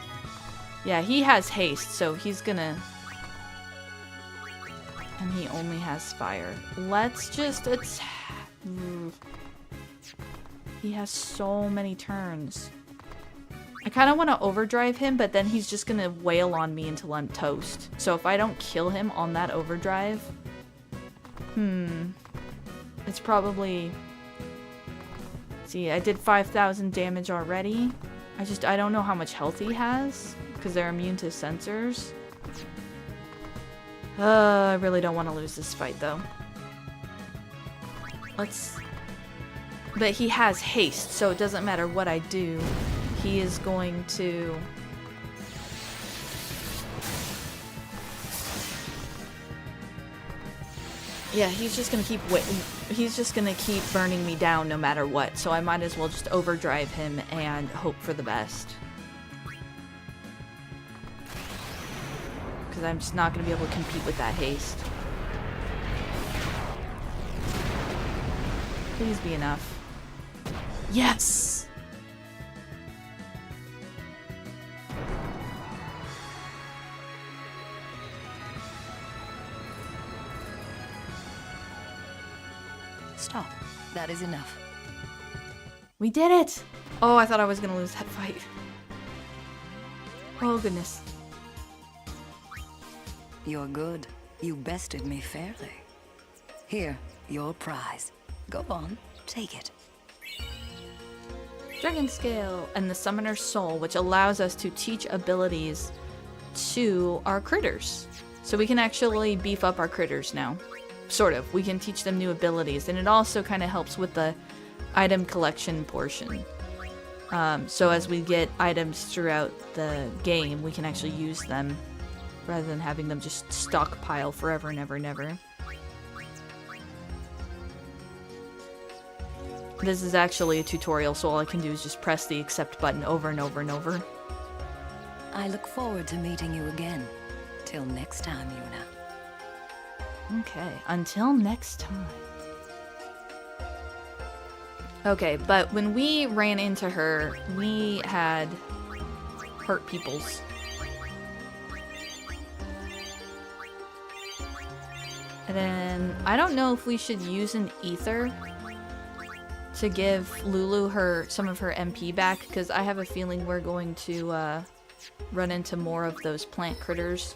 Yeah, he has haste, so he's gonna... And he only has fire. Let's just attack... He has so many turns. I kind of want to overdrive him, but then he's just going to wail on me until I'm toast. So if I don't kill him on that overdrive... It's probably... See, I did 5,000 damage already. I don't know how much health he has, because they're immune to sensors. I really don't want to lose this fight, though. Let's... But he has haste, so it doesn't matter what I do. He is going to... Yeah, he's just gonna keep burning me down no matter what, so I might as well just overdrive him and hope for the best. Because I'm just not gonna be able to compete with that haste. Please be enough. Yes! Stop. That is enough. We did it! Oh, I thought I was gonna lose that fight. Oh, goodness. You're good. You bested me fairly. Here, your prize. Go on, take it. Dragon Scale and the Summoner's Soul, which allows us to teach abilities to our critters. So we can actually beef up our critters now. Sort of. We can teach them new abilities, and it also kind of helps with the item collection portion. So as we get items throughout the game, we can actually use them rather than having them just stockpile forever and ever and ever. This is actually a tutorial, so all I can do is just press the accept button over and over and over. I look forward to meeting you again. Till next time, Yuna. Okay, until next time. Okay, but when we ran into her, we had hurt peoples. And then, I don't know if we should use an ether to give Lulu some of her MP back, because I have a feeling we're going to run into more of those plant critters.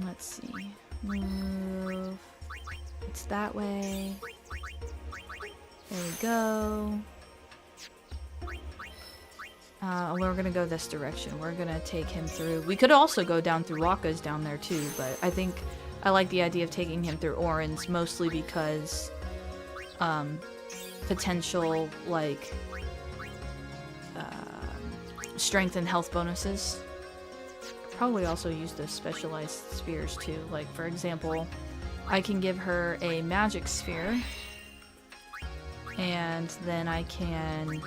Let's see. Move. It's that way. There we go. We're gonna go this direction. We're gonna take him through. We could also go down through Wakka's down there too, but I think I like the idea of taking him through Orin's mostly because potential like strength and health bonuses. Probably also use the specialized spheres too. Like for example, I can give her a magic sphere, and then I can.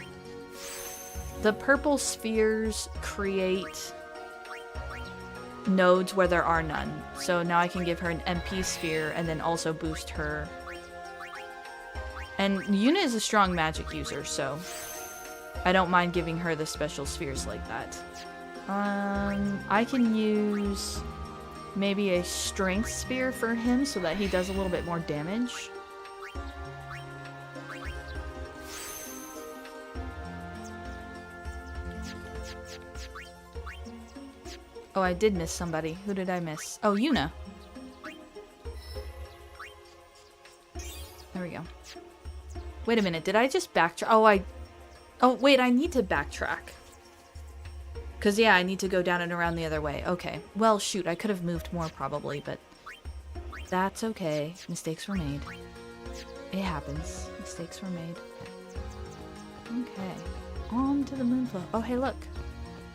The purple spheres create nodes where there are none. So now I can give her an MP sphere and then also boost her. And Yuna is a strong magic user, so I don't mind giving her the special spheres like that. I can use maybe a strength sphere for him so that he does a little bit more damage. Oh, I did miss somebody. Who did I miss? Oh, Yuna. There we go. Wait a minute, did I just backtrack? Oh, wait, I need to backtrack. Because, yeah, I need to go down and around the other way. Okay. Well, shoot, I could have moved more probably, but that's okay. Mistakes were made. It happens. Mistakes were made. Okay. On to the moonflow. Oh, hey, look.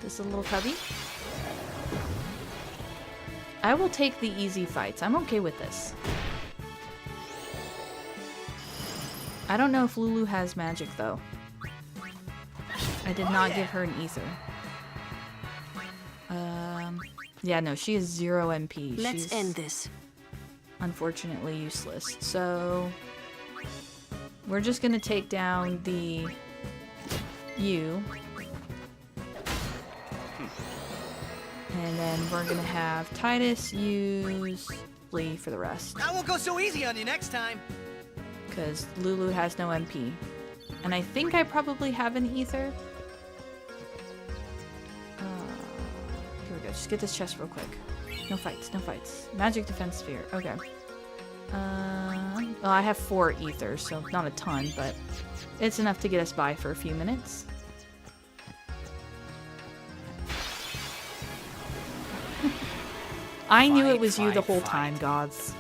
This is a little cubby. I will take the easy fights. I'm okay with this. I don't know if Lulu has magic, though. I did not give her an ether. Yeah, no, she is 0 MP. Let's end this. Unfortunately useless. So, we're just gonna take down the U. And then we're gonna have Titus use Lee for the rest. I won't go so easy on you next time. Because Lulu has no MP. And I think I probably have an ether. Here we go. Just get this chest real quick. No fights, no fights. Magic defense sphere. Okay. Well, I have 4 ethers, so not a ton, but it's enough to get us by for a few minutes. I knew it was you the whole time, gods.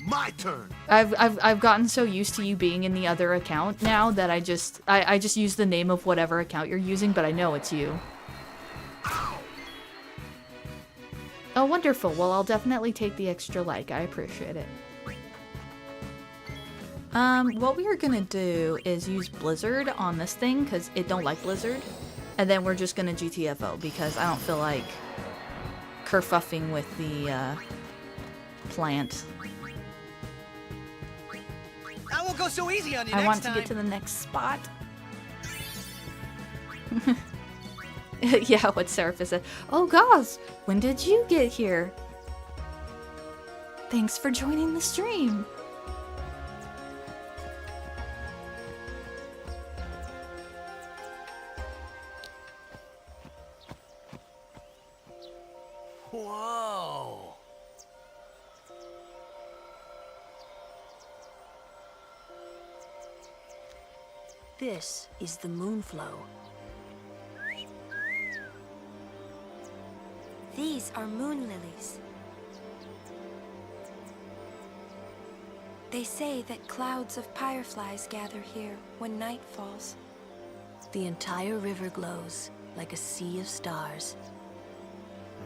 My turn. I've gotten so used to you being in the other account now that I just use the name of whatever account you're using, but I know it's you. Oh, wonderful. Well, I'll definitely take the extra like. I appreciate it. What we are gonna do is use Blizzard on this thing, because it don't like Blizzard. And then we're just gonna GTFO, because I don't feel like kerfuffing with the, plant. I won't go so easy on you I next want time. to get to the next spot. Yeah, what Seraph said. Oh, gosh, when did you get here? Thanks for joining the stream. Whoa. This is the moonflow. These are moon lilies. They say that clouds of fireflies gather here when night falls. The entire river glows like a sea of stars.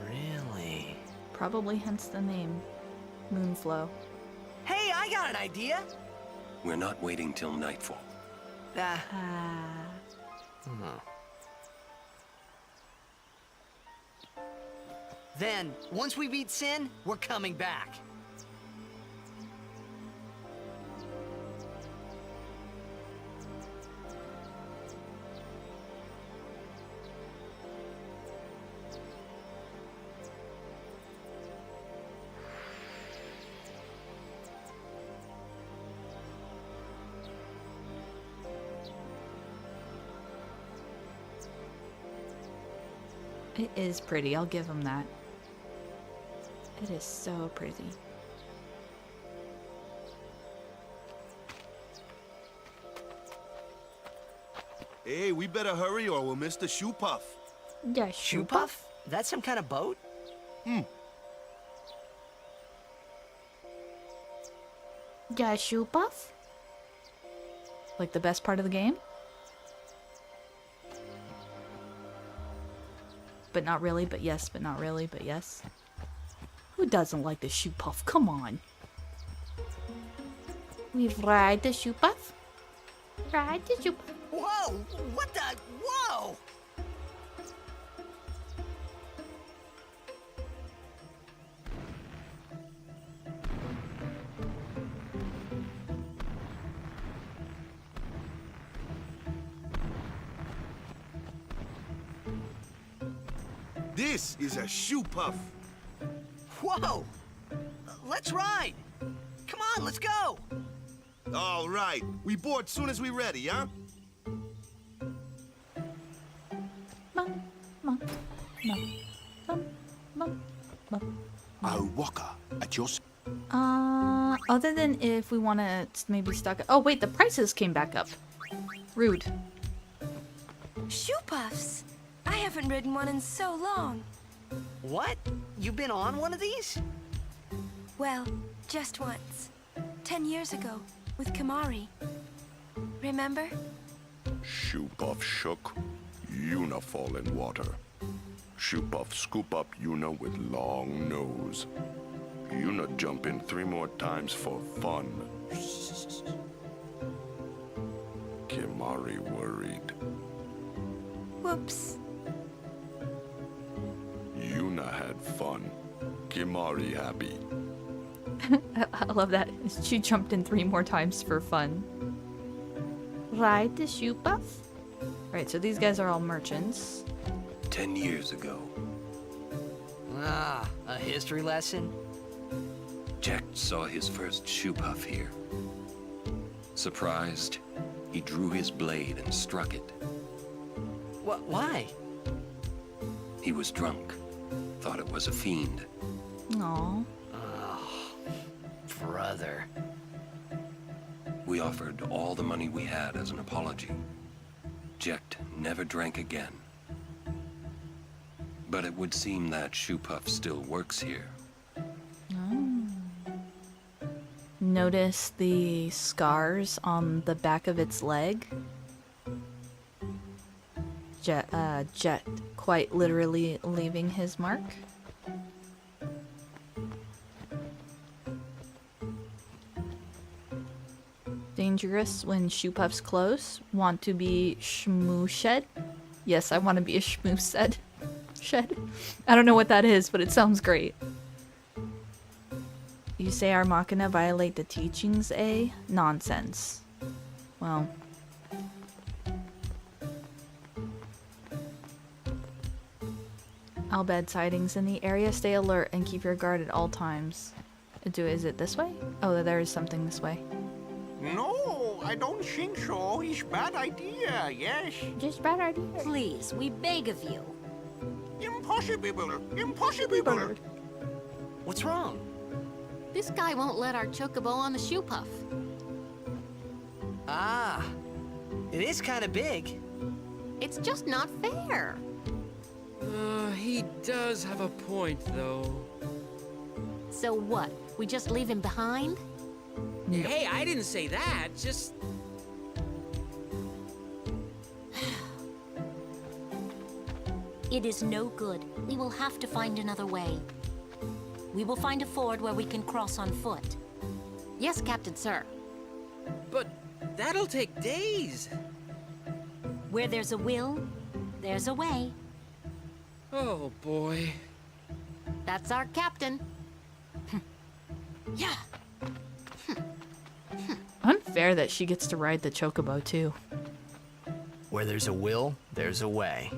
Really? Probably hence the name, Moonflow. Hey, I got an idea. We're not waiting till nightfall. Then, once we beat Sin, we're coming back. It is pretty, I'll give him that. It is so pretty. Hey, we better hurry or we'll miss the shoe puff. Yeah, Shoe puff? That's some kind of boat? Yeah, shoe puff? Like the best part of the game? But not really, but yes, but not really, but yes. Who doesn't like the shoe puff? Come on. We ride the shoe puff? Ride the shoe puff. Whoa! What the? Whoa! This is a shoe puff. Whoa! Let's ride! Come on, let's go! All right. We board soon as we ready, huh? I'll walk at your... Other than if we want to maybe stock... Oh, wait, the prices came back up. Rude. Shoe puffs! I haven't ridden one in so long. What? You've been on one of these? Well, just once. 10 years ago, with Kimahri. Remember? Shoe puff shook, Yuna fall in water. Shoe puff scoop up Yuna with long nose. Yuna jump in 3 more times for fun. Kimahri worried. Whoops. Yuna had fun. Kimahri happy. I love that. She jumped in 3 more times for fun. Ride the shoe puff? Right, so these guys are all merchants. 10 years ago. Ah, a history lesson? Jecht saw his first shoe puff here. Surprised, he drew his blade and struck it. Why? He was drunk. Thought it was a fiend. Aww. Oh, brother. We offered all the money we had as an apology. Jecht never drank again. But it would seem that shoe puff still works here. Oh. Notice the scars on the back of its leg. Jecht quite literally leaving his mark. Dangerous when shoe puffs close. Want to be shmooshed? Yes, I want to be a shmoosed. Shed. I don't know what that is, but it sounds great. You say our machina violate the teachings, eh? Nonsense. Well. Albed sightings in the area. Stay alert and keep your guard at all times. Is it this way? Oh, there is something this way. No, I don't think so. It's bad idea, yes. Just bad idea. Please, we beg of you. Impossible. Impossible. What's wrong? This guy won't let our chocobo on the shoe puff. Ah, it is kind of big. It's just not fair. He does have a point, though. So what? We just leave him behind? Hey, I didn't say that. Just... It is no good. We will have to find another way. We will find a ford where we can cross on foot. Yes, Captain Sir. But that'll take days. Where there's a will, there's a way. Oh, boy. That's our captain. Yeah. Unfair that she gets to ride the chocobo, too. Where there's a will, there's a way.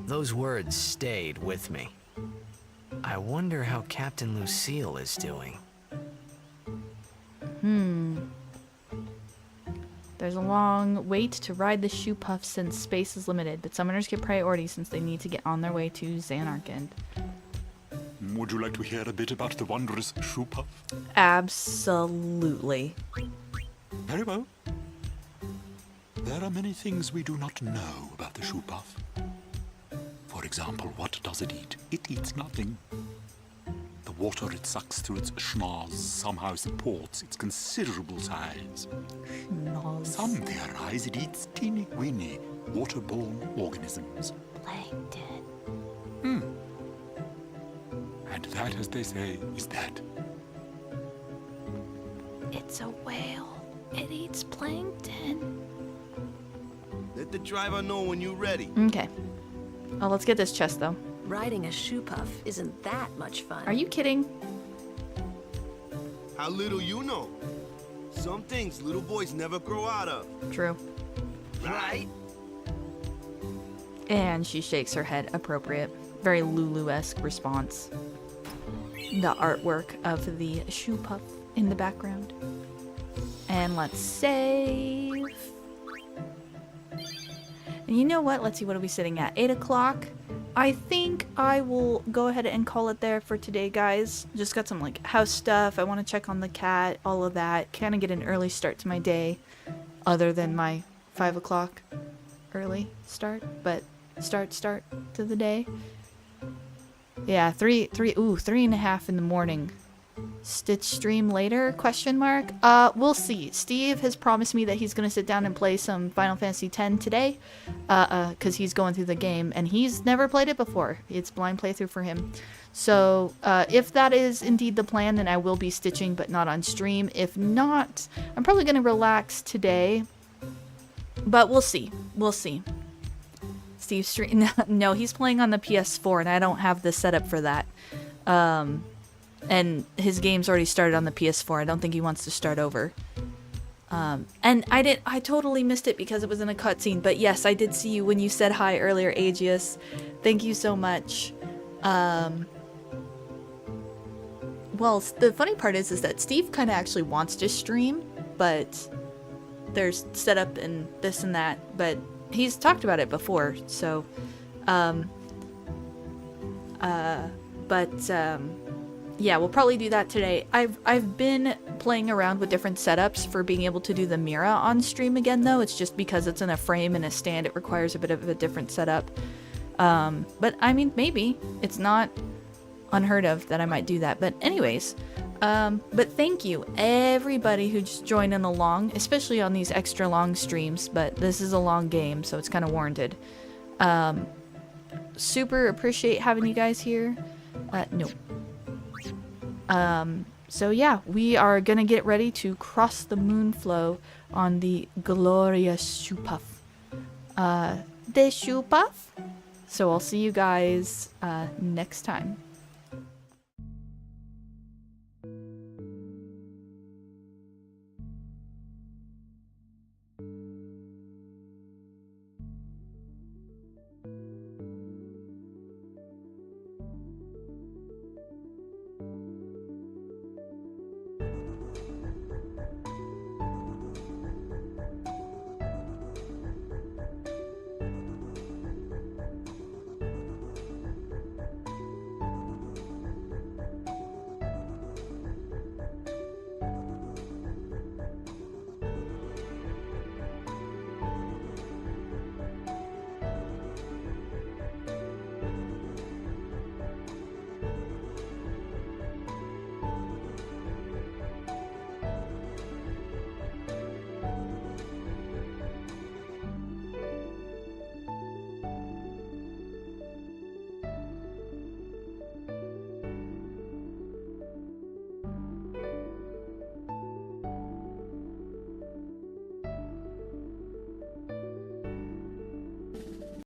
Those words stayed with me. I wonder how Captain Lucille is doing. There's a long wait to ride the shoe puff since space is limited, but summoners get priority since they need to get on their way to Xanarkand. Would you like to hear a bit about the wondrous shoe puff? Absolutely. Very well. There are many things we do not know about the shoe puff. For example, what does it eat? It eats nothing. The water it sucks through its schnoz somehow supports its considerable size. Schnoz. Some theorize it eats teeny-weeny waterborne organisms. Plankton. And that, as they say, is that. It's a whale. It eats plankton. Let the driver know when you're ready. Okay. Oh, let's get this chest, though. Riding a shoe puff isn't that much fun. Are you kidding? How little you know. Some things little boys never grow out of. True. Right? And she shakes her head. Appropriate. Very Lulu-esque response. The artwork of the shoe puff in the background. And let's save. And you know what? Let's see, what are we sitting at? 8 o'clock? I think I will go ahead and call it there for today, guys. Just got some like house stuff. I want to check on the cat, all of that. Kind of get an early start to my day, other than my 5 o'clock early start, but start to the day. Yeah, 3:30 in the morning. Stitch stream later? Question mark. We'll see. Steve has promised me that he's gonna sit down and play some Final Fantasy X today, because he's going through the game and he's never played it before. It's blind playthrough for him. So if that is indeed the plan, then I will be stitching, but not on stream. If not, I'm probably gonna relax today. But we'll see. We'll see. Steve stream. No, he's playing on the PS4, and I don't have the setup for that. And his game's already started on the PS4. I don't think he wants to start over. And I totally missed it because it was in a cutscene. But yes, I did see you when you said hi earlier, Aegeus. Thank you so much. Well, the funny part is that Steve kind of actually wants to stream, but there's setup and this and that. But he's talked about it before, so. Yeah, we'll probably do that today. I've been playing around with different setups for being able to do the Mira on stream again, though. It's just because it's in a frame and a stand, it requires a bit of a different setup. But I mean, maybe. It's not unheard of that I might do that. But anyways, but thank you everybody who just joined in along, especially on these extra long streams, but this is a long game, so it's kind of warranted. Super appreciate having you guys here. No. So yeah, we are gonna get ready to cross the Moonflow on the glorious shoe puff. The shoe puff? So I'll see you guys next time.